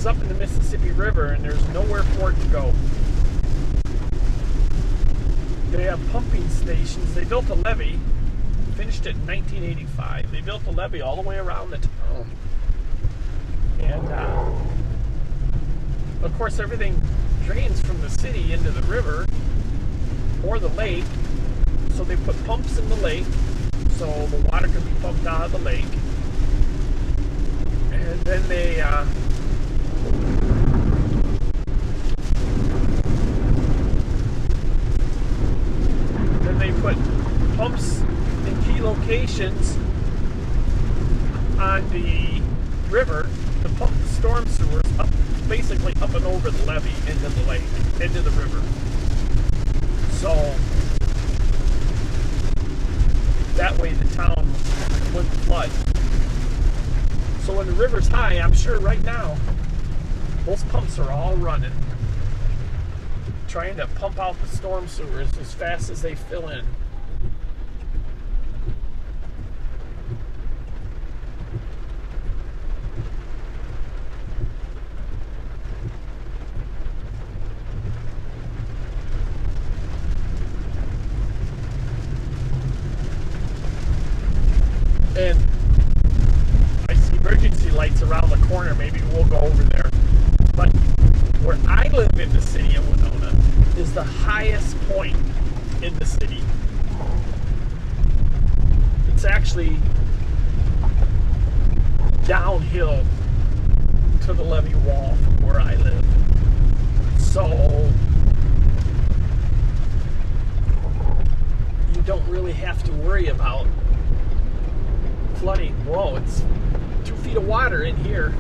Up in the Mississippi River, and there's nowhere for it to go. They have pumping stations. They built a levee, finished it in 1985. They built a levee all the way around the town. And, of course, everything drains from the city into the river or the lake. So they put pumps in the lake so the water can be pumped out of the lake. And then they, put pumps in key locations on the river to pump the storm sewers up, basically up and over the levee into the lake, into the river. So that way the town wouldn't flood. So when the river's high, I'm sure right now those pumps are all running. trying to pump out the storm sewers as fast as they fill in. And I see emergency lights around the corner. Maybe we'll go over there. But where I live in the city of Winona is the highest point in the city. It's actually downhill to the levee wall from where I live. So you don't really have to worry about flooding. Whoa, it's 2 feet of water in here.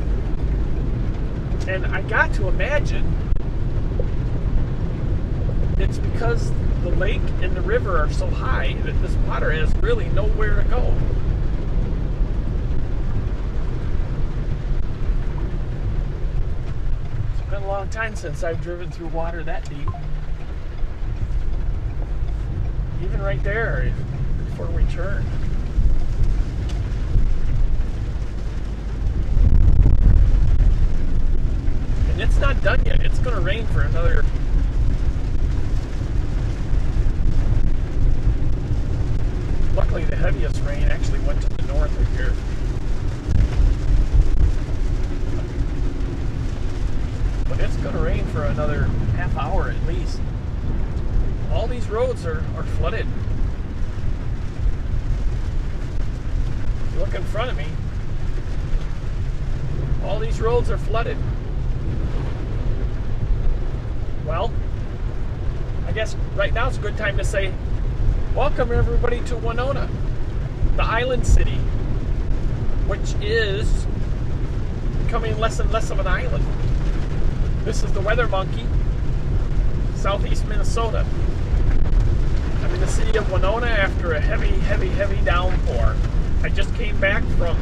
And I got to imagine it's because the lake and the river are so high that this water has really nowhere to go. It's been a long time since I've driven through water that deep. Even right there before we turn. And it's not done yet. It's going to rain for another. Luckily, the heaviest rain actually went to the north of here. But it's going to rain for another half hour at least. All these roads are flooded. If you look in front of me, all these roads are flooded. Well, I guess right now it's a good time to say, welcome everybody to Winona, the island city, which is becoming less and less of an island. This is the WeatherMonkey, southeast Minnesota. I'm in the city of Winona after a heavy downpour. I just came back from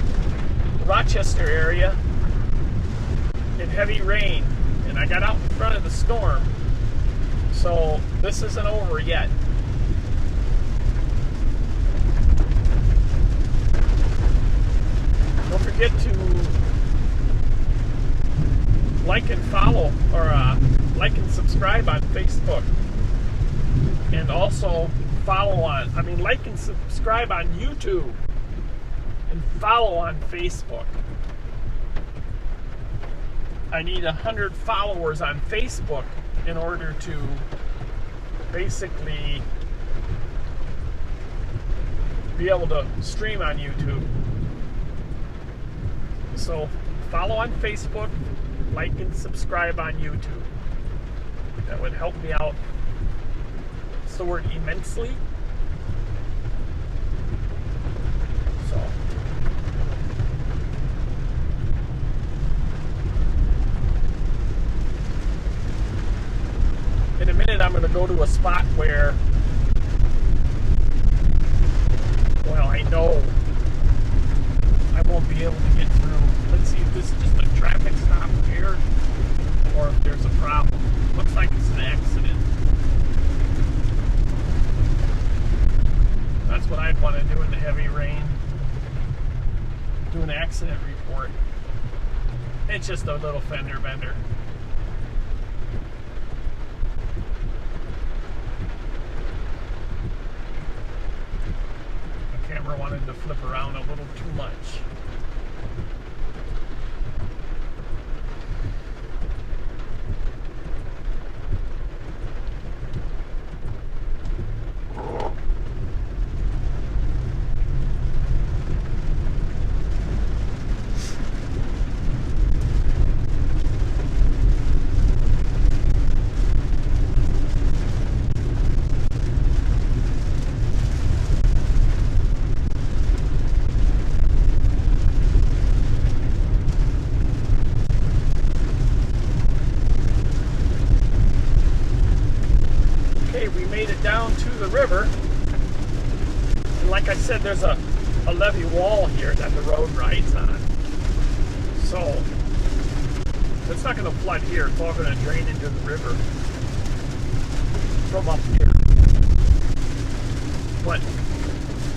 the Rochester area in heavy rain, and I got out in front of the storm. So this isn't over yet. Don't forget to like and follow, or like and subscribe on Facebook. And also like and subscribe on YouTube. And follow on Facebook. I need 100 followers on Facebook in order to basically be able to stream on YouTube. So follow on Facebook, like and subscribe on YouTube. That would help me out so immensely. So in a minute, I'm going to go to a spot where, well, I know I won't be able to get through. Let's see if this is just a traffic stop here or if there's a problem. Looks like it's an accident. That's what I'd want to do in the heavy rain. Do an accident report. It's just a little fender bender. Camera wanted to flip around a little too much. Down to the river, and like I said, there's a levee wall here that the road rides on, so it's not going to flood here. It's all going to drain into the river. from up here. But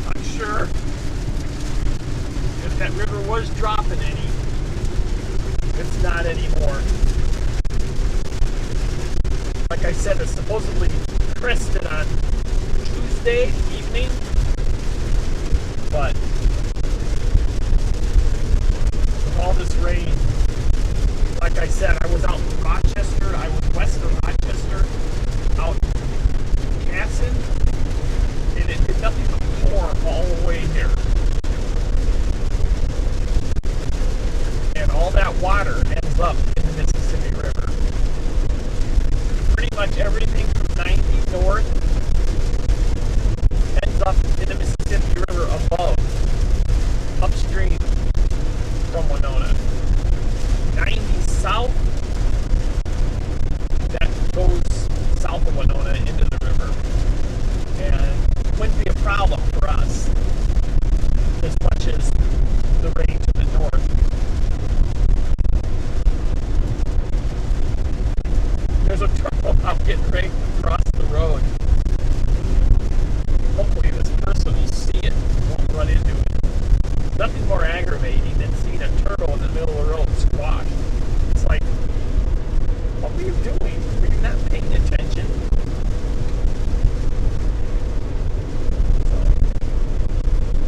I'm sure if that river was dropping any, it's not anymore. Like I said, it's supposedly crested on Tuesday evening, but with all this rain, like I said, I was out in Rochester, I was west of Rochester, out in Casson, and it did nothing but pour all the way here. And all that water ends up in the Mississippi River. Pretty much everything from 90 north ends up in the Mississippi River above, upstream from Winona. 90 south, that goes south of Winona into the river. And it wouldn't be a problem for us as much as the rain to the north. There's a trouble about getting ready to cross the road. Hopefully this person will see it and won't run into it. Nothing more aggravating than seeing a turtle in the middle of the road squashed. It's like, what were you doing? Were you not paying attention?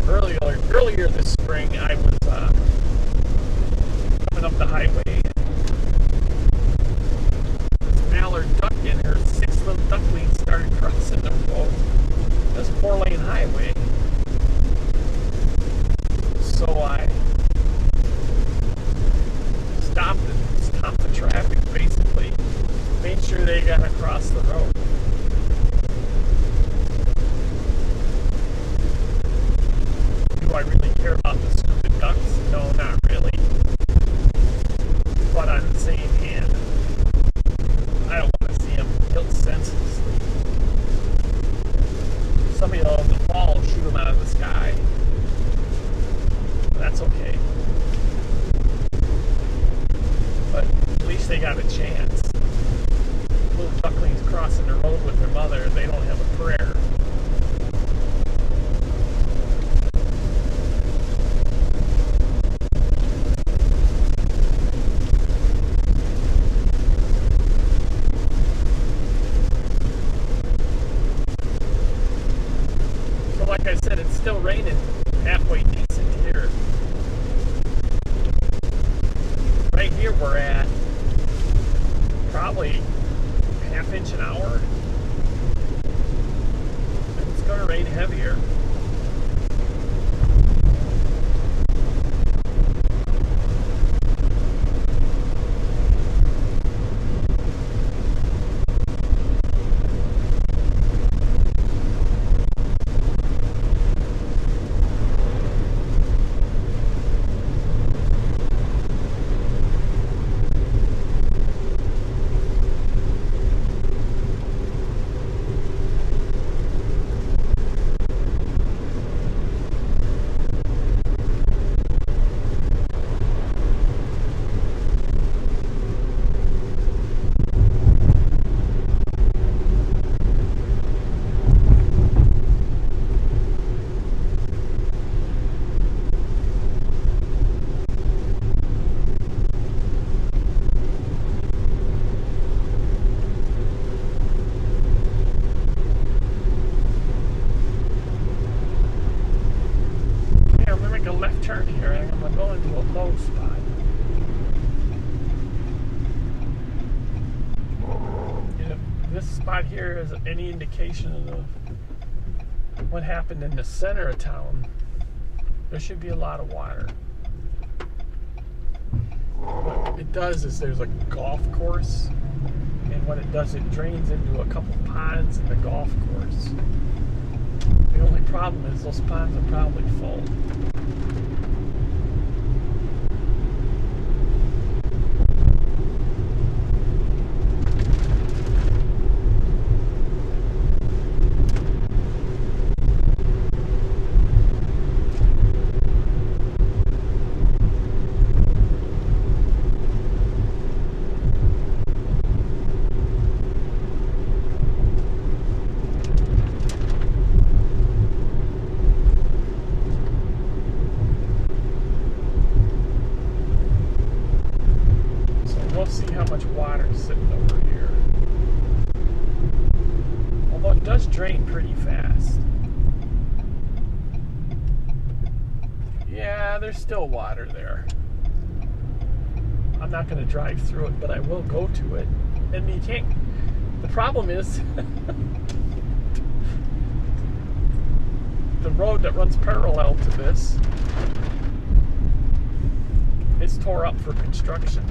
So, earlier this spring, I was coming up the highway. This mallard duck and her 6 little ducklings started crossing the road. This 4-lane highway. So I stopped the traffic, basically. Made sure they got across the road. Do I really care about the stupid ducks? No, not really. But on the same hand, I don't want to see them killed senselessly. Somebody will in the fall shoot them out of the sky. That's okay. But at least they got a chance. Little ducklings crossing the road with their mother, they don't have a prayer. So like I said, it's still raining halfway decent here. Right here we're at probably ½ inch an hour. And it's going to rain heavier. Turn here, and I'm going to go into a low spot. If this spot here is any indication of what happened in the center of town, there should be a lot of water. What it does is there's a golf course, and what it does, it drains into a couple ponds in the golf course. The only problem is those ponds are probably full. you'll see how much water is sitting over here. Although it does drain pretty fast. Yeah, there's still water there. I'm not going to drive through it, but I will go to it. And you can't. The problem is the road that runs parallel to this is tore up for construction.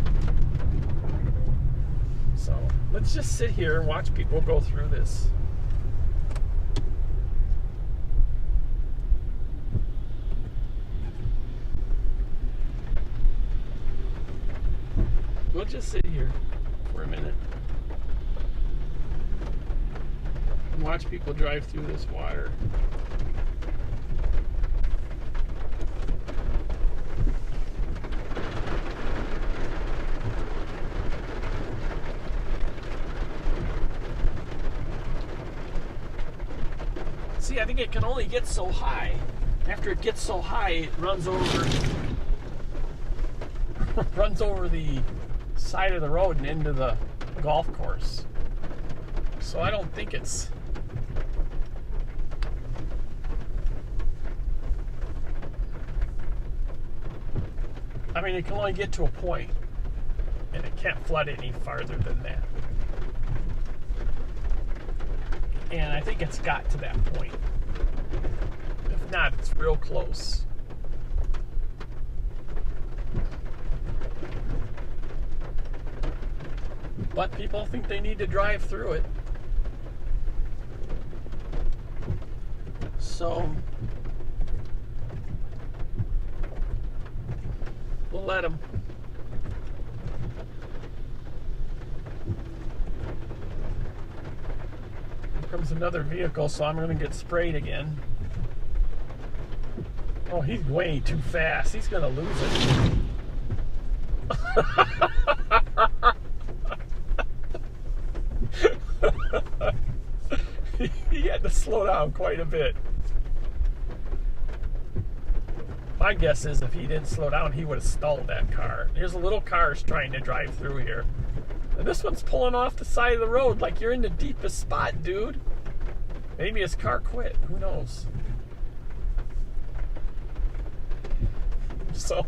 So let's just sit here and watch people go through this. We'll just sit here for a minute and watch people drive through this water. See, I think it can only get so high. After it gets so high, it runs over the side of the road and into the golf course. So I don't think it's... I mean, it can only get to a point, and it can't flood any farther than that. And I think it's got to that point. If not, it's real close. But people think they need to drive through it. So we'll let them. Here comes another vehicle, so I'm going to get sprayed again. Oh, he's way too fast. He's going to lose it. He had to slow down quite a bit. My guess is if he didn't slow down, he would have stalled that car. There's a little cars trying to drive through here. And this one's pulling off the side of the road like you're in the deepest spot, dude. Maybe his car quit. Who knows? So...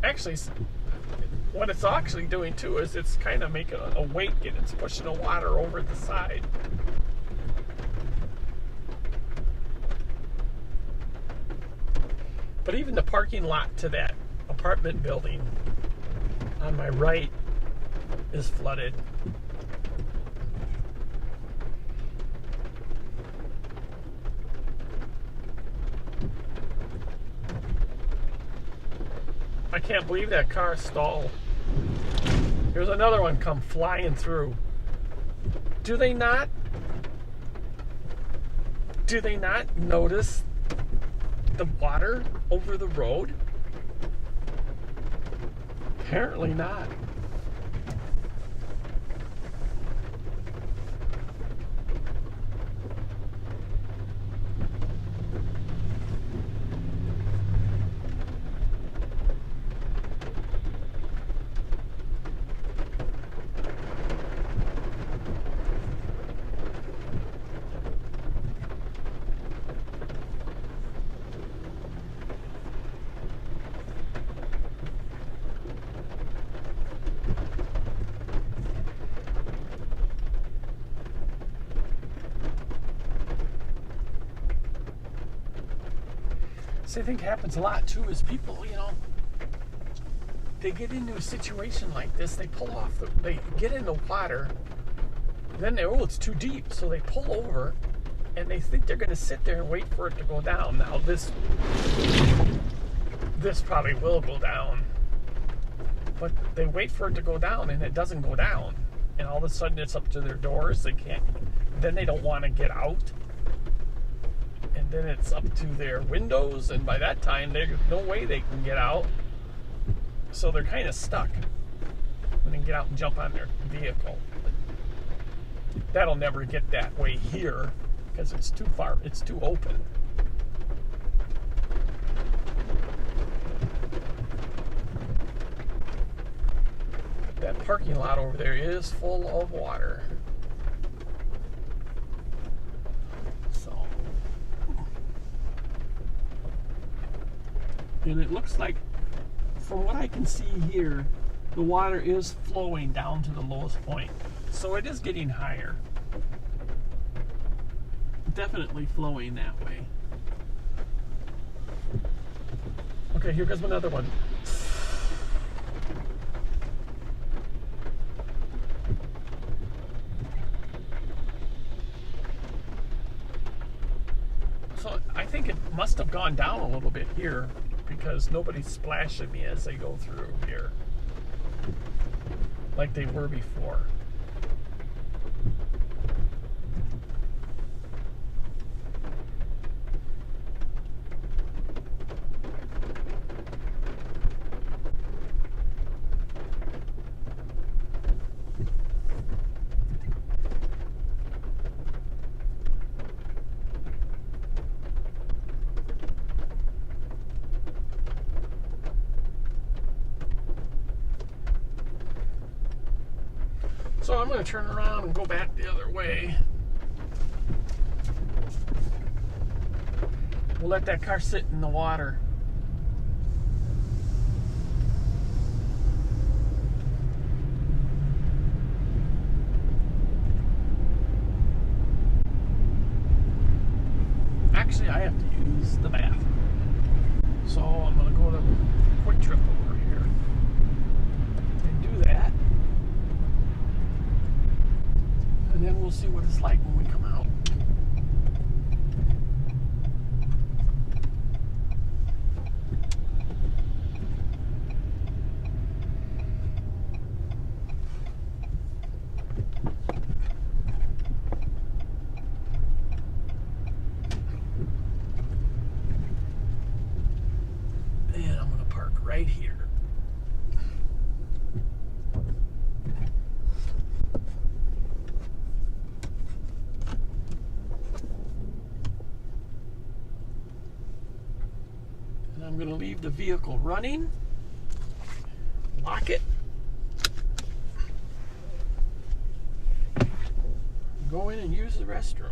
actually, what it's actually doing too is it's kind of making a wake and it's pushing the water over the side. But even the parking lot to that apartment building on my right is flooded. I can't believe that car stalled. Here's another one come flying through. Do they not notice the water over the road? Apparently not. I think happens a lot too is people, they get into a situation like this, they pull off, they get in the water, then it's too deep, so they pull over, and they think they're going to sit there and wait for it to go down. Now this probably will go down, but they wait for it to go down, and it doesn't go down, and all of a sudden it's up to their doors. They can't. Then they don't want to get out. And then it's up to their windows, and by that time, there's no way they can get out. So they're kind of stuck when they get out and jump on their vehicle. That'll never get that way here because it's too far, it's too open. parking lot over there is full of water. So, and it looks like, from what I can see here, the water is flowing down to the lowest point. So it is getting higher. Definitely flowing that way. Okay, here goes another one. So I think it must have gone down a little bit here because nobody's splashing me as they go through here like they were before. So I'm going to turn around and go back the other way. We'll let that car sit in the water. Actually, I have to use the bathroom. So I'm going to go to Quick Trip over here and do that. And then we'll see what it's like when we come out. And I'm going to park right here. I'm going to leave the vehicle running, lock it, go in and use the restroom.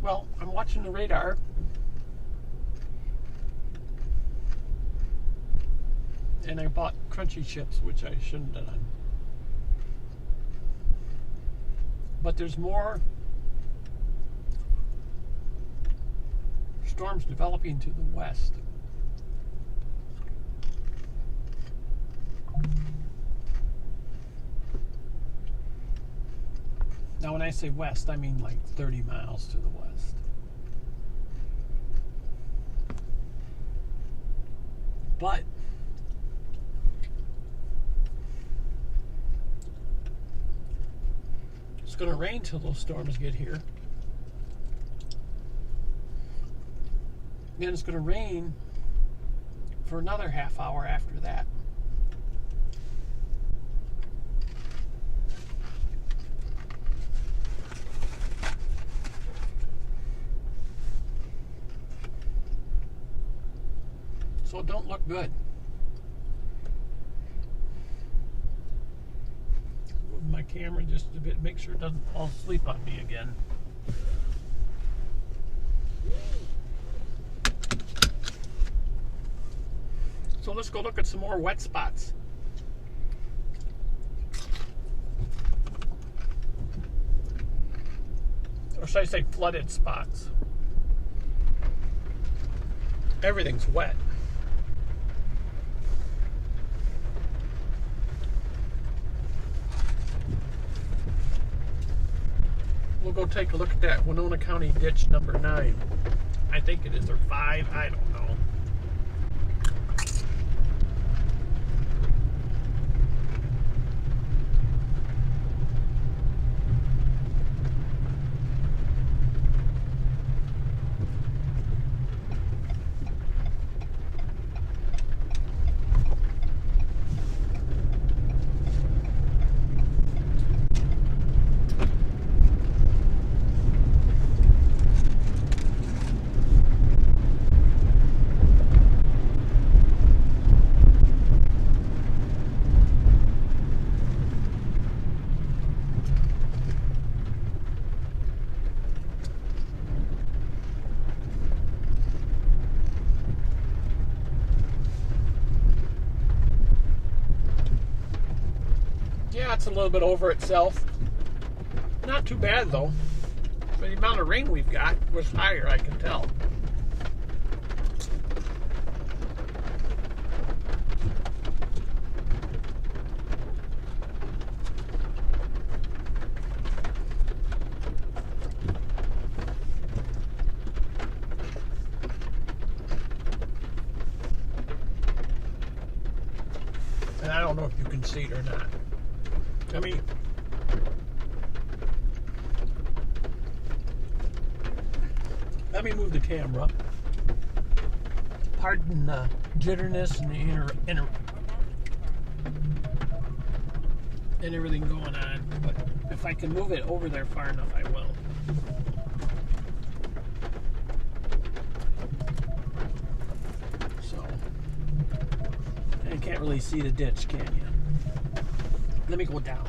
Well, I'm watching the radar. And I bought crunchy chips, which I shouldn't have done. But there's more storms developing to the west. Now, when I say west, I mean like 30 miles to the west. But it's going to rain till those storms get here. Then it's going to rain for another half hour after that. So it don't look good. Move my camera just a bit, make sure it doesn't fall asleep on me again. So let's go look at some more wet spots. Or should I say flooded spots? Everything's wet. We'll go take a look at that Winona County ditch number 9. I think it is, or 5, I don't know. Yeah, it's a little bit over itself. Not too bad though. But the amount of rain we've got was higher, I can tell. And I don't know if you can see it or not. Let me move the camera. Pardon the jitterness and the and everything going on. But if I can move it over there far enough, I will. So, and you can't really see the ditch, can you? Let me go down.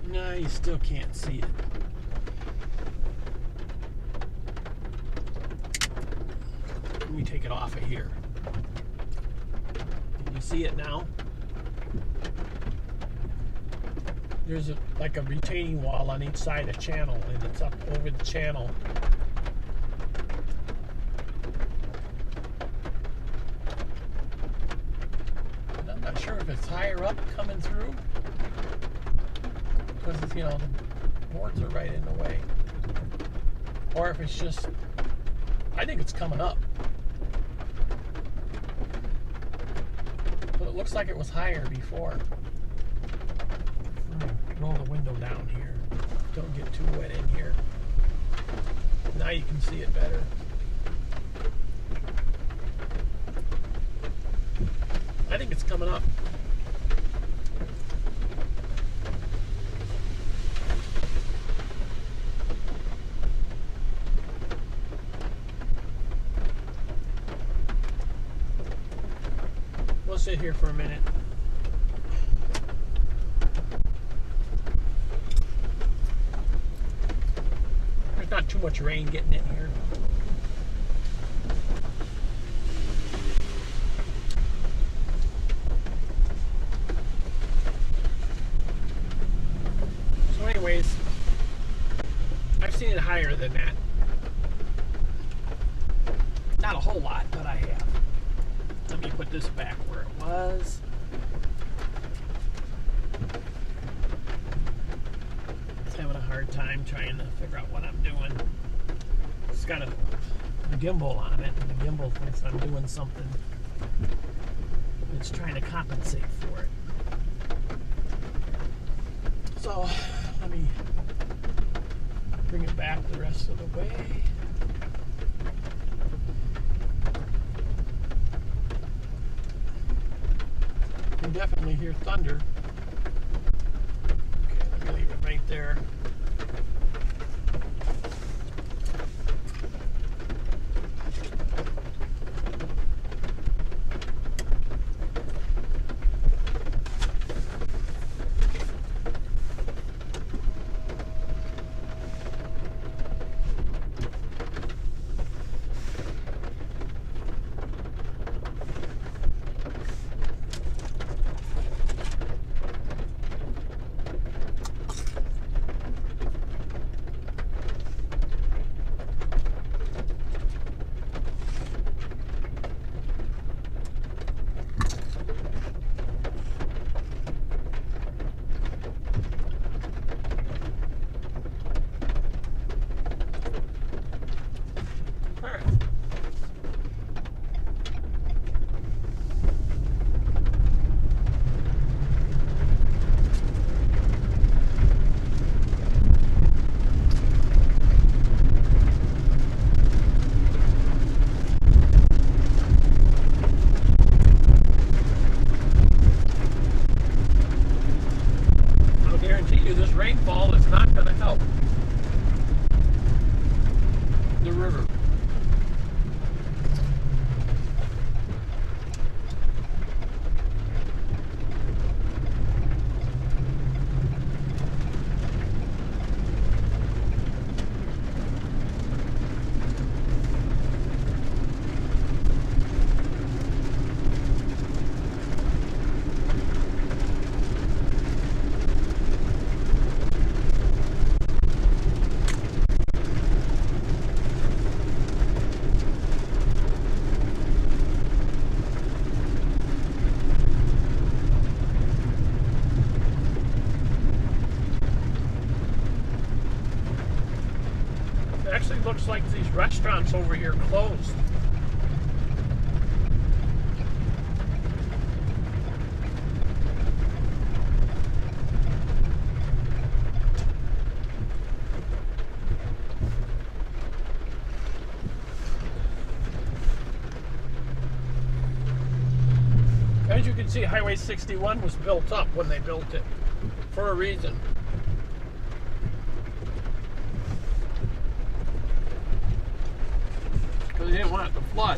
No, you still can't see it. Let me take it off of here. Can you see it now? There's like a retaining wall on each side of the channel, and it's up over the channel. And I'm not sure if it's higher up coming through, because it's, you know, the boards are right in the way, or if it's just, I think it's coming up, but it looks like it was higher before. I'm gonna roll the window down here, don't get too wet in here. Now you can see it better. I think it's coming up. We'll sit here for a minute. There's not too much rain getting in here. So anyways, I've seen it higher than that. Not a whole lot, but I have. Let me put this back where it was. It's having a hard time trying to figure out what I'm doing. It's got a gimbal on it, and the gimbal thinks I'm doing something. It's trying to compensate for it. So, let me bring it back the rest of the way. You can definitely hear thunder. Okay, let me leave it right there. Rainfall is not going to help the river. Actually looks like these restaurants over here closed. As you can see, Highway 61 was built up when they built it for a reason. Because they didn't want it to flood.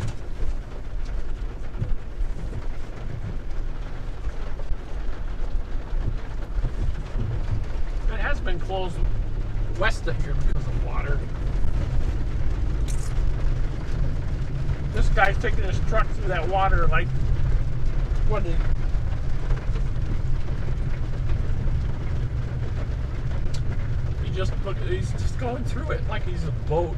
It has been closed west of here because of water. This guy's taking his truck through that water like what is he's just going through it like he's a boat.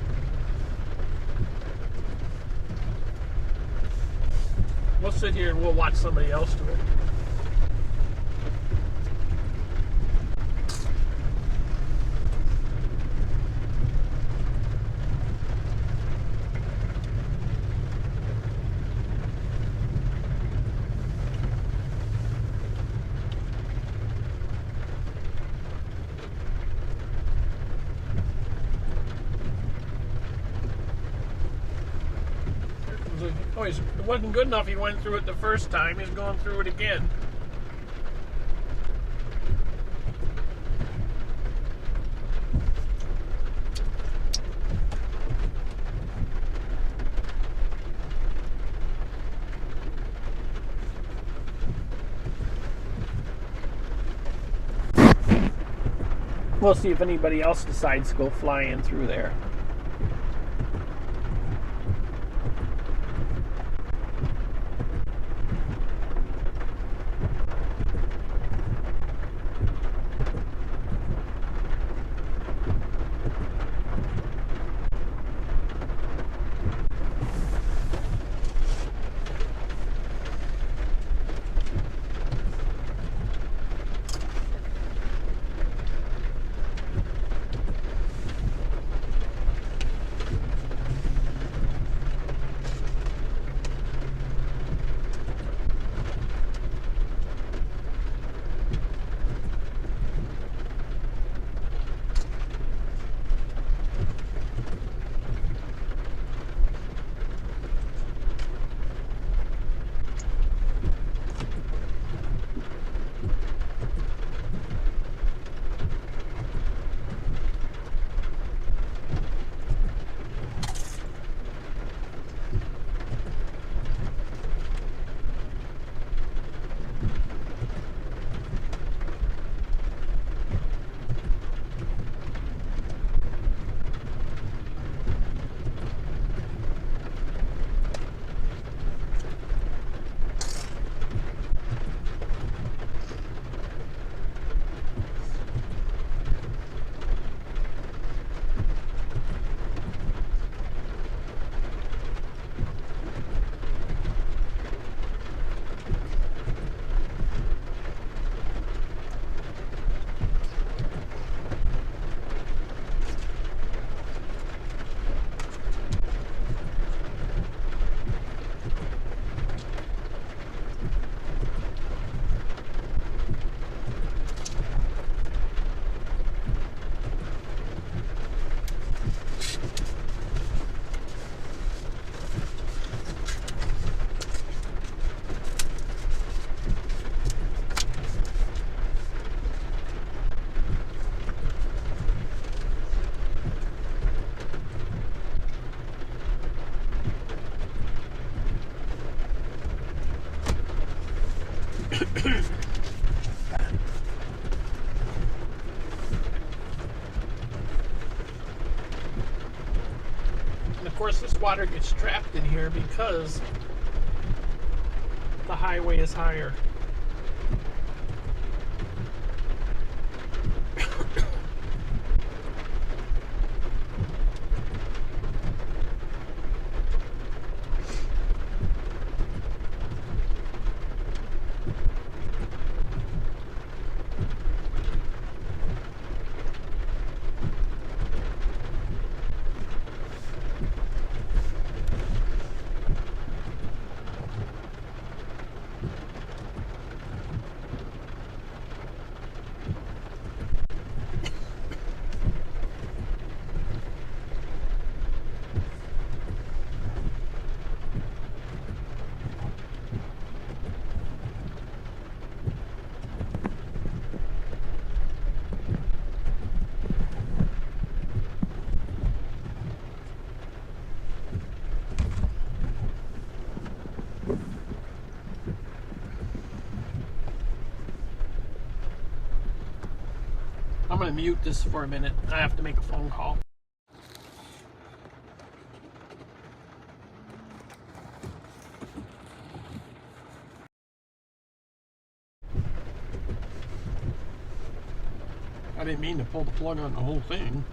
We'll sit here and we'll watch somebody else do it. Oh, it wasn't good enough he went through it the first time. He's going through it again. We'll see if anybody else decides to go flying through there. And of course this water gets trapped in here because the highway is higher. going to mute this for a minute. I have to make a phone call. I didn't mean to pull the plug on the whole thing.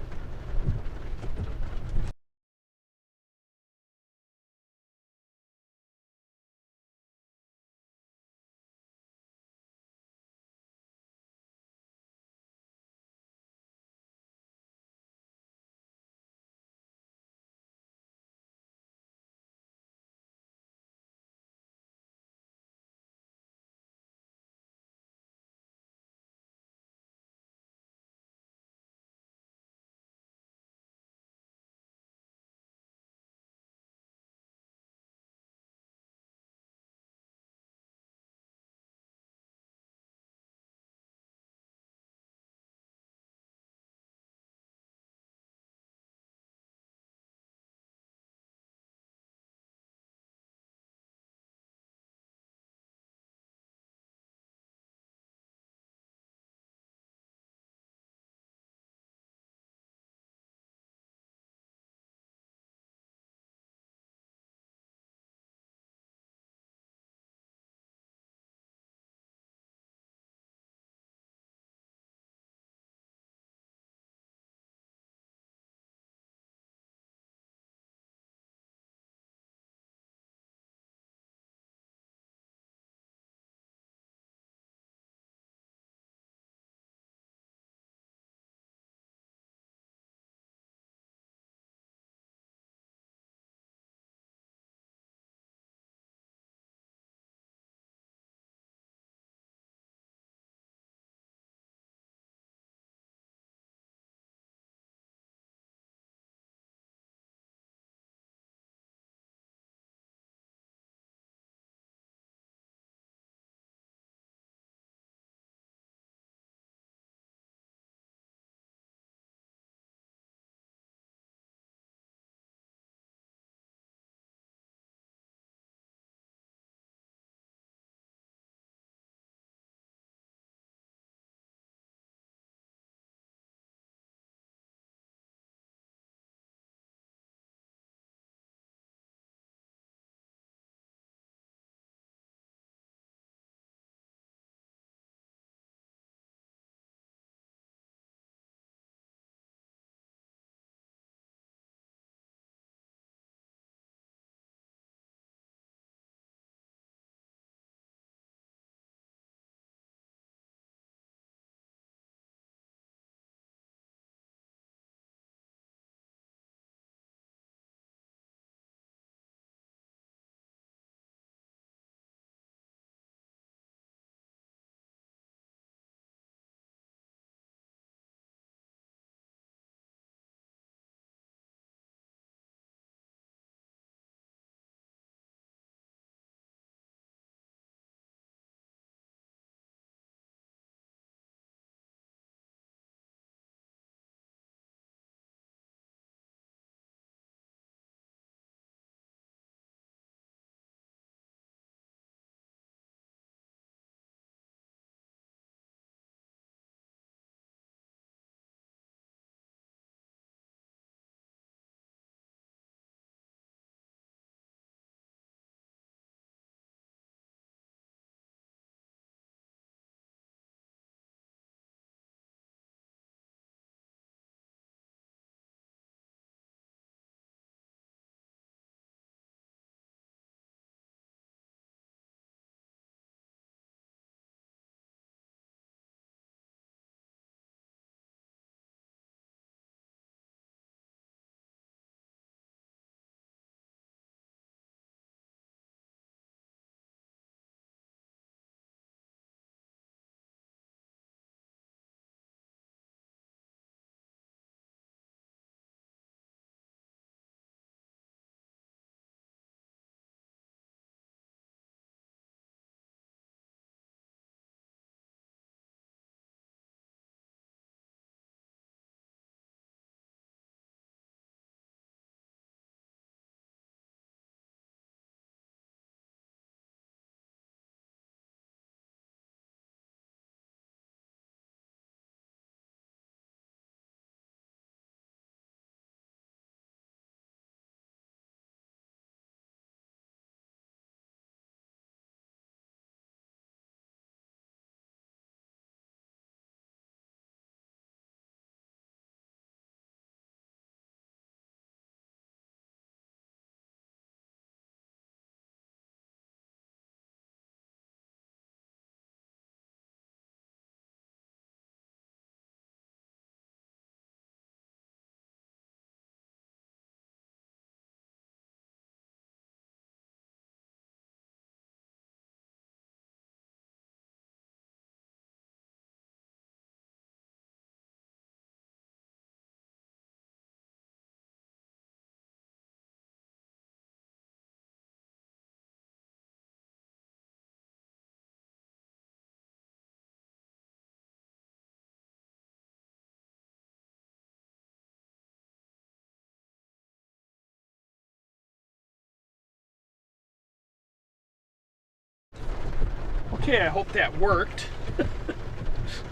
Okay, I hope that worked.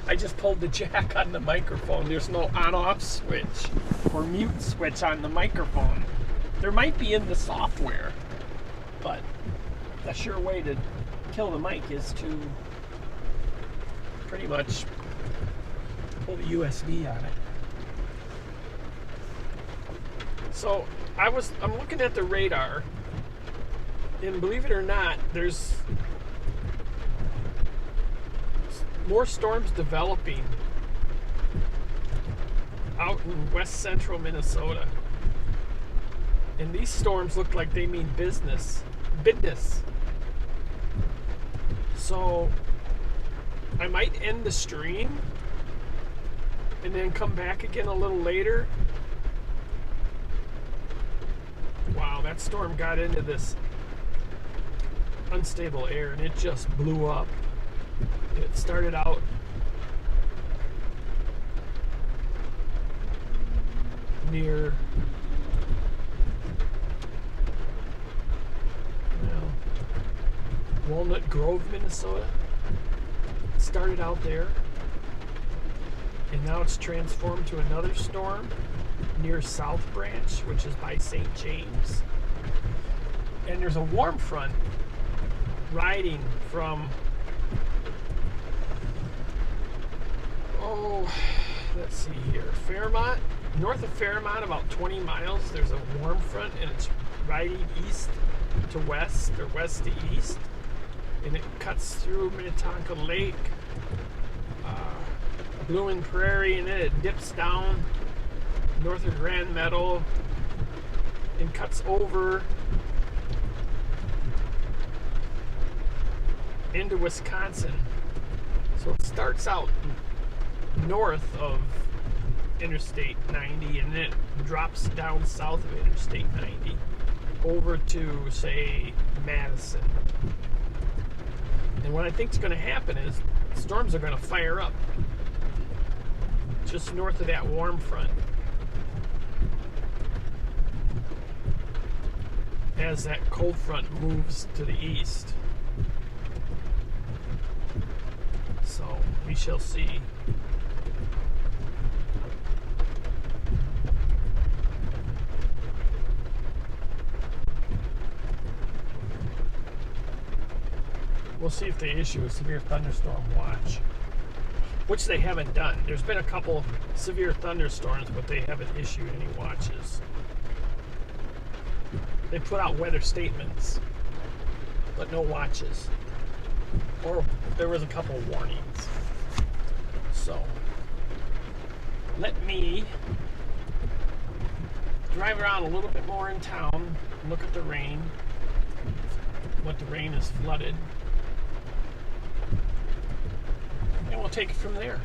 I just pulled the jack on the microphone. There's no on-off switch or mute switch on the microphone. There might be in the software, but the sure way to kill the mic is to pretty much pull the USB on it. So I'm looking at the radar, and believe it or not, there's more storms developing out in west central Minnesota. And these storms look like they mean business. So I might end the stream and then come back again a little later. Wow, that storm got into this unstable air and it just blew up. It started out near Walnut Grove, Minnesota. It started out there, and now it's transformed to another storm near South Branch, which is by St. James. And there's a warm front riding from, let's see here, Fairmont, north of Fairmont, about 20 miles, there's a warm front, and it's riding east to west, or west to east, and it cuts through Minnetonka Lake, Blooming Prairie, and then it dips down north of Grand Meadow and cuts over into Wisconsin. So it starts out north of Interstate 90 and then it drops down south of Interstate 90 over to, say, Madison. And what I think is going to happen is storms are going to fire up just north of that warm front as that cold front moves to the east. So we shall see. We'll see if they issue a severe thunderstorm watch, which they haven't done. There's been a couple severe thunderstorms, but they haven't issued any watches. They put out weather statements, but no watches. Or there was a couple of warnings. So let me drive around a little bit more in town, look at the rain, what the rain has flooded, and we'll take it from there.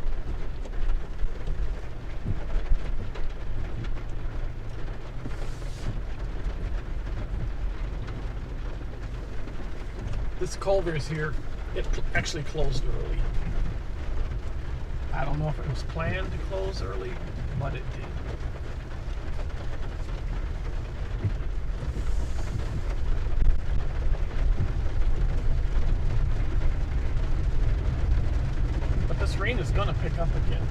This Culver's here, it actually closed early. I don't know if it was planned to close early, but it did. But this rain is going to pick up again.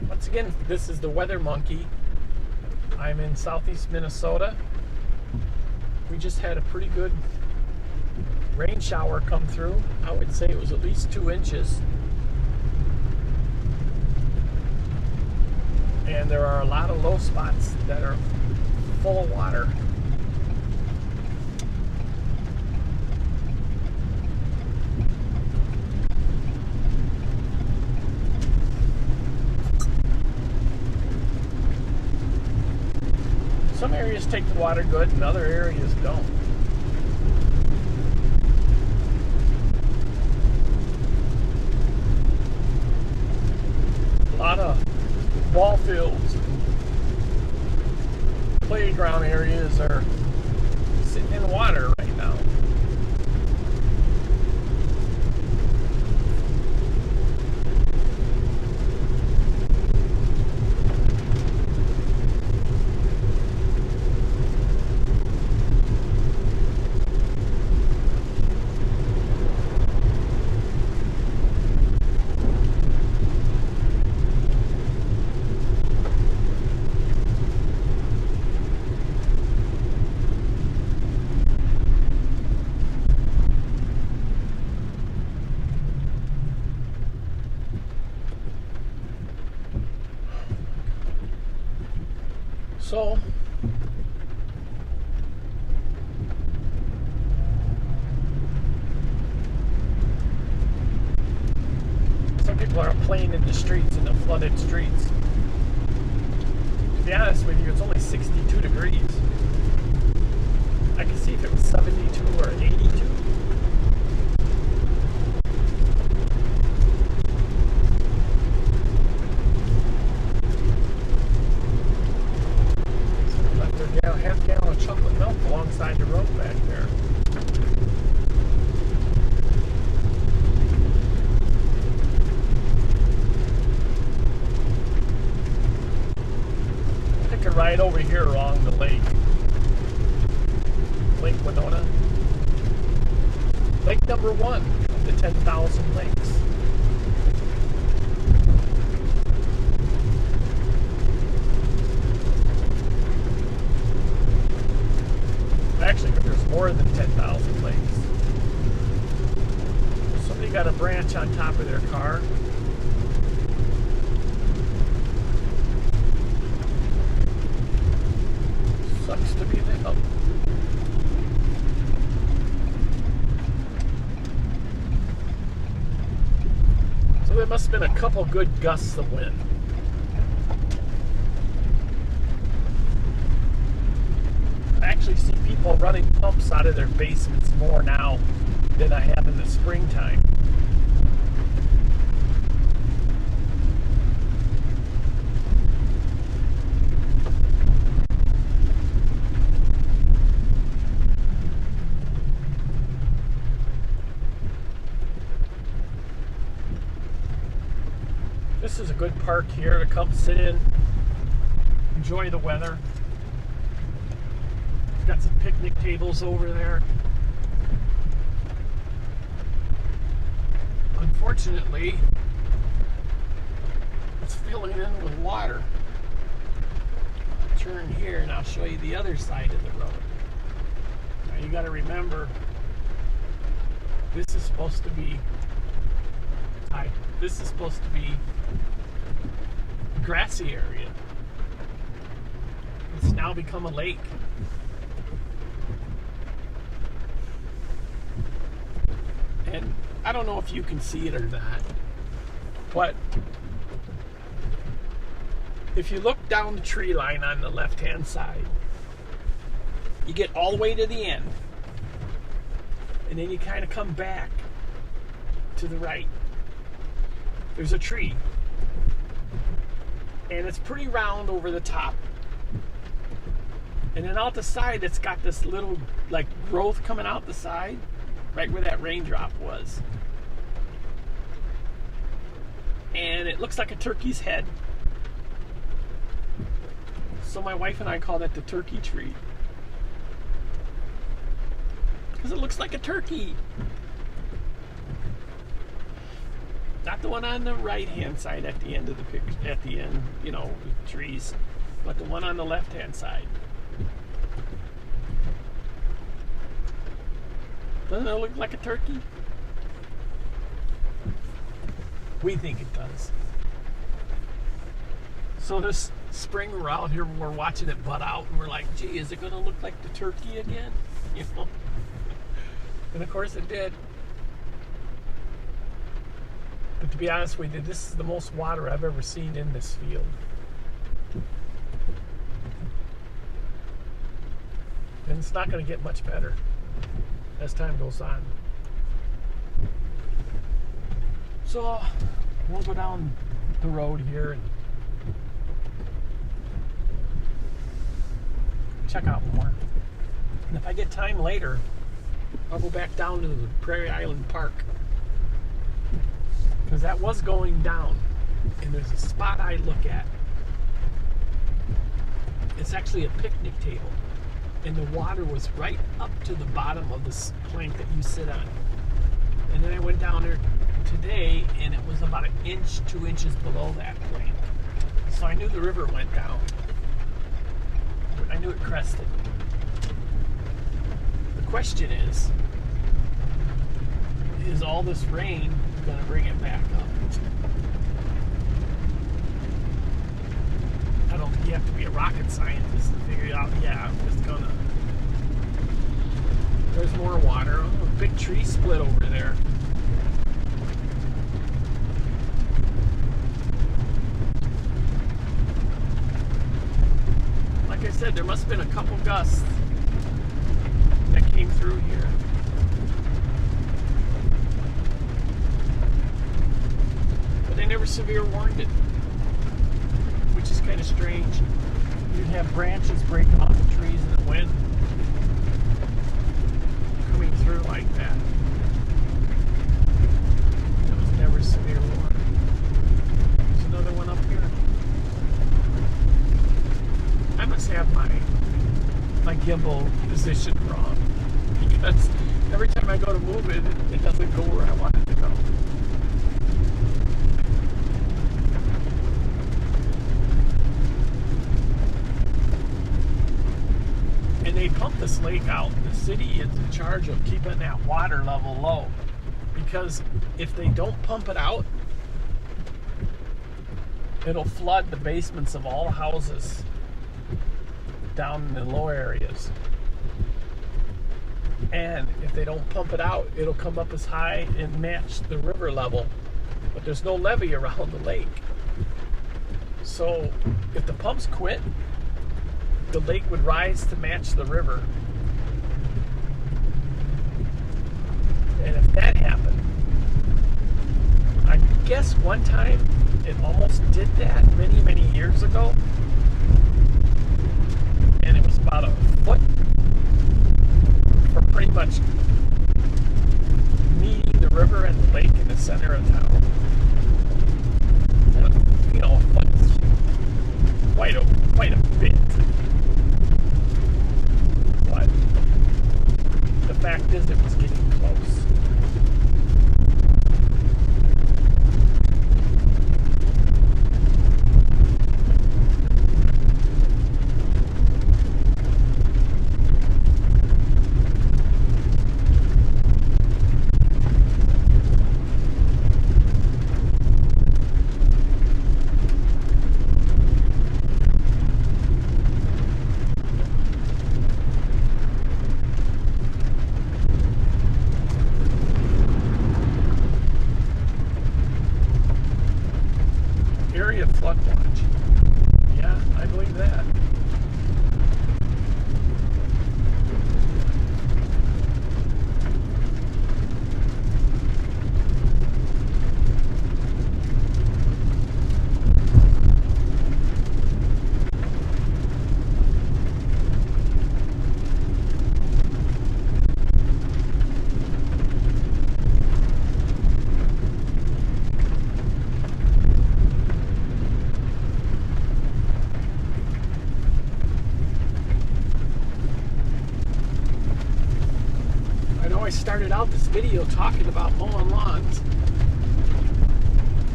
Once again, this is the WeatherMonkey. I'm in southeast Minnesota. We just had a pretty good rain shower come through. I would say it was at least 2 inches. And there are a lot of low spots that are full of water. Some areas take the water good and other areas don't. fields, playground areas are sitting in water right now. So, some people are playing in the streets, in the flooded streets. To be honest with you, it's only 62 degrees. I can see if it was 72 or 82. Half-gallon of chocolate milk alongside the road back there. I think a ride over here along the lake. Lake Winona. Lake number 1 of the 10,000 lakes. Actually, there's more than 10,000 lakes. Somebody got a branch on top of their car. Sucks to be them. So there must have been a couple good gusts of wind. I actually see people running pumps out of their basements more now than I have in the springtime. This is a good park here to come sit in, enjoy the weather. Got some picnic tables over there. Unfortunately, it's filling in with water. I'll turn here and I'll show you the other side of the road. Now you got to remember, this is supposed to be a grassy area. It's now become a lake. And I don't know if you can see it or not, but if you look down the tree line on the left-hand side, you get all the way to the end, and then you kind of come back to the right. There's a tree, and it's pretty round over the top. And then out the side, it's got this little like growth coming out the side, right where that raindrop was. And it looks like a turkey's head. So my wife and I call that the turkey tree. Because it looks like a turkey. Not the one on the right-hand side at the end of the picture, at the end, you know, the trees, but the one on the left-hand side. Doesn't it look like a turkey? We think it does. So this spring we're out here, we're watching it bud out, and we're like, gee, is it going to look like the turkey again? You know? And of course it did. But to be honest with you, this is the most water I've ever seen in this field. And it's not going to get much better as time goes on. So we'll go down the road here and check out more. And if I get time later, I'll go back down to the Prairie Island Park. Because that was going down. And there's a spot I look at. It's actually a picnic table. And the water was right up to the bottom of this plank that you sit on. And then I went down there today, and it was about 1 inch, 2 inches below that plank. So I knew the river went down. I knew it crested. The question is all this rain going to bring it back up? I don't think you have to be a rocket scientist to figure it out. Yeah, I'm just gonna. There's more water. Oh, a big tree split over there. Like I said, there must have been a couple gusts that came through here. But they never severe warned it, which is kind of strange. You'd have branches breaking off the trees in the wind coming through like that. It was never severe warning. There's another one up here. I must have my gimbal position wrong, because every time I go to move it, it doesn't go where I want it to go. And they pump this lake out. The city is in charge of keeping that water level low, because if they don't pump it out, it'll flood the basements of all the houses down in the low areas. And if they don't pump it out, it'll come up as high and match the river level. But there's no levee around the lake. So if the pumps quit, the lake would rise to match the river. And if that happened, I guess one time it almost did that many, many years ago. And it was about a foot from pretty much meeting the river and the lake in the center of town. And, you know, a foot's quite a bit. But the fact is, it was getting close. Area flood watch. Yeah, I believe that. I started out this video talking about mowing lawns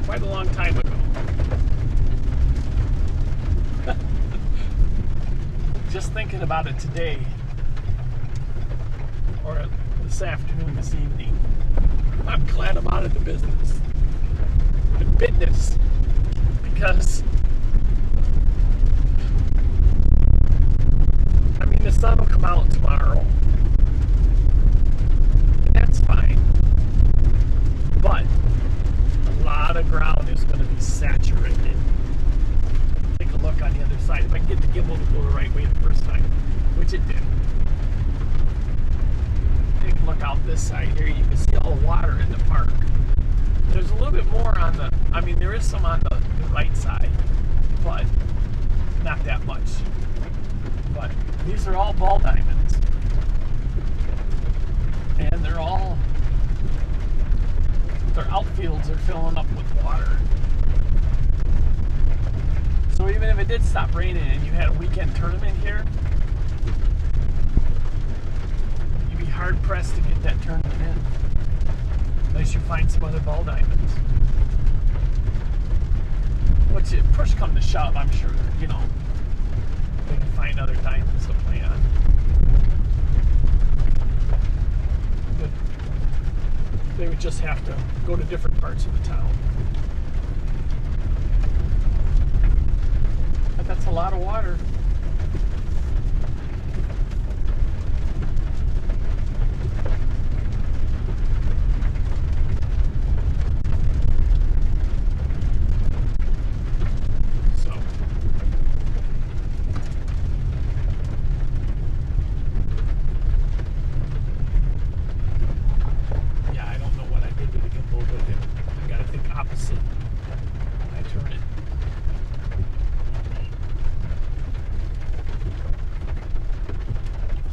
quite a long time ago. Just thinking about it today, or this afternoon, this evening, I'm glad I'm out of the business. Because I mean, the sun will come out tomorrow. That's fine. But a lot of ground is going to be saturated. Take a look on the other side. If I can get the gimbal to go the right way the first time, which it did. Take a look out this side here. You can see all the water in the park. There's a little bit more on the, I mean, there is some on the right side, but not that much. But these are all ball diamonds. And their outfields are filling up with water. So even if it did stop raining and you had a weekend tournament here, you'd be hard pressed to get that tournament in, unless you find some other ball diamonds. Which, if push come to shove, I'm sure, they can find other diamonds to play on. But they would just have to go to different parts of the town. But that's a lot of water.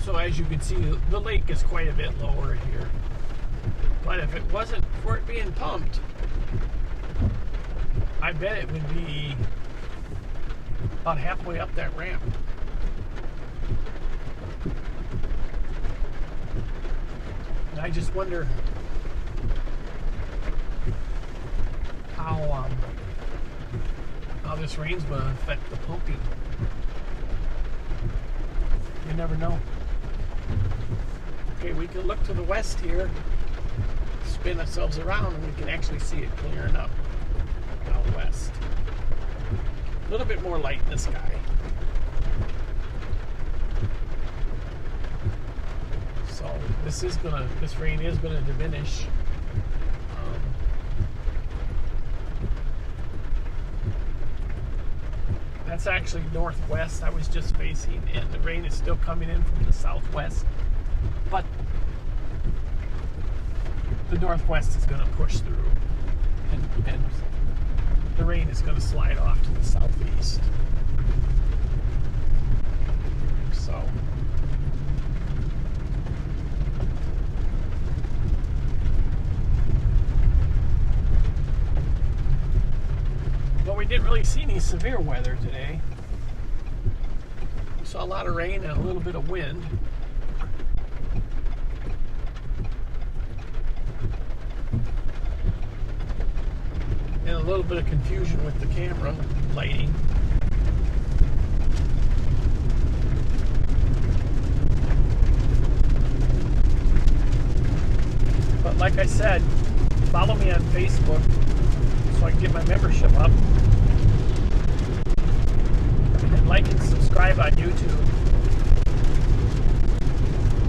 So as you can see, the lake is quite a bit lower here. But if it wasn't for it being pumped, I bet it would be about halfway up that ramp. And I just wonder how this rain's going to affect the pumping. You never know. Okay, we can look to the west here, spin ourselves around, and we can actually see it clearing up out west. A little bit more light in the sky. So this rain is gonna diminish. That's actually northwest I was just facing, and the rain is still coming in from the southwest. But the northwest is going to push through, and the rain is going to slide off to the southeast. So, but we didn't really see any severe weather today. We saw a lot of rain and a little bit of wind. And a little bit of confusion with the camera lighting. But like I said, follow me on Facebook so I can get my membership up. And like and subscribe on YouTube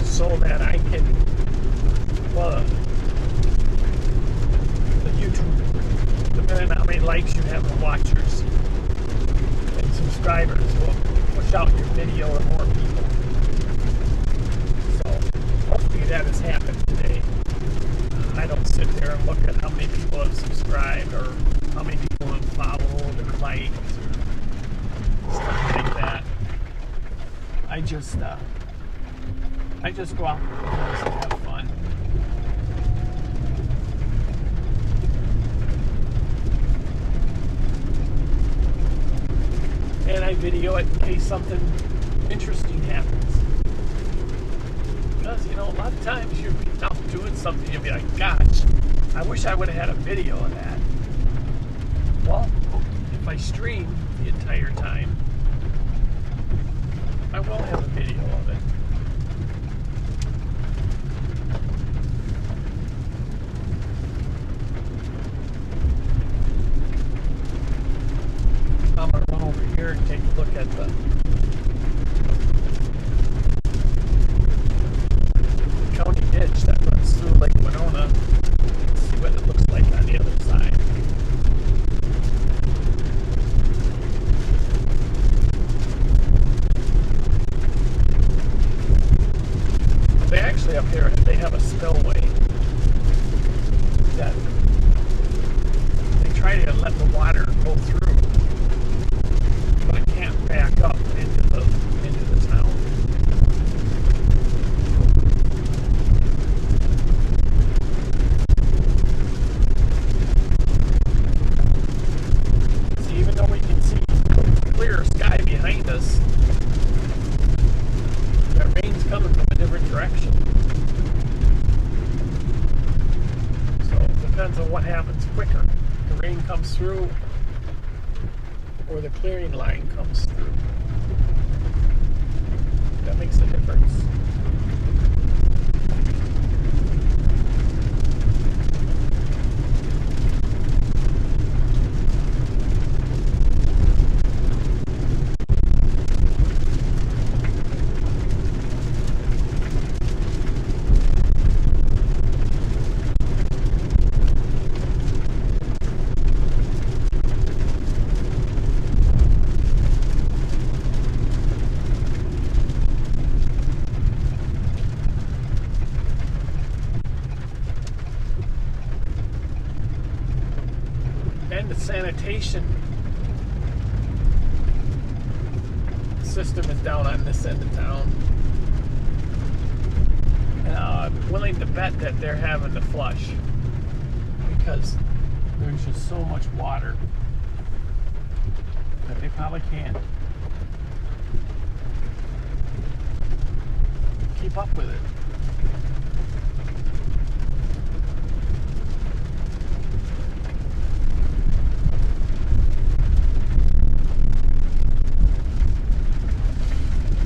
so that I can, the YouTube, depending on how many likes you have and watchers and subscribers, will push out your video to more people. So hopefully that has happened today. I don't sit there and look at how many people have subscribed or how many people have followed or liked or stuff like that. I just go out and have fun. And I video it in case something interesting happens. Because, a lot of times you're out doing something, you'll be like, gosh, I wish I would have had a video of that. Well, if I stream the entire time, I will have a video of it. I'm going to run over here and take a look at the county ditch that runs through Lake Winona. See what it looks like on the other side. depends on what happens quicker. The rain comes through or the clearing line comes through. That makes a difference. And the sanitation system is down on this end of town. And I'm willing to bet that they're having to flush because there's just so much water that they probably can't keep up with it.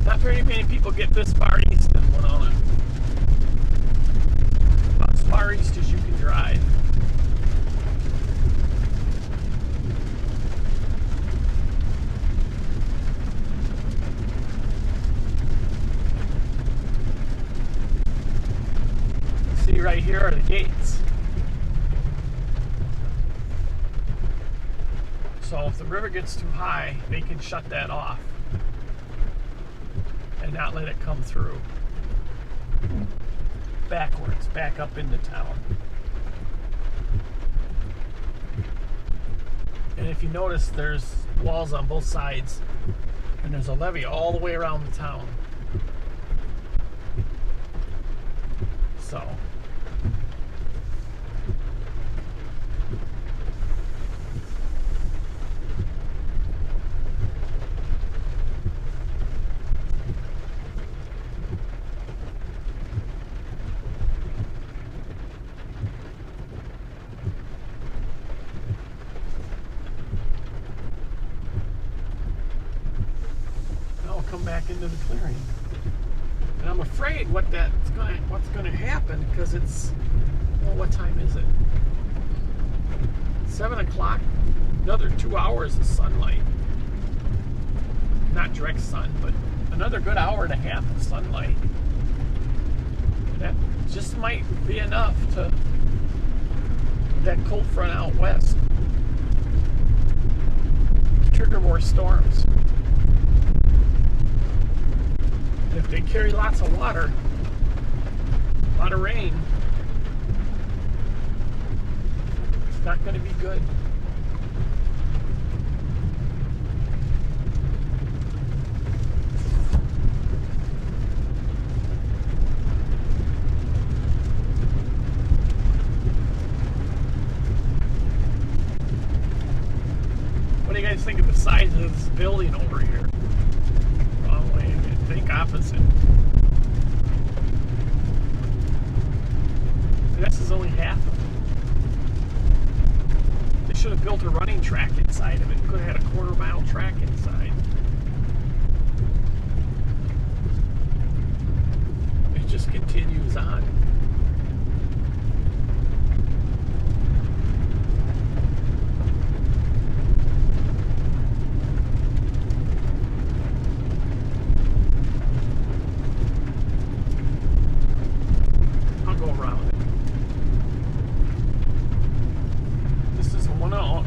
Not very many people get this far east in Winona. About as far east as you can drive. See, right here are the gates. So if the river gets too high, they can shut that off and not let it come through backwards, back up into town. And if you notice, there's walls on both sides, and there's a levee all the way around the town. So come back into the clearing, and I'm afraid what's gonna happen, because it's, well, what time is it? 7 o'clock. Another 2 hours of sunlight, not direct sun, but another good hour and a half of sunlight. That just might be enough to that cold front out west to trigger more storms. If they carry lots of water, a lot of rain, it's not going to be good. What do you guys think of the size of this building over here? Wrong way. Think opposite. This is only half of it. They should have built a running track inside of it. Could have had a quarter-mile track inside. It just continues on.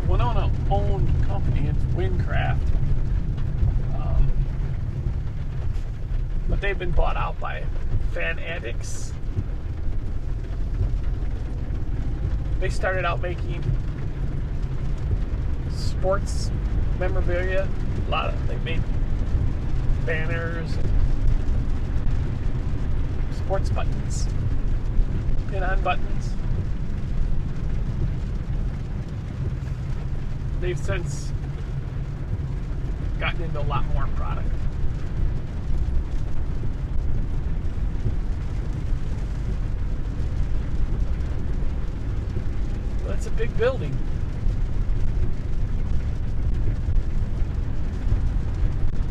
Winona-owned company. It's Windcraft, but they've been bought out by Fanatics. They started out making sports memorabilia. They made banners and sports buttons, pin-on buttons. They've since gotten into a lot more product. it's a big building.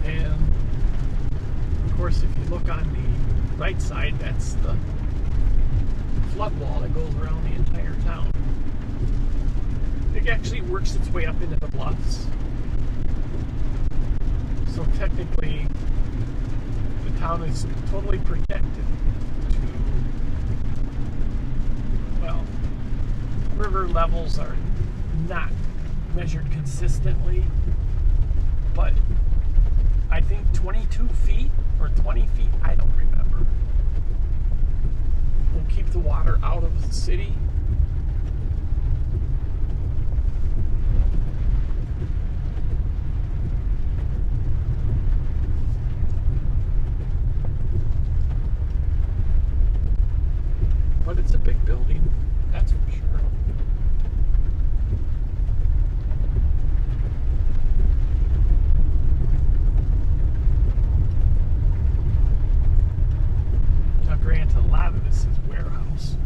And of course, if you look on the right side, that's the flood wall that goes around the entire town. It actually works its way up into the bluffs. So technically, the town is totally protected to, well, river levels are not measured consistently, but I think 22 feet or 20 feet, I don't remember, will keep the water out of the city. But it's a big building, that's for sure. Now, granted, a lot of this is warehouse.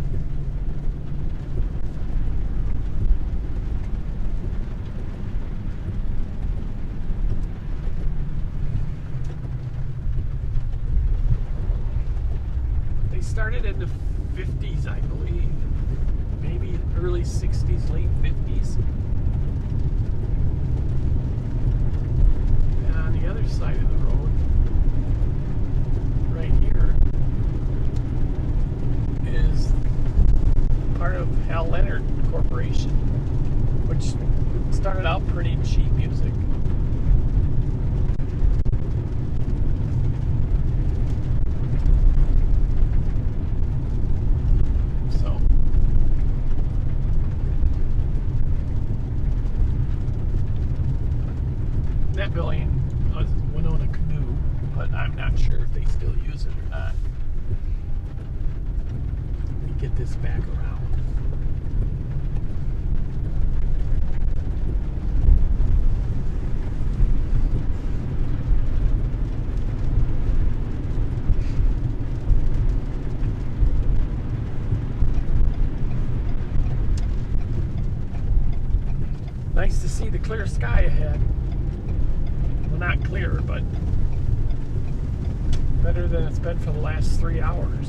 They started in the 50s, I believe. Maybe early 60s, late 50s. And on the other side of the road, right here, is part of Hal Leonard Corporation, which started out pretty cheap music. So that building was Winona Canoe, but I'm not sure if they still use it or not. Let me get this back around. Nice to see the clear sky ahead. Well, not clear, but better than it's been for the last 3 hours.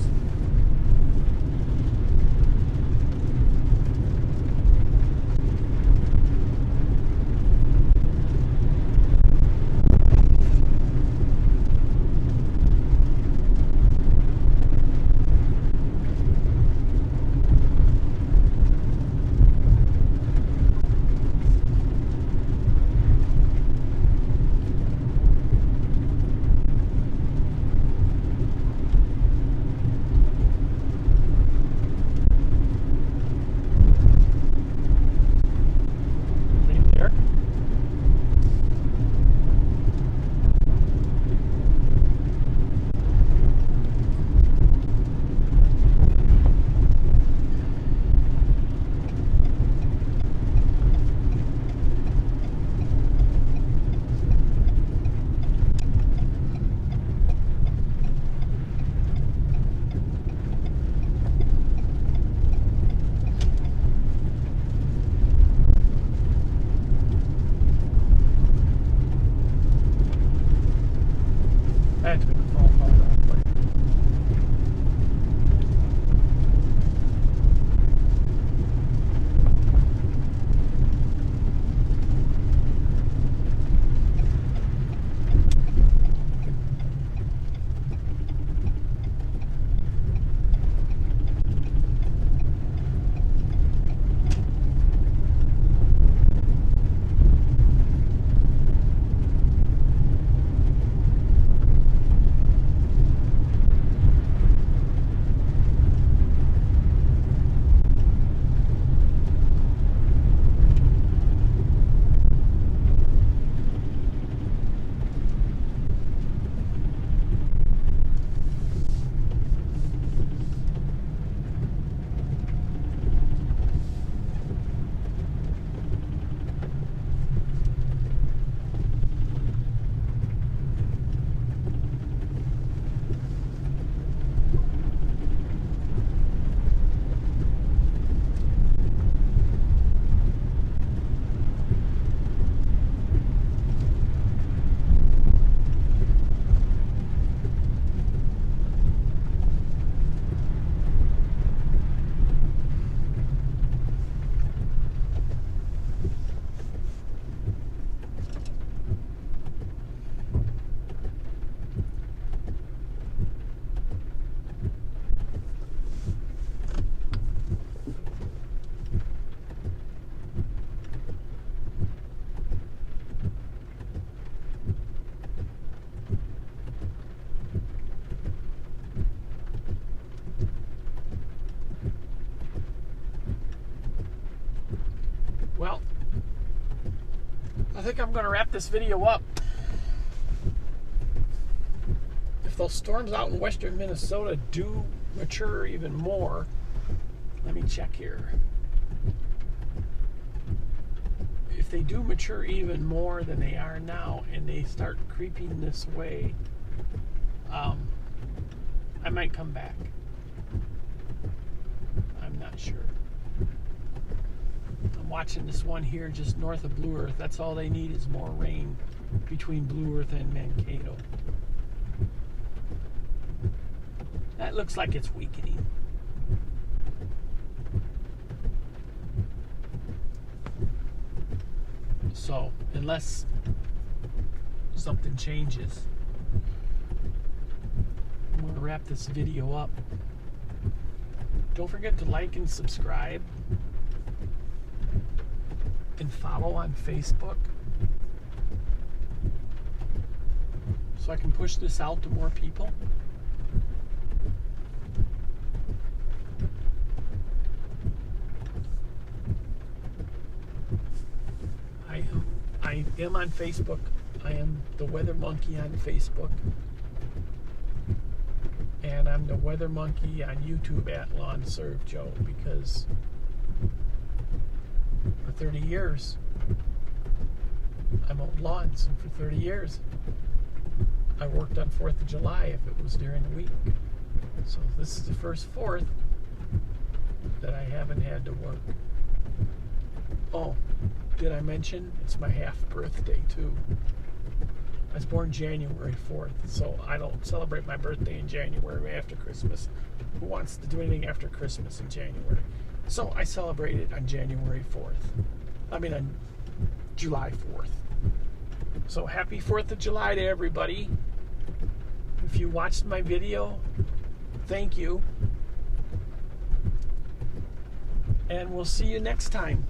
Well, I think I'm going to wrap this video up. If those storms out in western Minnesota do mature even more, let me check here. If they do mature even more than they are now and they start creeping this way, I might come back. I'm not sure. I'm watching this one here just north of Blue Earth. That's all they need is more rain between Blue Earth and Mankato. That looks like it's weakening. So, unless something changes, I'm going to wrap this video up. Don't forget to like and subscribe and follow on Facebook so I can push this out to more people. I am on Facebook. I am the WeatherMonkey on Facebook. And I'm the WeatherMonkey on YouTube at Lawn Serve Joe, because for 30 years I mowed lawns, and for 30 years I worked on 4th of July if it was during the week. So this is the first 4th that I haven't had to work. Oh, did I mention it's my half birthday too? I was born January 4th, so I don't celebrate my birthday in January after Christmas. Who wants to do anything after Christmas in January? So I celebrate it on January 4th. I mean on July 4th. So happy 4th of July to everybody. If you watched my video, thank you. And we'll see you next time.